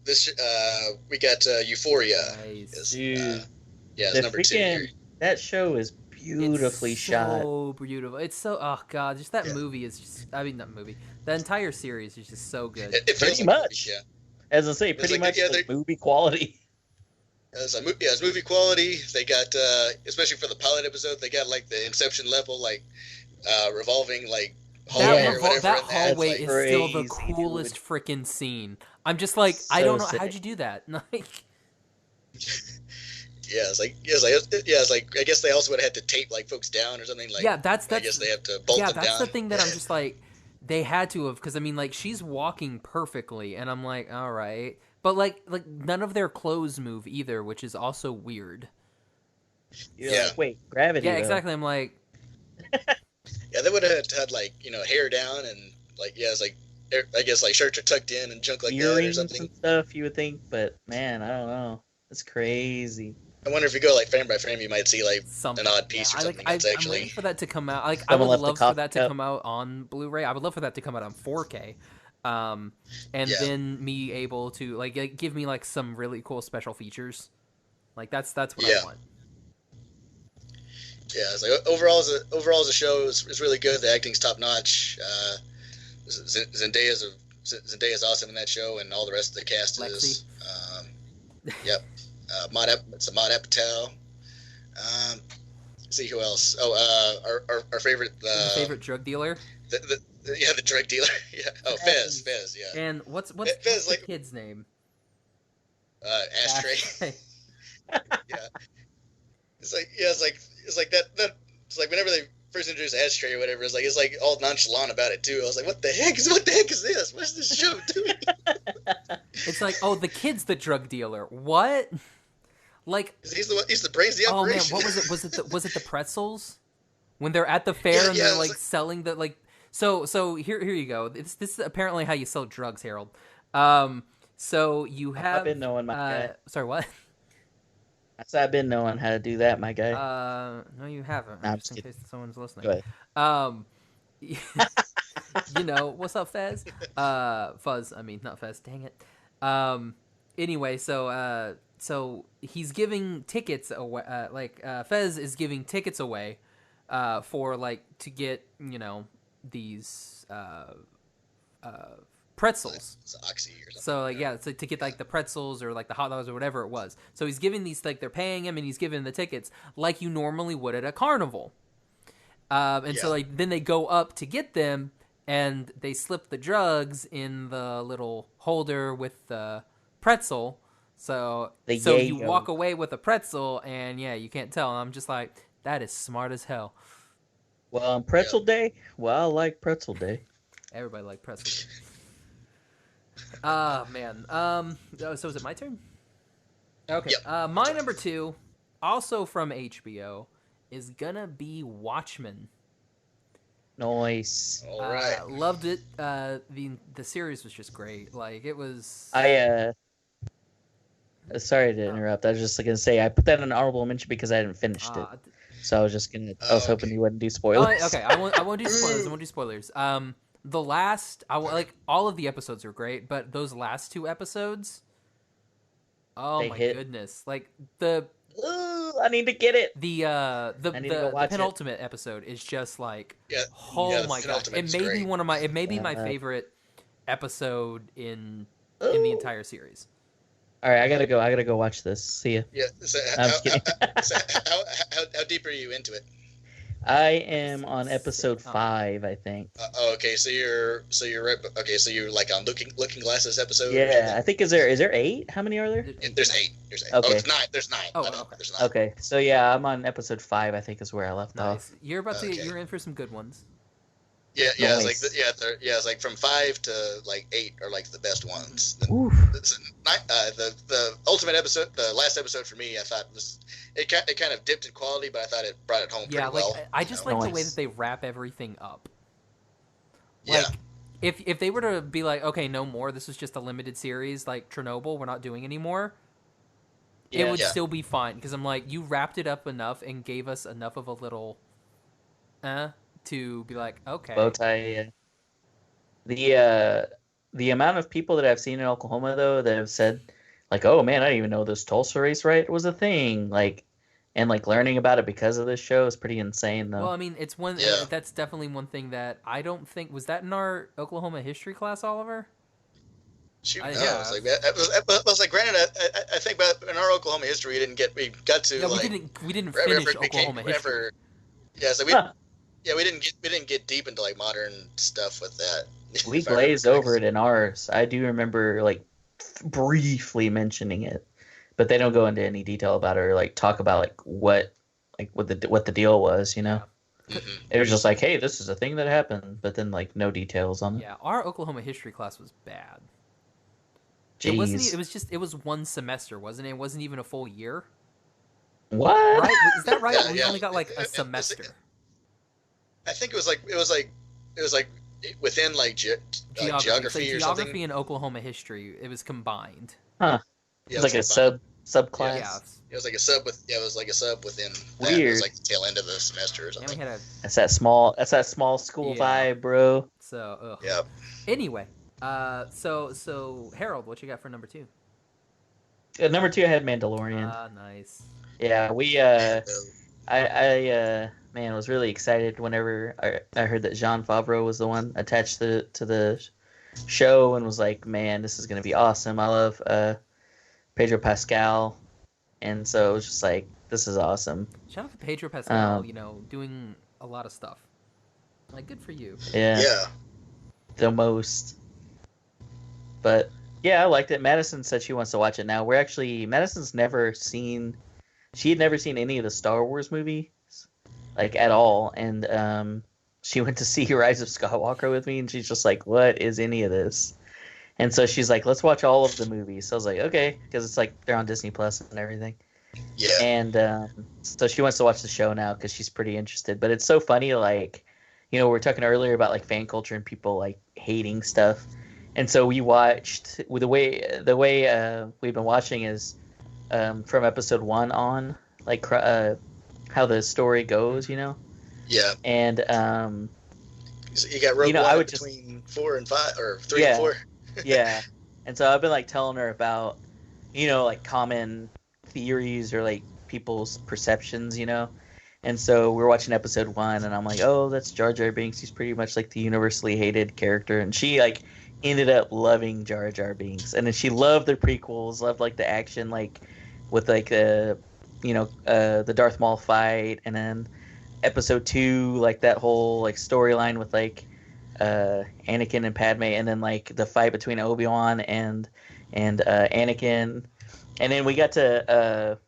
Speaker 4: This we got Euphoria.
Speaker 2: Nice.
Speaker 3: Dude,
Speaker 4: Yeah, it's
Speaker 3: the
Speaker 4: number 2
Speaker 3: freaking
Speaker 4: here.
Speaker 3: that show is beautifully
Speaker 2: It's
Speaker 3: shot.
Speaker 2: So beautiful. It's so oh god, just that
Speaker 4: Yeah.
Speaker 2: movie is just. I mean, not movie. The entire series is just so good.
Speaker 4: It feels
Speaker 3: Pretty
Speaker 4: like,
Speaker 3: much.
Speaker 4: Yeah.
Speaker 3: As I say,
Speaker 4: It's
Speaker 3: pretty
Speaker 4: like,
Speaker 3: much
Speaker 4: yeah,
Speaker 3: like
Speaker 4: they're-
Speaker 3: movie quality.
Speaker 4: It's movie quality. They got, especially for the pilot episode, they got like the Inception level, like revolving like hallway
Speaker 3: Yeah.
Speaker 4: or whatever.
Speaker 2: That
Speaker 4: in there.
Speaker 2: hallway
Speaker 4: It's
Speaker 2: is
Speaker 4: like,
Speaker 2: still the
Speaker 3: crazy,
Speaker 2: coolest
Speaker 3: dude.
Speaker 2: freaking scene. I'm just like, I
Speaker 3: So
Speaker 2: don't know
Speaker 3: sick.
Speaker 2: how'd you do that. Like,
Speaker 4: it's like I guess they also would have had to tape like folks down or something. Like
Speaker 2: yeah, that's
Speaker 4: I guess they have to bolt
Speaker 2: yeah,
Speaker 4: them
Speaker 2: that's
Speaker 4: down.
Speaker 2: the thing that I'm just like, they had to have, because I mean, like she's walking perfectly, and I'm like, all right, but like none of their clothes move either, which is also weird.
Speaker 3: You're
Speaker 4: Yeah.
Speaker 3: like, wait, gravity.
Speaker 2: Yeah,
Speaker 3: though.
Speaker 2: exactly. I'm like,
Speaker 4: Yeah, they would have had like hair down and like it's like I guess like shirts are tucked in and junk like that or
Speaker 3: Earrings
Speaker 4: something.
Speaker 3: and stuff, you would think, but man, I don't know. It's crazy.
Speaker 4: I wonder if you go like frame by frame, you might see like
Speaker 2: something.
Speaker 4: an odd piece or
Speaker 2: Yeah,
Speaker 4: something
Speaker 2: I'm
Speaker 4: that's
Speaker 2: waiting
Speaker 4: actually.
Speaker 2: for that to come out. Like, I
Speaker 3: Someone
Speaker 2: would
Speaker 3: left the
Speaker 2: love for
Speaker 3: coffee
Speaker 2: that to
Speaker 3: cup.
Speaker 2: come out on Blu-ray. I would love for that to come out on 4K. And
Speaker 4: Yeah.
Speaker 2: then me able to like give me like some really cool special features. Like that's what
Speaker 4: Yeah.
Speaker 2: I want.
Speaker 4: Yeah, it's like overall as a show is really good. The acting's top notch. Zendaya's awesome in that show, and all the rest of the cast is. Yep. Maude Apatow. See who else? Oh, our favorite.
Speaker 2: My favorite drug dealer.
Speaker 4: The drug dealer. Yeah. Oh, Fez. Yeah.
Speaker 2: And what's
Speaker 4: Fez,
Speaker 2: the
Speaker 4: like-
Speaker 2: kid's name?
Speaker 4: Ashtray. Yeah. It's like that. It's like whenever they first introduced Ashtray or whatever, it's like all nonchalant about it too. I was like, what the heck is this? What's this show doing?
Speaker 2: It's like, oh, the kid's the drug dealer. What? Like,
Speaker 4: He's the brains of the
Speaker 2: oh man,
Speaker 4: operation.
Speaker 2: what was it? Was it the pretzels? When they're at the fair and
Speaker 4: Yeah,
Speaker 2: they're
Speaker 4: it's
Speaker 2: like
Speaker 4: like-
Speaker 2: selling the like. So here you go. This is apparently how you sell drugs, Harold. So you have.
Speaker 3: I've been knowing my guy.
Speaker 2: Sorry, what?
Speaker 3: I've been knowing how to do that, my guy.
Speaker 2: No, you haven't.
Speaker 3: Nah, I'm
Speaker 2: just
Speaker 3: just
Speaker 2: in
Speaker 3: kidding.
Speaker 2: case someone's listening.
Speaker 3: Go ahead.
Speaker 2: You know what's up, Fez? Fuzz. I mean, not Fez. Dang it. Anyway, so he's giving tickets away. Fez is giving tickets away, for like to get these pretzels.
Speaker 4: It's Oxy or something.
Speaker 2: So like yeah, so to get like the pretzels or like the hot dogs or whatever it was. So he's giving these like they're paying him and he's giving the tickets like you normally would at a carnival. And so
Speaker 4: Yeah.
Speaker 2: like then they go up to get them and they slip the drugs in the little holder with the pretzel. So
Speaker 3: The
Speaker 2: you
Speaker 3: yayo.
Speaker 2: walk away with a pretzel and yeah, you can't tell. And I'm just like, that is smart as hell.
Speaker 3: Well, on Pretzel Day, well, I like Pretzel Day.
Speaker 2: Everybody like pretzels. Ah man. So is it my turn? Okay.
Speaker 4: Yep.
Speaker 2: My number 2, also from HBO, is gonna be Watchmen.
Speaker 3: Nice.
Speaker 4: All right.
Speaker 2: Loved it. The series was just great. Like it was.
Speaker 3: Sorry to interrupt. I was just gonna say I put that in an honorable mention because I hadn't finished it. So I was just gonna. I was hoping
Speaker 4: okay.
Speaker 3: you wouldn't do spoilers.
Speaker 2: Okay. I won't do spoilers. I won't do spoilers. The last, like all of the episodes are great, but those last 2 episodes. Oh
Speaker 3: They
Speaker 2: my
Speaker 3: hit.
Speaker 2: goodness! Like the
Speaker 3: Ooh, I need to get it.
Speaker 2: the
Speaker 3: I need to go
Speaker 2: the
Speaker 3: watch it.
Speaker 2: penultimate episode is just like
Speaker 4: Yeah.
Speaker 2: oh
Speaker 4: yeah, the
Speaker 2: my god!
Speaker 4: penultimate
Speaker 2: It
Speaker 4: is
Speaker 2: may be
Speaker 4: great.
Speaker 2: one of my my
Speaker 3: Yeah.
Speaker 2: favorite episode in the
Speaker 3: Ooh.
Speaker 2: entire series.
Speaker 3: All right, I gotta go watch this. See ya.
Speaker 4: Yeah. So,
Speaker 3: I'm just kidding.
Speaker 4: how deep are you into it?
Speaker 3: I am on episode 5, I think.
Speaker 4: Okay, so you're right. Okay, so you're like on Looking Glasses episode. or
Speaker 3: Yeah, I
Speaker 4: something?
Speaker 3: think is there 8? How many are there?
Speaker 4: There's 8. There's 8.
Speaker 3: Okay.
Speaker 4: Oh, it's 9. There's 9.
Speaker 2: Oh,
Speaker 4: I know.
Speaker 2: okay.
Speaker 4: There's 9.
Speaker 3: Okay, so yeah, I'm on episode 5. I think is where I left off.
Speaker 2: Nice. You're about to
Speaker 4: Okay.
Speaker 2: you're in for some good ones.
Speaker 4: Yeah.
Speaker 3: Nice.
Speaker 4: It's like from 5 to like 8 are like the best ones.
Speaker 3: Oof.
Speaker 4: The ultimate episode, the last episode for me, I thought it kind of dipped in quality, but I thought it brought it home pretty well.
Speaker 2: I just like the way that they wrap everything up.
Speaker 4: Yeah.
Speaker 2: Like, if they were to be like, okay, no more, this is just a limited series, like Chernobyl, we're not doing anymore, it would still be fine. Because I'm like, you wrapped it up enough and gave us enough of a little, to be like, okay.
Speaker 3: Bow tie, yeah. The amount of people that I've seen in Oklahoma, though, that have said, like, oh, man, I didn't even know this Tulsa race riot was a thing. Like, and, like, learning about it because of this show is pretty insane, though.
Speaker 2: Well, I mean, it's one. That's definitely one thing that I don't think... Was that in our Oklahoma history class, Oliver?
Speaker 4: Shoot, no. It was like, granted, I think about in our Oklahoma history, we got to,
Speaker 2: yeah,
Speaker 4: like...
Speaker 2: we didn't finish Oklahoma history.
Speaker 4: Yeah, so we didn't get deep into, like, modern stuff with that.
Speaker 3: We glazed over it in ours. I do remember, like, briefly mentioning it, but they don't go into any detail about it or, like, talk about, like, what the deal was, you know?
Speaker 4: Mm-hmm.
Speaker 3: It was just like, hey, this is a thing that happened, but then, like, no details on it.
Speaker 2: Yeah, our Oklahoma history class was bad.
Speaker 3: Jeez.
Speaker 2: It was one semester, wasn't it? It wasn't even a full year.
Speaker 3: What?
Speaker 2: Right? Is that right?
Speaker 4: Yeah,
Speaker 2: we only got, like, a semester.
Speaker 4: I think it was like within, like, geography or something.
Speaker 2: Geography and Oklahoma history, it was combined.
Speaker 3: Huh.
Speaker 4: Yeah,
Speaker 3: It was like a subclass.
Speaker 2: Yeah.
Speaker 4: It was like a sub within that.
Speaker 3: Weird.
Speaker 4: It was like the tail end of the semester or
Speaker 2: And we
Speaker 4: something.
Speaker 2: had
Speaker 3: That's that small school vibe, bro.
Speaker 2: so, ugh.
Speaker 4: Yeah.
Speaker 2: Anyway, so Harold, what you got for number 2?
Speaker 3: Number 2, I had Mandalorian.
Speaker 2: Ah, nice.
Speaker 3: Yeah, I was really excited whenever I heard that Jean Favreau was the one attached to the show, and was like, man, this is gonna be awesome. I love Pedro Pascal, and so it was just like, this is awesome.
Speaker 2: Shout out to Pedro Pascal, doing a lot of stuff. Like, good for you.
Speaker 3: Yeah. The most. But yeah, I liked it. Madison said she wants to watch it now. Madison's never seen. She had never seen any of the Star Wars movies, like, at all. And she went to see Rise of Skywalker with me, and she's just like, what is any of this? And so she's like, let's watch all of the movies. So I was like, okay, because it's like they're on Disney Plus and everything.
Speaker 4: Yeah.
Speaker 3: And so she wants to watch the show now because she's pretty interested. But it's so funny, like, we were talking earlier about, like, fan culture and people, like, hating stuff. And so we watched, the way we've been watching is from episode 1 on, like, how the story goes,
Speaker 4: Yeah.
Speaker 3: And
Speaker 4: you got Rogue One between 4 and 5, or 3 and 4.
Speaker 3: Yeah. And so I've been, like, telling her about, like, common theories or, like, people's perceptions, And so we're watching episode 1, and I'm like, oh, that's Jar Jar Binks. He's pretty much, like, the universally hated character. And she, like, ended up loving Jar Jar Binks. And then she loved the prequels, loved, like, the action, like, with, like, the Darth Maul fight. And then episode 2, like, that whole, like, storyline with, like, Anakin and Padme. And then, like, the fight between Obi-Wan and Anakin. And then we got to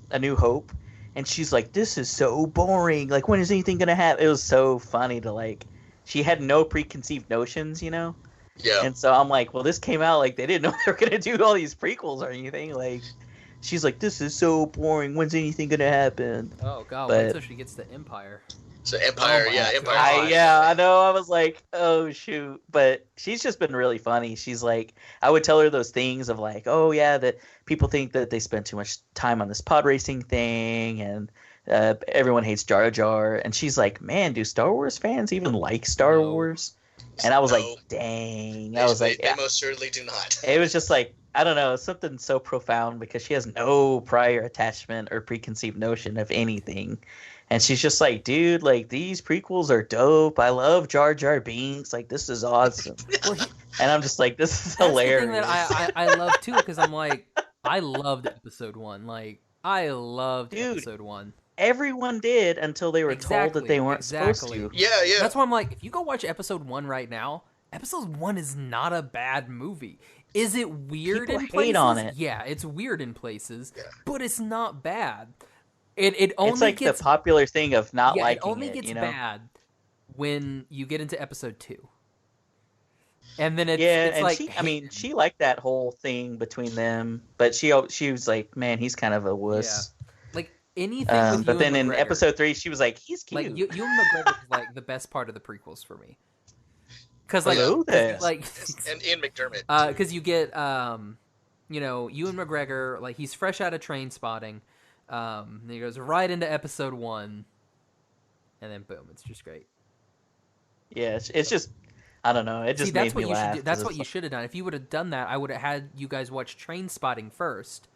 Speaker 3: A New Hope. And she's like, this is so boring. Like, when is anything going to happen? It was so funny to, like, she had no preconceived notions,
Speaker 4: Yeah.
Speaker 3: And so I'm like, well, this came out, like, they didn't know they were going to do all these prequels or anything. Like, she's like, this is so boring. When's anything going to happen?
Speaker 2: Oh, God. Wait until she gets to Empire.
Speaker 4: So Empire, Empire.
Speaker 3: I know. I was like, oh, shoot. But she's just been really funny. She's like, I would tell her those things of, like, oh, yeah, that people think that they spend too much time on this pod racing thing, and everyone hates Jar Jar. And she's like, man, do Star Wars fans even like Star Wars? And I was like, dang.
Speaker 4: They most certainly do not.
Speaker 3: It was just like, I don't know, something so profound, because she has no prior attachment or preconceived notion of anything. And she's just like, dude, like, these prequels are dope. I love Jar Jar Binks. Like, this is awesome. And I'm just like, this is hilarious.
Speaker 2: That's the thing that I love, too, because I'm like, I loved episode 1. Like, I loved episode 1.
Speaker 3: Everyone did until they were told that they weren't supposed to.
Speaker 4: Yeah.
Speaker 2: That's why I'm like, if you go watch episode 1 right now, episode 1 is not a bad movie. Is it weird in places? People hate on it. Yeah, it's weird in places, but it's not bad. It only
Speaker 3: it's like
Speaker 2: gets,
Speaker 3: the popular thing of not liking it.
Speaker 2: It only gets bad when you get into episode 2. And then it's like...
Speaker 3: she liked that whole thing between them, but she was like, man, he's kind of a wuss.
Speaker 2: Yeah. Like, anything with
Speaker 3: but
Speaker 2: Ewan
Speaker 3: then in
Speaker 2: McGregor,
Speaker 3: episode 3, she was like, "He's cute."
Speaker 2: like Ewan McGregor is like the best part of the prequels for me. Because like,
Speaker 3: Hello there.
Speaker 4: And Ian McDermott.
Speaker 2: because you get you know, Ewan McGregor, like he's fresh out of Train Spotting. And he goes right into episode 1, and then boom, it's just great.
Speaker 3: Yeah, it's just, I don't know. It just
Speaker 2: See, that's
Speaker 3: made me
Speaker 2: what you
Speaker 3: laugh.
Speaker 2: should do. That's what you should have done. If you would have done that, I would have had you guys watch Train Spotting first.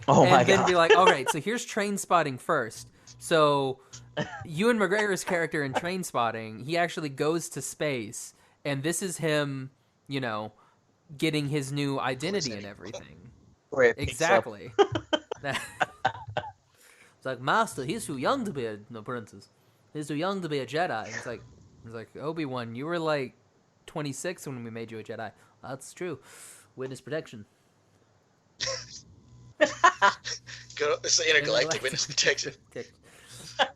Speaker 3: Oh my
Speaker 2: And then
Speaker 3: god.
Speaker 2: be like, all right, so here's Train Spotting first. So Ewan McGregor's character in Train Spotting, he actually goes to space, and this is him, you know, getting his new identity and everything.
Speaker 3: Where it picks up.
Speaker 2: Exactly. It's like, Master, he's too young to be a princess. He's too young to be a Jedi. It's like Obi-Wan, you were like 26 when we made you a Jedi. That's true. Witness protection.
Speaker 4: It's the intergalactic witness protection.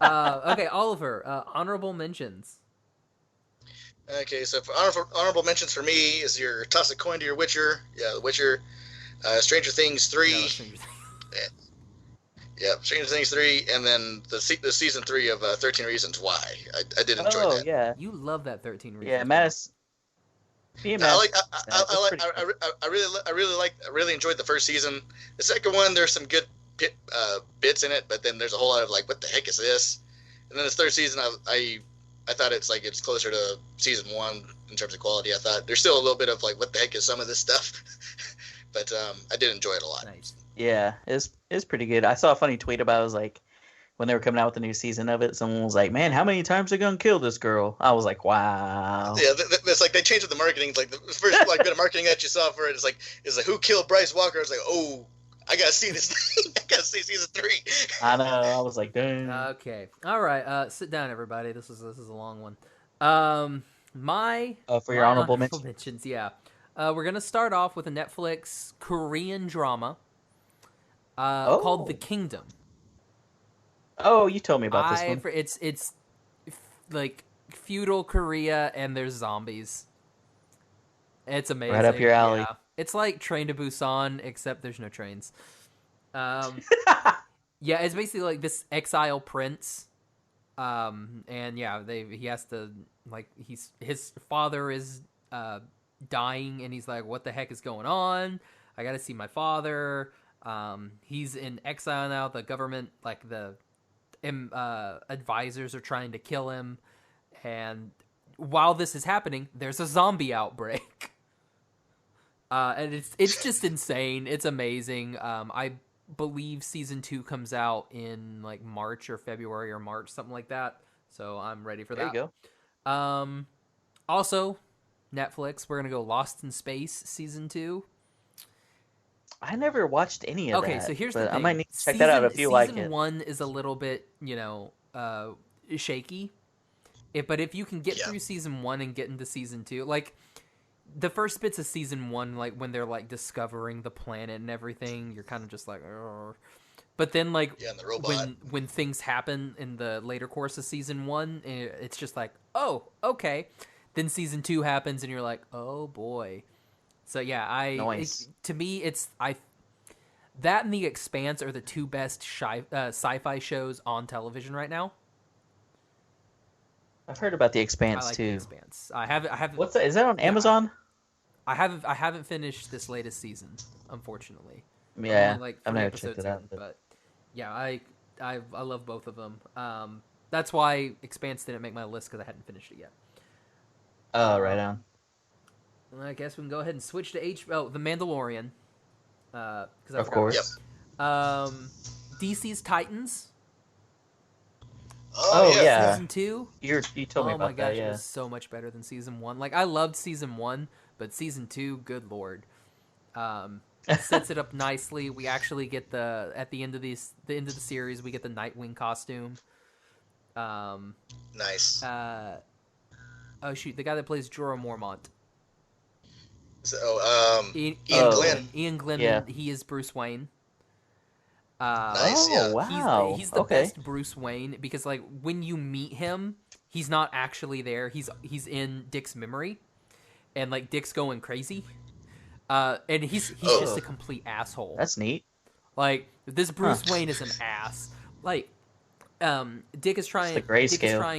Speaker 2: Okay, Oliver, honorable mentions.
Speaker 4: Okay, so for honorable mentions for me is your toss a coin to your Witcher. Yeah, The Witcher. Stranger Things 3.
Speaker 2: No, Stranger Things.
Speaker 4: Yeah, Stranger Things 3, and then the season 3 of 13 Reasons Why. I did enjoy that.
Speaker 3: Yeah.
Speaker 2: You love that 13 reasons.
Speaker 3: Yeah, Mattis.
Speaker 4: I really enjoyed the first season. The second one, there's some good bits in it, but then there's a whole lot of like, what the heck is this? And then this third season, I thought it's closer to season 1 in terms of quality. I thought there's still a little bit of like, what the heck is some of this stuff? But I did enjoy it a lot.
Speaker 2: Nice.
Speaker 3: Yeah, it's pretty good. I saw a funny tweet about it. It was like, when they were coming out with the new season of it, someone was like, "Man, how many times are they gonna kill this girl?" I was like, "Wow."
Speaker 4: Yeah, it's like they changed up the marketing. Like the first like bit of marketing that you saw for it is like who killed Bryce Walker? I was like, oh, I gotta see this thing. I gotta see season 3.
Speaker 3: I know. I was like, "Dang."
Speaker 2: Okay. All right. Sit down, everybody. This is a long one. My
Speaker 3: For your honorable mention.
Speaker 2: mentions, yeah. We're gonna start off with a Netflix Korean drama called The Kingdom.
Speaker 3: Oh, you told me about this one.
Speaker 2: It's like feudal Korea, and there's zombies. It's amazing.
Speaker 3: Right up your alley.
Speaker 2: Yeah. It's like Train to Busan, except there's no trains. Yeah, it's basically like this exile prince. And yeah, he has to his father is dying, and he's like, what the heck is going on? I gotta see my father. He's in exile now. The government, like the advisors, are trying to kill him, and while this is happening, there's a zombie outbreak. And it's just insane. It's amazing. I believe season 2 comes out in like March or February or March, something like that. So I'm ready for that.
Speaker 3: There you go.
Speaker 2: Also, Netflix, we're gonna go Lost in Space season 2.
Speaker 3: I never watched any of that.
Speaker 2: Okay, so here's the thing.
Speaker 3: I might need to check that out if you like it.
Speaker 2: Season 1 is a little bit, shaky. But if you can get through season 1 and get into season 2, like the first bits of season 1, like when they're like discovering the planet and everything, you're kind of just like, "Arr." But then like
Speaker 4: And the robot.
Speaker 2: when things happen in the later course of season 1, it's just like, oh, okay. Then season 2 happens, and you're like, oh boy. So yeah,
Speaker 3: Nice.
Speaker 2: to me, that and The Expanse are the two best sci-fi shows on television right now.
Speaker 3: I've heard about The Expanse
Speaker 2: I like
Speaker 3: too.
Speaker 2: The Expanse. I haven't.
Speaker 3: What's that? Is that on Amazon?
Speaker 2: I haven't finished this latest season, unfortunately.
Speaker 3: Yeah,
Speaker 2: I'm only, like,
Speaker 3: I've
Speaker 2: 3
Speaker 3: never checked
Speaker 2: episodes
Speaker 3: it out.
Speaker 2: in, but yeah, I love both of them. That's why Expanse didn't make my list, because I hadn't finished it yet.
Speaker 3: Oh, right on.
Speaker 2: I guess we can go ahead and switch to The Mandalorian.
Speaker 3: Of course.
Speaker 4: Yep.
Speaker 2: DC's Titans.
Speaker 3: Oh, yeah.
Speaker 2: Season 2.
Speaker 3: You told me
Speaker 2: Oh my
Speaker 3: about
Speaker 2: gosh,
Speaker 3: that.
Speaker 2: it
Speaker 3: Yeah.
Speaker 2: was so much better than season 1. Like, I loved season 1, but season 2, good lord. It sets it up nicely. We actually get at the end of the series, we get the Nightwing costume.
Speaker 4: Nice.
Speaker 2: Oh shoot, the guy that plays Jorah Mormont.
Speaker 4: So,
Speaker 2: Ian
Speaker 4: Glenn.
Speaker 2: Ian Glenn,
Speaker 3: Yeah.
Speaker 2: he is Bruce Wayne.
Speaker 4: Nice,
Speaker 3: Oh,
Speaker 4: yeah.
Speaker 3: wow.
Speaker 2: He's the
Speaker 3: okay.
Speaker 2: best Bruce Wayne, because like when you meet him, he's not actually there. He's in Dick's memory, and like Dick's going crazy. And he's just a complete asshole.
Speaker 3: That's neat.
Speaker 2: Like, this Bruce Wayne is an ass. Like, Dick is trying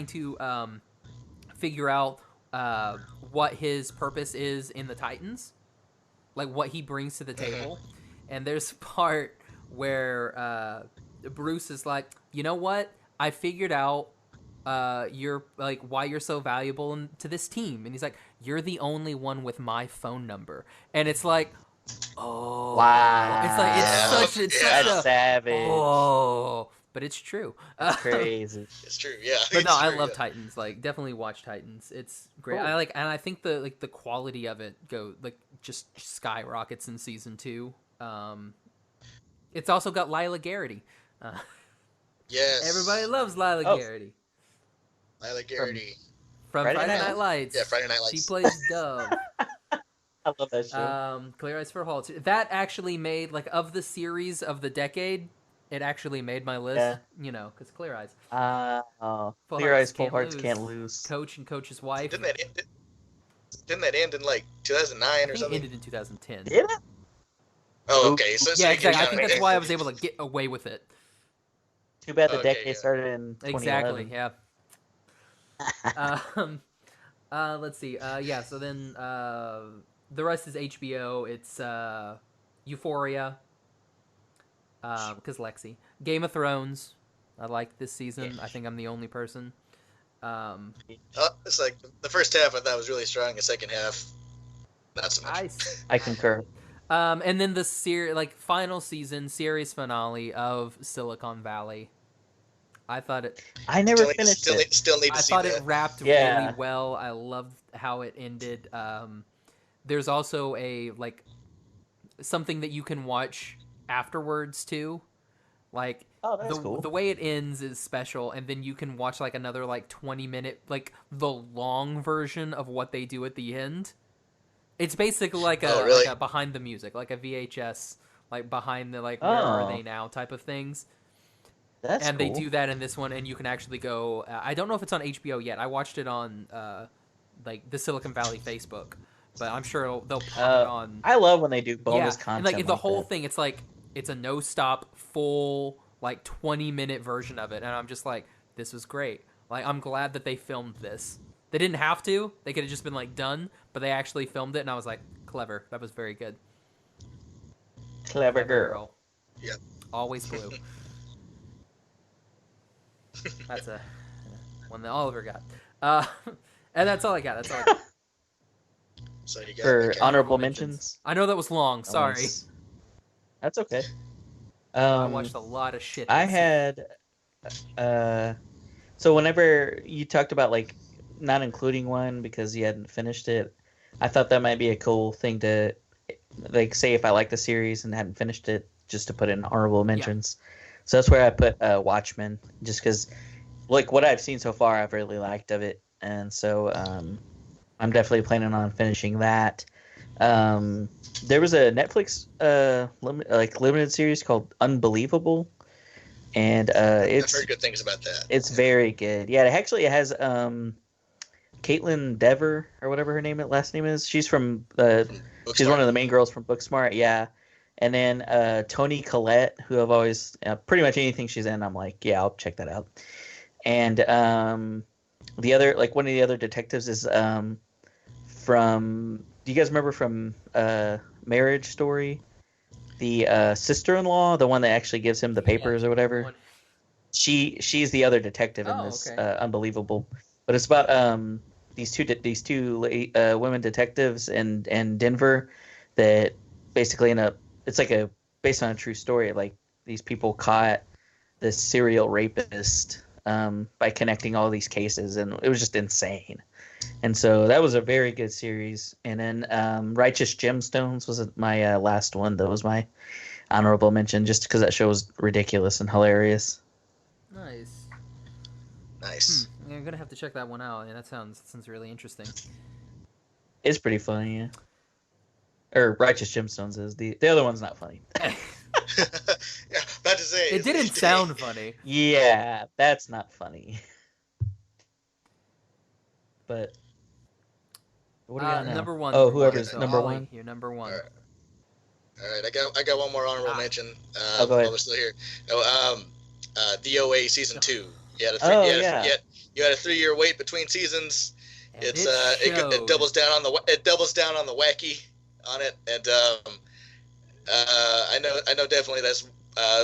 Speaker 2: to figure out what his purpose is in the Titans, like what he brings to the table. And there's a part where Bruce is like, you know what? I figured out you're like why you're so valuable to this team. And he's like, you're the only one with my phone number. And it's like, oh
Speaker 3: wow,
Speaker 2: it's like it's such a
Speaker 3: savage.
Speaker 2: Oh, but it's true.
Speaker 3: It's crazy.
Speaker 4: It's true, yeah.
Speaker 2: But no, I
Speaker 4: true,
Speaker 2: love Titans. Like, definitely watch Titans. It's great.
Speaker 3: Cool.
Speaker 2: And I think the quality of it just skyrockets in season 2. It's also got Lila Garrity.
Speaker 4: Yes.
Speaker 2: Everybody loves Lila Garrity.
Speaker 4: Lila Garrity.
Speaker 2: From Friday Night Lights.
Speaker 4: Yeah, Friday Night Lights.
Speaker 2: She plays Dove.
Speaker 3: I love that show.
Speaker 2: Clear Eyes for Hall. That actually made, like, of the series of the decade, it actually made my list.
Speaker 3: Yeah.
Speaker 2: You know, because Clear Eyes.
Speaker 3: Clear Eyes, Full Hearts Can't Lose.
Speaker 2: Coach and Coach's wife.
Speaker 4: Didn't that end in like 2009 or something?
Speaker 2: It ended in 2010.
Speaker 3: Did it?
Speaker 4: Oh, okay. So
Speaker 2: yeah,
Speaker 4: you
Speaker 2: exactly. I
Speaker 4: count
Speaker 2: think
Speaker 4: it.
Speaker 2: that's why I was able to get away with it.
Speaker 3: Too bad the
Speaker 4: Okay,
Speaker 3: decade
Speaker 4: yeah.
Speaker 3: started in 2011.
Speaker 2: Exactly. Yeah. Let's see. Yeah. So then the rest is HBO. It's Euphoria. Because Lexi. Game of Thrones. I like this season.
Speaker 4: Yeah.
Speaker 2: I think I'm the only person.
Speaker 4: It's like the first half I thought was really strong. The second half, not so much.
Speaker 3: I concur.
Speaker 2: And then the final season series finale of Silicon Valley. I thought it.
Speaker 3: I never finished it.
Speaker 4: Still need to
Speaker 2: I
Speaker 4: see
Speaker 2: thought
Speaker 4: that.
Speaker 2: it wrapped
Speaker 3: Yeah.
Speaker 2: really well. I loved how it ended. There's also something that you can watch afterwards too. Like,
Speaker 3: that's cool.
Speaker 2: The way it ends is special, and then you can watch like another 20-minute, like the long version of what they do at the end. It's basically like a behind the music, like a VHS, like behind the where are they now type of things.
Speaker 3: That's
Speaker 2: and
Speaker 3: cool.
Speaker 2: they do that in this one, and you can actually go. I don't know if it's on HBO yet. I watched it on the Silicon Valley Facebook, but I'm sure they'll pop it on.
Speaker 3: I love when they do bonus content.
Speaker 2: And the whole
Speaker 3: that.
Speaker 2: thing, it's a no stop full 20-minute version of it, and I'm just like, this was great. Like, I'm glad that they filmed this. They didn't have to. They could have just been done, but they actually filmed it, and I was like, clever. That was very good.
Speaker 3: Clever girl.
Speaker 4: Yep.
Speaker 2: Always blue. That's a one that Oliver got. And that's all I got.
Speaker 4: So you got
Speaker 3: For honorable mentions.
Speaker 2: I know that was long. Sorry.
Speaker 3: That's okay.
Speaker 2: I watched a lot of shit.
Speaker 3: I had. So whenever you talked about not including one because you hadn't finished it, I thought that might be a cool thing to say if I like the series and hadn't finished it, just to put in honorable mentions. Yeah. So that's where I put Watchmen, just because what I've seen so far, I've really liked of it, and so I'm definitely planning on finishing that. There was a Netflix limited series called Unbelievable, and I've
Speaker 4: heard good things about that.
Speaker 3: It's very good. Yeah, it has Caitlin Dever or whatever her last name is. She's from she's one of the main girls from Booksmart. Yeah. And then Toni Collette, who I've always pretty much anything she's in, I'm like, yeah, I'll check that out. And the other one of the other detectives is from. Do you guys remember from Marriage Story? The sister-in-law, the one that actually gives him the papers or whatever. She's the other detective in this. Okay. Unbelievable. But it's about these two women detectives in Denver that basically end up. It's based on a true story. These people caught this serial rapist by connecting all these cases, and it was just insane. And so that was a very good series. And then Righteous Gemstones was my last one. That was my honorable mention, just because that show was ridiculous and hilarious.
Speaker 2: Nice. I'm gonna have to check that one out. Yeah, that sounds really interesting.
Speaker 3: It's pretty funny, yeah. Or Righteous Gemstones is the other one's not funny.
Speaker 4: Yeah, about to say
Speaker 2: it didn't sound funny.
Speaker 3: Yeah, that's not funny. But what do you got now?
Speaker 2: Number one.
Speaker 3: Oh, whoever's
Speaker 2: so
Speaker 3: number
Speaker 2: Ollie,
Speaker 3: one.
Speaker 2: You're number one.
Speaker 4: All All right, I got one more honorable mention.
Speaker 3: Go ahead.
Speaker 4: While we're still here. DOA season 2. You had a you had a 3-year wait between seasons.
Speaker 2: And
Speaker 4: It doubles down on the wacky on it, and I know definitely that's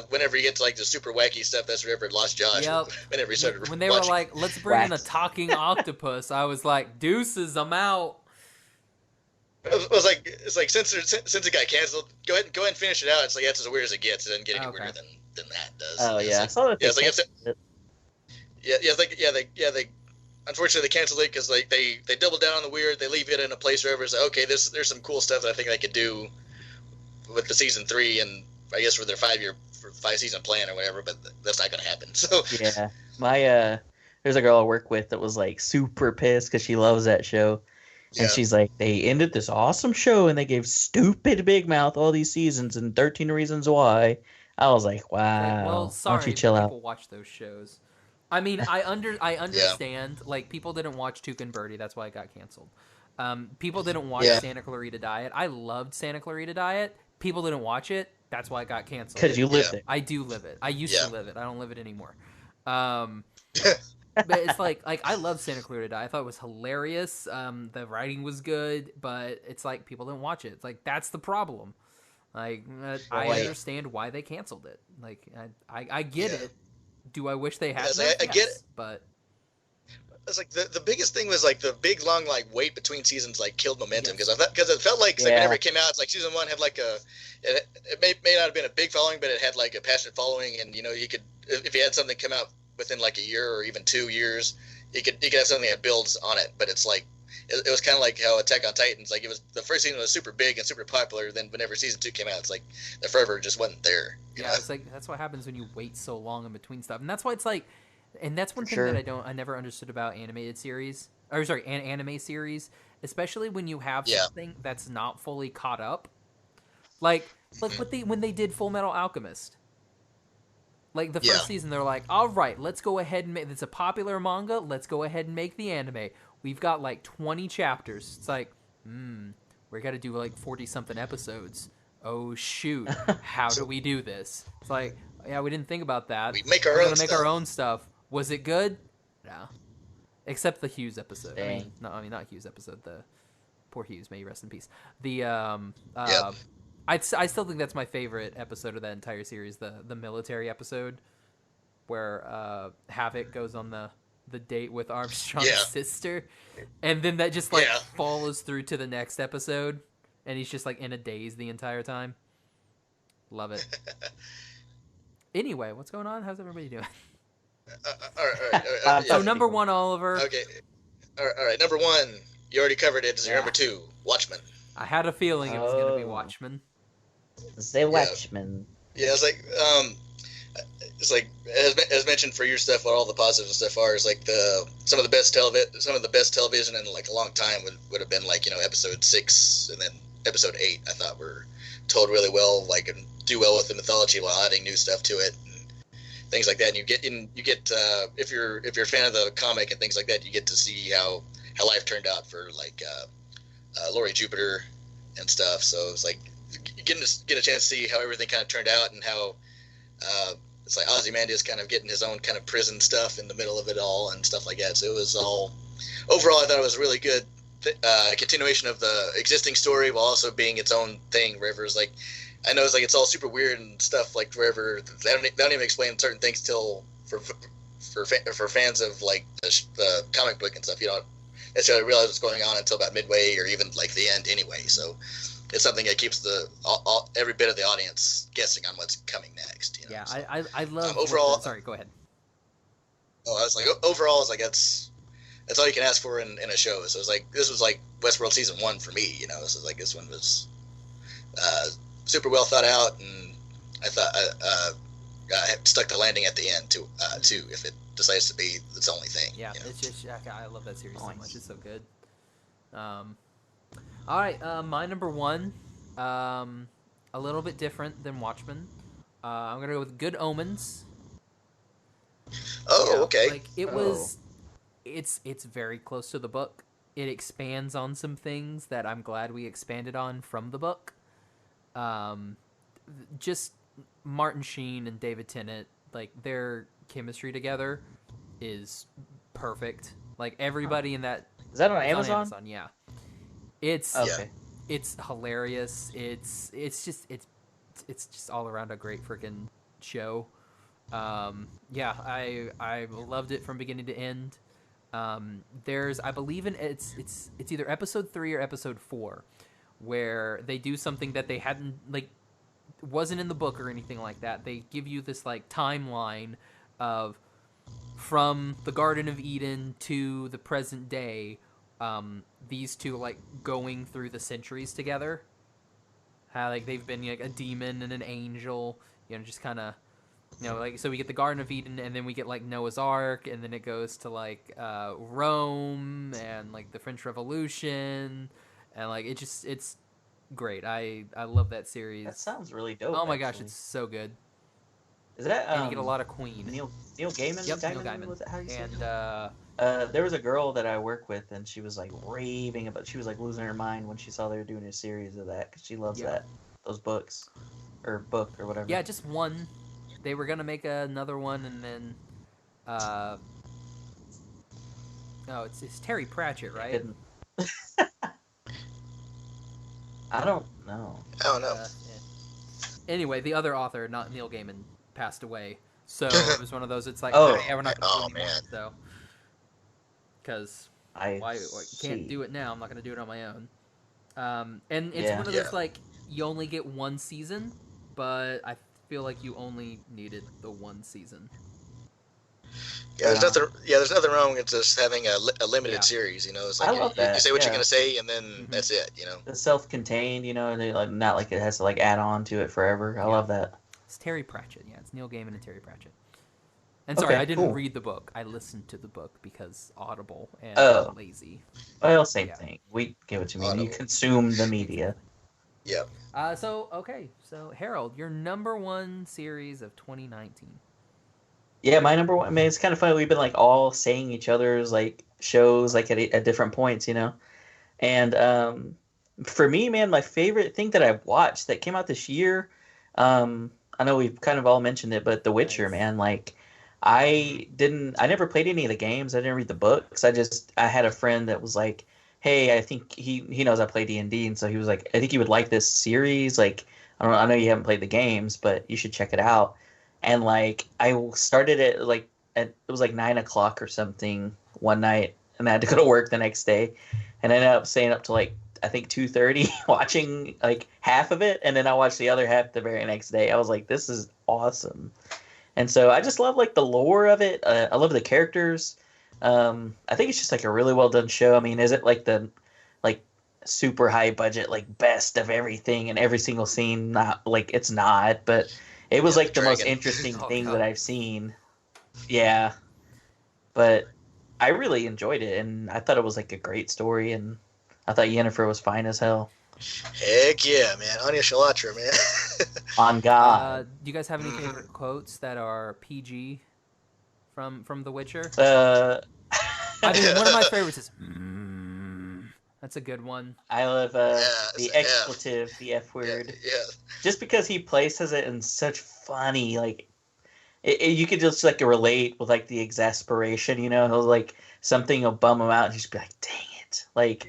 Speaker 4: whenever you get to like the super wacky stuff, that's whenever it lost Josh.
Speaker 2: Yep.
Speaker 4: Whenever he started
Speaker 2: when they
Speaker 4: watching.
Speaker 2: were like, let's bring in a talking octopus, I was like, deuces, I'm out.
Speaker 4: It's like since it got canceled, go ahead and finish it out. It's like that's as weird as it gets. It doesn't get any weirder than that does.
Speaker 3: Oh yeah, I saw that.
Speaker 4: They unfortunately they canceled it because like they double down on the weird. They leave it in a place where it's like, okay, there's some cool stuff that I think they could do with the season 3 and I guess for their 5-season plan or whatever. But that's not going to happen. So
Speaker 3: yeah, there's a girl I work with that was like super pissed because she loves that show. And she's like, they ended this awesome show and they gave stupid Big Mouth all these seasons and 13 Reasons Why. I was like, wow.
Speaker 2: Well, sorry,
Speaker 3: why don't you chill
Speaker 2: people
Speaker 3: out?
Speaker 2: watch those shows. I mean, I understand. Like, people didn't watch Toucan Birdie. That's why it got canceled. People didn't watch Santa Clarita Diet. I loved Santa Clarita Diet. People didn't watch it. That's why it got canceled.
Speaker 3: Because you lived it.
Speaker 2: I do live it. I used to live it. I don't live it anymore. But it's like I love Santa Clarita Diet. I thought it was hilarious. The writing was good, but it's like people didn't watch it. It's like that's the problem. Like I understand why they canceled it. Like I get it. Do I wish they had?
Speaker 4: I get it,
Speaker 2: but
Speaker 4: it's like the biggest thing was like the big long like wait between seasons like killed momentum because it felt like whenever it came out, it's like season 1 had like it may not have been a big following, but it had like a passionate following, and you know you could if you had something come out within like a year or even 2 years, you could have something that builds on it. But it's like it was kind of like how Attack on Titans, like it was the first season was super big and super popular. Then whenever season 2 came out, it's like the fervor just wasn't there. You know?
Speaker 2: It's like that's what happens when you wait so long in between stuff, and that's why it's like, and that's one thing that I never understood about anime series, especially when you have something that's not fully caught up, like when they did Full Metal Alchemist. Like, the first season, they're like, all right, let's go ahead and make... It's a popular manga. Let's go ahead and make the anime. We've got, like, 20 chapters. It's like, we got to do, like, 40-something episodes. Oh, shoot. How do we do this? It's like, yeah, we didn't think about that.
Speaker 4: We're going to
Speaker 2: make our own stuff. Was it good? No. Except the Hughes episode.
Speaker 3: Dang.
Speaker 2: Not Hughes episode. The poor Hughes. May he rest in peace. I still think that's my favorite episode of that entire series, the military episode, where Havoc goes on the date with Armstrong's sister, and then that just follows through to the next episode, and he's just like in a daze the entire time. Love it. Anyway, what's going on? How's everybody doing?
Speaker 4: All right.
Speaker 2: So number 1, Oliver.
Speaker 4: Okay. All right. Number 1, you already covered it. Is your number 2, Watchmen.
Speaker 2: I had a feeling it was going to be Watchmen.
Speaker 3: The Watchmen.
Speaker 4: Yeah, it's like as mentioned for your stuff, what all the positive stuff are is like some of the best television in like a long time would have been like, you know, episode 6 and then episode 8. I thought were told really well, like, and do well with the mythology while adding new stuff to it and things like that. And you get if you're a fan of the comic and things like that, you get to see how life turned out for like Lori Jupiter and stuff. So it's like you get a chance to see how everything kind of turned out and how it's like Ozymandias kind of getting his own kind of prison stuff in the middle of it all and stuff like that. So it was all overall, I thought it was a really good continuation of the existing story while also being its own thing. Wherever it's like, I know it's like it's all super weird and stuff. Like wherever they don't even explain certain things till for fans of like the comic book and stuff. You don't necessarily realize what's going on until about midway or even like the end anyway. So it's something that keeps every bit of the audience guessing on what's coming next. You know?
Speaker 2: Yeah, I love
Speaker 4: overall.
Speaker 2: Sorry, go ahead.
Speaker 4: Oh, I was like overall, it's like that's all you can ask for in a show. So it's like this was like Westworld season 1 for me. You know, this one was super well thought out, and I thought I stuck the landing at the end too. If it decides to be its only thing.
Speaker 2: Yeah,
Speaker 4: you know?
Speaker 2: it's just I love that series so much. It's so good. All right, my number 1, a little bit different than Watchmen. I'm gonna go with Good Omens.
Speaker 4: Oh, okay.
Speaker 2: Like it was, it's very close to the book. It expands on some things that I'm glad we expanded on from the book. just Martin Sheen and David Tennant, like their chemistry together is perfect. Like everybody in that
Speaker 3: Is that on
Speaker 2: it's
Speaker 3: Amazon?
Speaker 2: on Amazon, yeah. It's
Speaker 3: Okay.
Speaker 2: it's hilarious. It's just all around a great freaking show. Yeah, I loved it from beginning to end. There's I believe in it's either episode 3 or episode 4 where they do something that they hadn't like wasn't in the book or anything like that. They give you this like timeline of from the Garden of Eden to the present day, these two like going through the centuries together. How like they've been like a demon and an angel, you know, just kind of, you know, like so we get the Garden of Eden and then we get like Noah's Ark and then it goes to like Rome and like the French Revolution and like it's great. I love that series.
Speaker 3: That sounds really dope.
Speaker 2: Oh my gosh,
Speaker 3: actually.
Speaker 2: it's so good.
Speaker 3: Is that
Speaker 2: And you get a lot of Queen.
Speaker 3: Neil Gaiman?
Speaker 2: Yep, Neil
Speaker 3: Gaiman?
Speaker 2: Gaiman.
Speaker 3: Was it how you say
Speaker 2: And
Speaker 3: it? There was a girl that I work with, and she was like raving about. She was like losing her mind when she saw they were doing a series of that because she loves those books or book or whatever.
Speaker 2: yeah, just one. They were gonna make another one, and then no, it's Terry Pratchett, right?
Speaker 3: Couldn't- I don't know.
Speaker 4: I don't know.
Speaker 2: Yeah. Anyway, the other author, not Neil Gaiman, passed away. So it was one of those. It's like,
Speaker 3: Oh.
Speaker 2: yeah, we're not gonna
Speaker 4: Oh,
Speaker 2: do it anymore.
Speaker 4: man.
Speaker 2: So because
Speaker 3: I
Speaker 2: why can't
Speaker 3: see.
Speaker 2: do it now? I'm not gonna do it on my own. And it's
Speaker 3: Yeah.
Speaker 2: one of
Speaker 4: Yeah.
Speaker 2: those like you only get one season, but I feel like you only needed the one season.
Speaker 4: Yeah, there's nothing. Yeah, there's nothing wrong with just having a limited
Speaker 2: Yeah.
Speaker 4: series. You know, it's
Speaker 3: I
Speaker 4: like
Speaker 3: love
Speaker 4: you
Speaker 3: that,
Speaker 4: say what
Speaker 3: yeah.
Speaker 4: you're gonna say, and then
Speaker 2: Mhm.
Speaker 4: that's it. You know.
Speaker 3: The self-contained, you know, and they, like not like it has to like add on to it forever. I love that.
Speaker 2: It's Terry Pratchett. Yeah, it's Neil Gaiman and Terry Pratchett. And sorry,
Speaker 3: Okay,
Speaker 2: I didn't
Speaker 3: cool.
Speaker 2: read the book. I listened to the book because Audible and
Speaker 3: Oh.
Speaker 2: I'm lazy.
Speaker 3: Well, same
Speaker 2: Yeah.
Speaker 3: thing. We give it to me. You
Speaker 4: Audible.
Speaker 3: consume the media.
Speaker 4: Yeah.
Speaker 2: So Harold, your number one series of 2019.
Speaker 3: Yeah, my number one. I mean, it's kind of funny. We've been like all saying each other's like shows like at different points, you know. And for me, man, my favorite thing that I've watched that came out this year. I know we've kind of all mentioned it, but The Witcher,
Speaker 2: Nice.
Speaker 3: man. Like, I never played any of the games. I didn't read the books. I had a friend that was like, hey, I think he knows I play D&D, and so he was like, I think you would like this series. Like, I know you haven't played the games, but you should check it out. And like, I started it it was like 9 o'clock or something one night, and I had to go to work the next day, and I ended up staying up to like I think 2:30 watching like half of it, and then I watched the other half the very next day. I was like, this is awesome. And so I just love like the lore of it. I love the characters. I think it's just like a really well done show. I mean, is it like the like super high budget like best of everything and every single scene? Not like it's not, but it was
Speaker 4: Yeah,
Speaker 3: like the most
Speaker 4: dragon.
Speaker 3: interesting
Speaker 2: Oh,
Speaker 3: thing
Speaker 2: God.
Speaker 3: that I've seen. Yeah, but I really enjoyed it, and I thought it was like a great story, and I thought Yennefer was fine as hell.
Speaker 4: Heck yeah, man. Anya Shalatra, man.
Speaker 3: On God.
Speaker 2: Do you guys have any favorite quotes that are PG from The Witcher?
Speaker 3: Uh,
Speaker 2: I mean, one of my favorites is. That's a good one.
Speaker 3: I love
Speaker 4: Yeah,
Speaker 3: the
Speaker 4: yeah.
Speaker 3: expletive, the F
Speaker 4: yeah,
Speaker 3: word.
Speaker 4: yeah.
Speaker 3: Just because he places it in such funny, like, you could just like relate with like the exasperation, you know. He'll like something will bum him out, and he'll just be like, "Dang it!" Like,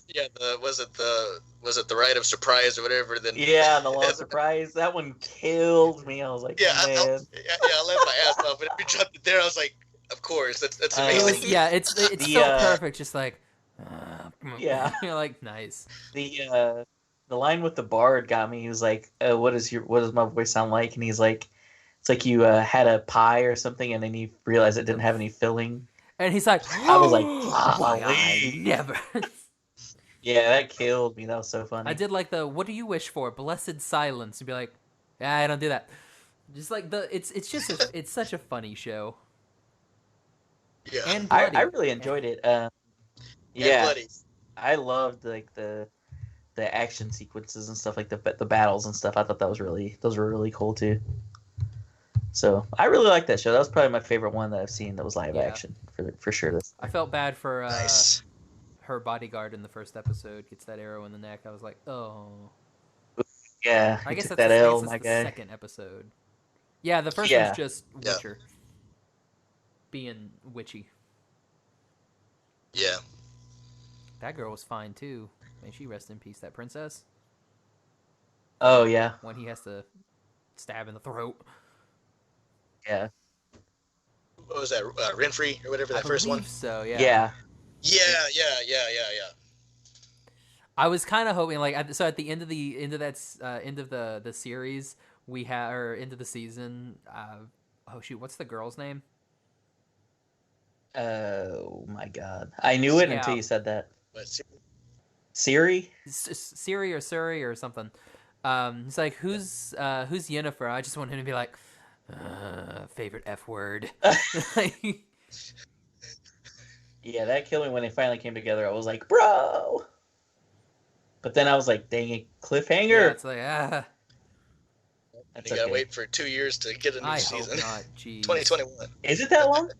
Speaker 4: Yeah, was it the rite of surprise or whatever? Then
Speaker 3: yeah, the law of surprise. That one killed me. I was like,
Speaker 4: yeah, I
Speaker 3: man.
Speaker 4: laughed my ass off. But if you dropped it there, I was like, of course, that's
Speaker 2: It
Speaker 4: amazing.
Speaker 2: was, yeah, it's
Speaker 3: The,
Speaker 2: so perfect. Just like.
Speaker 3: Yeah.
Speaker 2: You're like nice.
Speaker 3: The line with the bard got me. He was like, what does my voice sound like?" And he's like, "It's like you had a pie or something, and then you realized it didn't have any filling."
Speaker 2: And he's like,
Speaker 3: I was like,
Speaker 2: why I
Speaker 3: "Golly."
Speaker 2: never.
Speaker 3: Yeah, that killed me. That was so funny.
Speaker 2: I did like the what do you wish for? Blessed silence. And be like, yeah, I don't do that. Just like it's such a funny show.
Speaker 4: Yeah,
Speaker 2: And
Speaker 3: I
Speaker 2: bloody.
Speaker 3: really enjoyed it.
Speaker 4: and
Speaker 3: Yeah,
Speaker 4: bloody.
Speaker 3: I loved like the action sequences and stuff, like the battles and stuff. I thought those were really cool too. So I really like that show. That was probably my favorite one that I've seen that was live
Speaker 2: Yeah.
Speaker 3: action for sure.
Speaker 2: I felt bad for
Speaker 4: Nice.
Speaker 2: her bodyguard in the first episode gets that arrow in the neck. I was like, oh.
Speaker 3: Yeah,
Speaker 2: I
Speaker 3: he
Speaker 2: guess
Speaker 3: took
Speaker 2: that's
Speaker 3: that
Speaker 2: the, I
Speaker 3: L,
Speaker 2: guess
Speaker 3: my
Speaker 2: that's the
Speaker 3: guy.
Speaker 2: second episode. Yeah, the first
Speaker 3: Yeah.
Speaker 2: one's just
Speaker 4: Yeah.
Speaker 2: Witcher being witchy.
Speaker 4: Yeah.
Speaker 2: That girl was fine too. May she rest in peace. That princess.
Speaker 3: Oh yeah,
Speaker 2: When he has to stab in the throat.
Speaker 3: yeah,
Speaker 4: What was that? Renfrey or whatever
Speaker 2: I
Speaker 4: that first one.
Speaker 2: believe so. Yeah.
Speaker 3: yeah.
Speaker 4: Yeah.
Speaker 2: I was kind of hoping, like, so at the end of the series, we have, or end of the season. Oh shoot, what's the girl's name?
Speaker 3: Oh my god, I knew it until
Speaker 2: Yeah.
Speaker 3: you said that.
Speaker 4: But
Speaker 3: Siri?
Speaker 2: Siri or Surrey or something. It's like, who's Yennefer? I just want him to be like, favorite F word.
Speaker 3: Yeah, that killed me when they finally came together. I was like, bro. But then I was like, dang it, cliffhanger.
Speaker 2: Yeah, it's like,
Speaker 3: That's
Speaker 4: you gotta
Speaker 3: okay.
Speaker 4: wait for 2 years to get a new
Speaker 2: I
Speaker 4: season.
Speaker 2: hope not. Jeez.
Speaker 4: 2021.
Speaker 3: Is it that long?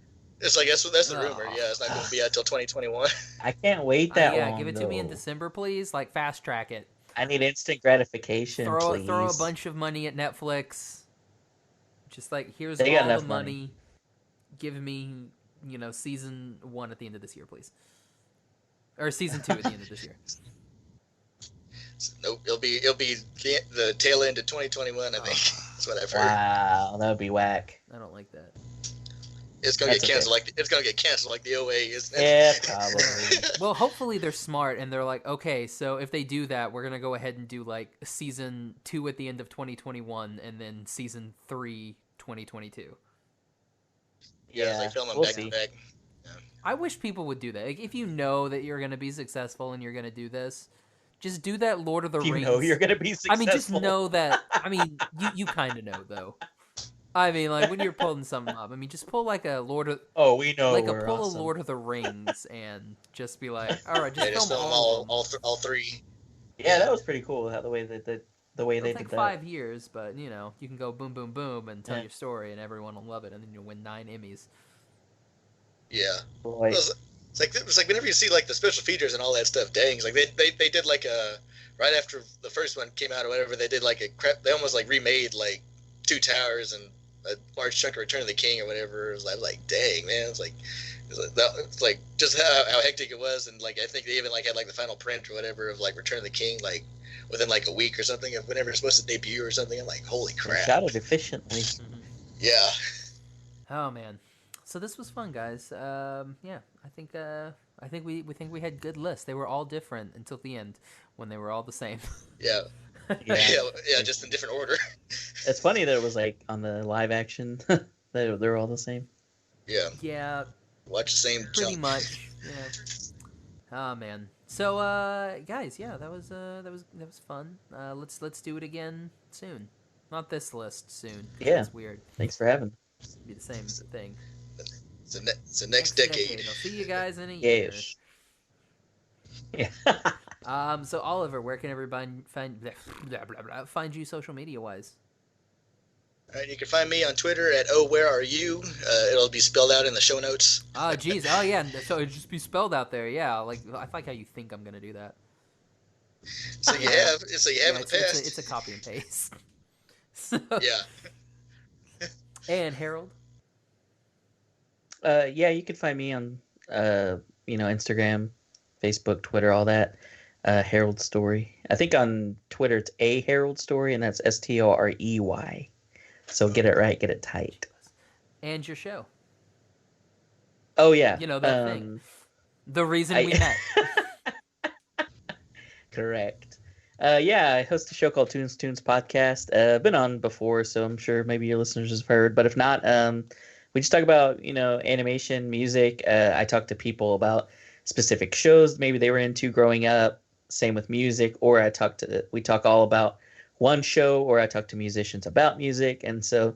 Speaker 4: It's like that's the
Speaker 2: Oh.
Speaker 4: rumor. Yeah, it's not going to be out till 2021.
Speaker 3: I can't wait that
Speaker 2: yeah,
Speaker 3: long.
Speaker 2: give it to me in
Speaker 3: though.
Speaker 2: December, please. Like, fast track it.
Speaker 3: I need instant gratification, please.
Speaker 2: Throw a bunch of money at Netflix. Just like, here's
Speaker 3: They got
Speaker 2: all the
Speaker 3: enough money.
Speaker 2: money. Give me, season 1 at the end of this year, please. Or season 2 at the end of this year.
Speaker 4: Nope, it'll be the tail end of 2021. I think that's what I've heard.
Speaker 3: Wow, that would be whack.
Speaker 2: I don't like that.
Speaker 4: It's gonna
Speaker 3: That's
Speaker 4: get canceled
Speaker 3: okay.
Speaker 4: it's gonna get canceled like the OA, isn't it?
Speaker 3: Yeah, probably.
Speaker 2: Well, hopefully they're smart and they're like, okay, so if they do that, we're gonna go ahead and do like season 2 at the end of 2021 and then season 3 2022.
Speaker 4: Yeah,
Speaker 3: Yeah,
Speaker 4: they film them
Speaker 3: we'll
Speaker 4: back
Speaker 3: see.
Speaker 4: to back.
Speaker 2: I wish people would do that. Like, if you know that you're gonna be successful and you're gonna do this, just do that Lord of the
Speaker 3: You
Speaker 2: Rings.
Speaker 3: know you're gonna be successful.
Speaker 2: I mean, just know that. I mean, you kind of know though. I mean, like when you're pulling something up. I mean, just pull like a Lord of
Speaker 3: Oh, we know
Speaker 2: like
Speaker 3: we're
Speaker 2: a pull
Speaker 3: awesome.
Speaker 2: a Lord of the Rings and just be like, all right, just
Speaker 4: They just
Speaker 2: film
Speaker 4: film
Speaker 2: all of them.
Speaker 4: all three.
Speaker 3: Yeah, that was pretty cool. How the way they
Speaker 2: It'll
Speaker 3: did
Speaker 2: take
Speaker 3: that.
Speaker 2: 5 years, but you can go boom, boom, boom, and tell
Speaker 3: Yeah.
Speaker 2: your story, and everyone will love it, and then you'll win 9 Emmys.
Speaker 4: Yeah.
Speaker 3: Boy.
Speaker 4: It's like whenever you see like the special features and all that stuff, dang, it's like they did like a right after the first one came out or whatever, they did like a crap. They almost like remade like Two Towers and a large chunk of Return of the King or whatever. It was like dang man, it's like just how hectic it was, and like I think they even like had like the final print or whatever of like Return of the King like within like a week or something of whenever it's supposed to debut or something. I'm like, holy
Speaker 3: They
Speaker 4: crap!
Speaker 3: shot it efficiently.
Speaker 4: Yeah.
Speaker 2: Oh man, so this was fun, guys. Yeah, I think we had good lists. They were all different until the end when they were all the same.
Speaker 4: Yeah.
Speaker 3: Yeah.
Speaker 4: yeah, just in different order.
Speaker 3: It's funny that it was like on the live action. they're all the same.
Speaker 4: Yeah.
Speaker 2: Yeah,
Speaker 4: Watch the same
Speaker 2: pretty
Speaker 4: jump.
Speaker 2: much. Yeah. Oh man. So guys, yeah, that was fun. Let's do it again soon. Not this list soon. 'Cause
Speaker 3: Yeah.
Speaker 2: It's weird.
Speaker 3: Thanks for having.
Speaker 2: It'd be the same thing.
Speaker 4: It's the next decade.
Speaker 2: I'll see you guys in a year.
Speaker 3: Yes. Yeah.
Speaker 2: So Oliver, where can everybody find you social media wise?
Speaker 4: All right, you can find me on Twitter at where are you? It'll be spelled out in the show notes.
Speaker 2: Oh, geez. Oh, yeah. So it'd just be spelled out there. Yeah. Like, I like how you think I'm going to do that.
Speaker 4: So you have in the past.
Speaker 2: It's a copy and paste. So,
Speaker 4: Yeah.
Speaker 2: And Harold?
Speaker 3: Yeah, you can find me on Instagram, Facebook, Twitter, all that. Harold Story. I think on Twitter it's a Harold Story, and that's Storey. So get it right, get it tight.
Speaker 2: And your show.
Speaker 3: Oh yeah,
Speaker 2: You know, that thing. The reason we met.
Speaker 3: Correct. Yeah, I host a show called Toons Podcast. I've been on before, so I'm sure maybe your listeners have heard. But if not, we just talk about animation, music. I talk to people about specific shows maybe they were into growing up. Same with music, or we talk all about one show, or I talk to musicians about music. And so,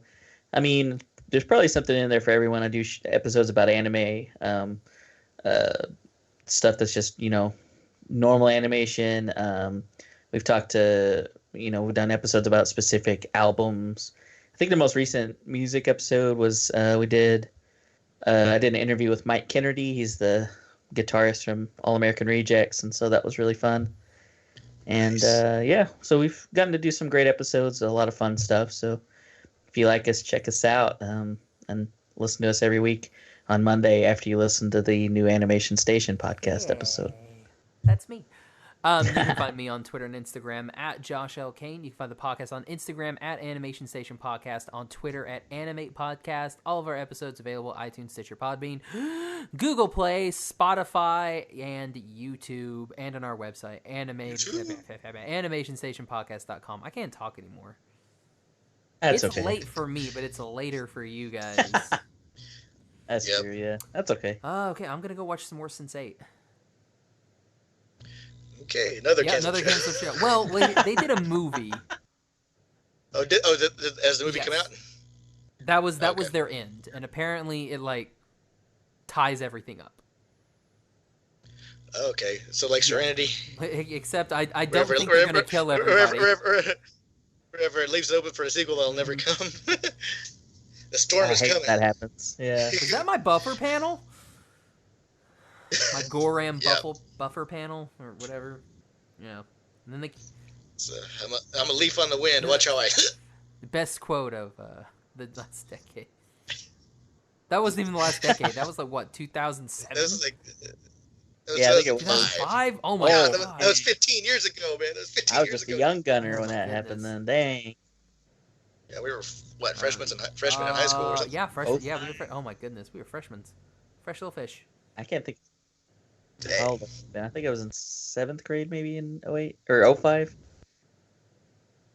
Speaker 3: I mean, there's probably something in there for everyone. I do episodes about anime, stuff that's just normal animation. We've talked to we've done episodes about specific albums. I think the most recent music episode was I did an interview with Mike Kennedy. He's the guitarist from All American Rejects, and so that was really fun. And
Speaker 4: Nice.
Speaker 3: so we've gotten to do some great episodes, a lot of fun stuff. So if you like us, check us out and listen to us every week on Monday after you listen to the new Animation Station podcast episode.
Speaker 2: That's me. You can find me on Twitter and Instagram at Josh L. Kane. You can find the podcast on Instagram at Animation Station Podcast, on Twitter at Animate Podcast. All of our episodes available iTunes, Stitcher, Podbean, Google Play, Spotify, and YouTube, and on our website, animationstationpodcast.com. I can't talk anymore.
Speaker 3: That's
Speaker 2: It's
Speaker 3: okay.
Speaker 2: late for me, but it's later for you guys.
Speaker 3: That's
Speaker 4: Yep.
Speaker 3: true, yeah. That's okay.
Speaker 2: Okay, I'm going to go watch some more Sense8.
Speaker 4: Okay, another
Speaker 2: Yeah,
Speaker 4: canceled
Speaker 2: another
Speaker 4: show.
Speaker 2: canceled show. Well, they did a movie.
Speaker 4: Has the movie come
Speaker 2: Yes.
Speaker 4: out?
Speaker 2: That was
Speaker 4: Okay.
Speaker 2: their end, and apparently it like ties everything up.
Speaker 4: Okay, so like Serenity.
Speaker 2: Except I don't think they're gonna kill everybody.
Speaker 4: Wherever it leaves it open for a sequel, that'll never come. The storm
Speaker 3: I
Speaker 4: is
Speaker 3: hate
Speaker 4: coming.
Speaker 3: that happens. Yeah.
Speaker 2: Is that my buffer panel? My Goram
Speaker 4: Yeah.
Speaker 2: buffer panel or whatever. Yeah. And then
Speaker 4: So, I'm a leaf on the wind. Watch how I.
Speaker 2: the best quote of the last decade. That wasn't even the last decade. That was like what, 2007?
Speaker 4: That was like.
Speaker 3: Yeah, I think it was
Speaker 2: 2005? Oh my
Speaker 4: God,
Speaker 2: god.
Speaker 4: that was 15 years ago, man. That was 15
Speaker 3: I was
Speaker 4: years
Speaker 3: just
Speaker 4: ago.
Speaker 3: a young gunner
Speaker 2: Oh
Speaker 3: when
Speaker 2: my
Speaker 3: that happened
Speaker 2: goodness.
Speaker 3: then. Dang.
Speaker 4: Yeah, we were freshmen in high school or something.
Speaker 2: Yeah, freshmen.
Speaker 3: Both?
Speaker 2: Yeah, we were. Oh my goodness, we were freshmen. Fresh little fish.
Speaker 3: I can't think.
Speaker 4: Dang.
Speaker 3: How old I think I was in 7th grade, maybe in 08 or 05.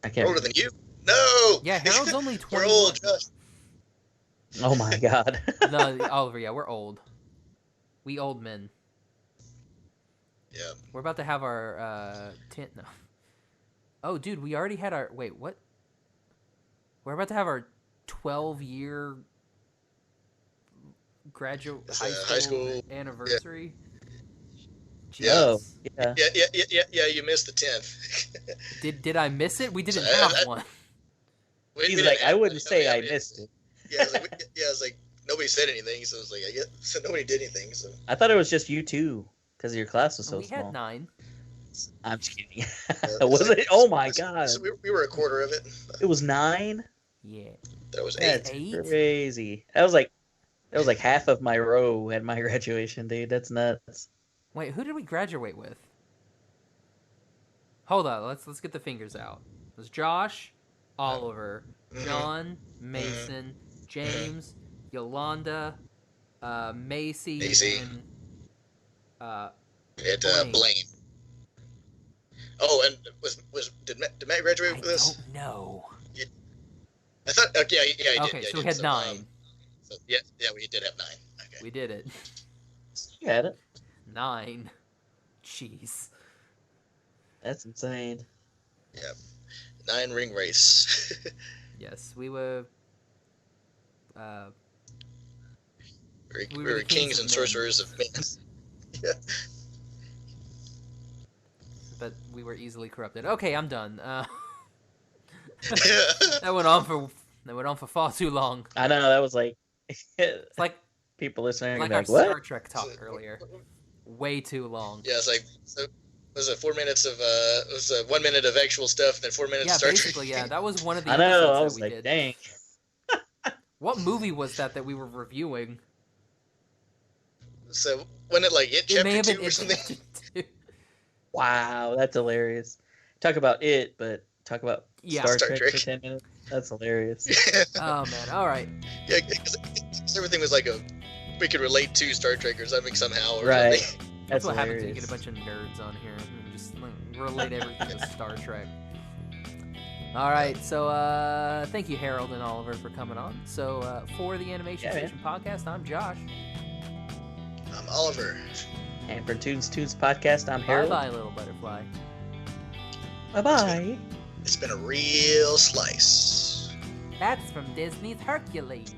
Speaker 3: I can't
Speaker 4: Older
Speaker 3: remember.
Speaker 4: than you? No.
Speaker 2: Yeah, Harold's only 20.
Speaker 4: We're old, Josh.
Speaker 3: Oh my god.
Speaker 2: No, Oliver. Yeah, we're old. We old men.
Speaker 4: Yeah.
Speaker 2: We're about to have our No. Oh, dude, we already had our. Wait, what? We're about to have our 12-year graduate
Speaker 4: It's
Speaker 2: high
Speaker 4: a high
Speaker 2: school
Speaker 4: school-
Speaker 2: anniversary.
Speaker 3: Oh,
Speaker 2: Jeez.
Speaker 3: yeah.
Speaker 4: Yeah. You missed the 10th.
Speaker 2: Did I miss it? We didn't
Speaker 4: So,
Speaker 2: have
Speaker 4: I-
Speaker 2: one.
Speaker 4: We
Speaker 3: He's
Speaker 4: didn't
Speaker 3: like,
Speaker 4: have
Speaker 3: I
Speaker 4: one.
Speaker 3: wouldn't say I
Speaker 4: we-
Speaker 3: missed it.
Speaker 4: Yeah, I was like, nobody said anything, so I was like, so nobody did anything. So
Speaker 3: I thought it was just you two because your class was so
Speaker 2: We
Speaker 3: small.
Speaker 2: had 9.
Speaker 3: I'm just kidding. Was it? Oh my god.
Speaker 4: So we were a quarter of it.
Speaker 3: It was 9?
Speaker 2: Yeah.
Speaker 4: That was 8.
Speaker 3: That's
Speaker 2: 8?
Speaker 3: crazy. That was like half of my row at my graduation, dude. That's nuts.
Speaker 2: Wait, who did we graduate with? Hold on, let's get the fingers out. It was Josh, Oliver,
Speaker 4: Mhm.
Speaker 2: John, Mason, James, Yolanda, Macy,
Speaker 4: Macy.
Speaker 2: and
Speaker 4: At Blaine. Oh, and did Matt graduate
Speaker 2: I
Speaker 4: with us?
Speaker 2: don't know.
Speaker 4: I thought. Okay, yeah, he
Speaker 2: Okay,
Speaker 4: did.
Speaker 2: so we had 9.
Speaker 4: So, yeah, we did have 9. Okay.
Speaker 2: We did it.
Speaker 3: You had it.
Speaker 2: 9. Jeez.
Speaker 3: That's insane.
Speaker 4: 9 ring race.
Speaker 2: Yes, we were.
Speaker 4: we were kings and
Speaker 2: of men.
Speaker 4: sorcerers of men. Yeah.
Speaker 2: But we were easily corrupted. Okay, I'm done. That went on for far too long.
Speaker 3: I know, that was like
Speaker 2: It's like
Speaker 3: people listening are
Speaker 2: like
Speaker 3: gonna
Speaker 2: our
Speaker 3: be like,
Speaker 2: Star
Speaker 3: what?
Speaker 2: Trek talk earlier. Way too long.
Speaker 4: Yeah, it's like so. Was it 4 minutes of it was 1 minute of actual stuff, and then 4 minutes
Speaker 2: Yeah,
Speaker 4: of Star
Speaker 2: basically,
Speaker 4: Trek.
Speaker 2: yeah. That was one of the
Speaker 3: I know,
Speaker 2: episodes
Speaker 3: I was
Speaker 2: that we
Speaker 3: like,
Speaker 2: did.
Speaker 3: dang.
Speaker 2: What movie was that we were reviewing?
Speaker 4: So wasn't it like
Speaker 2: It may
Speaker 4: chapter
Speaker 2: have
Speaker 4: 2
Speaker 2: been
Speaker 4: or something?
Speaker 2: It.
Speaker 3: Wow, that's hilarious. Talk about it, but talk about
Speaker 2: Yeah.
Speaker 3: Star
Speaker 4: Star
Speaker 3: Trek
Speaker 4: Trek.
Speaker 3: for 10 minutes. That's hilarious.
Speaker 2: Oh man! All right.
Speaker 4: Yeah, because everything was like we could relate to Star Trek or something somehow. Or
Speaker 3: Right.
Speaker 4: something.
Speaker 2: That's
Speaker 3: That's
Speaker 2: what happens when you
Speaker 3: hilarious.
Speaker 2: get a bunch of nerds on here and just like, relate everything to Star Trek. All right, so thank you, Harold and Oliver, for coming on. So for the Animation
Speaker 3: Yeah, man.
Speaker 2: Station podcast, I'm Josh.
Speaker 4: I'm Oliver.
Speaker 3: And for Toons Podcast, I'm Harold.
Speaker 2: Bye, little butterfly.
Speaker 3: Bye-bye.
Speaker 4: It's been a real slice.
Speaker 2: That's from Disney's Hercules.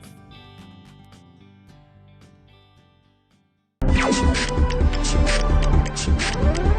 Speaker 1: Thank you.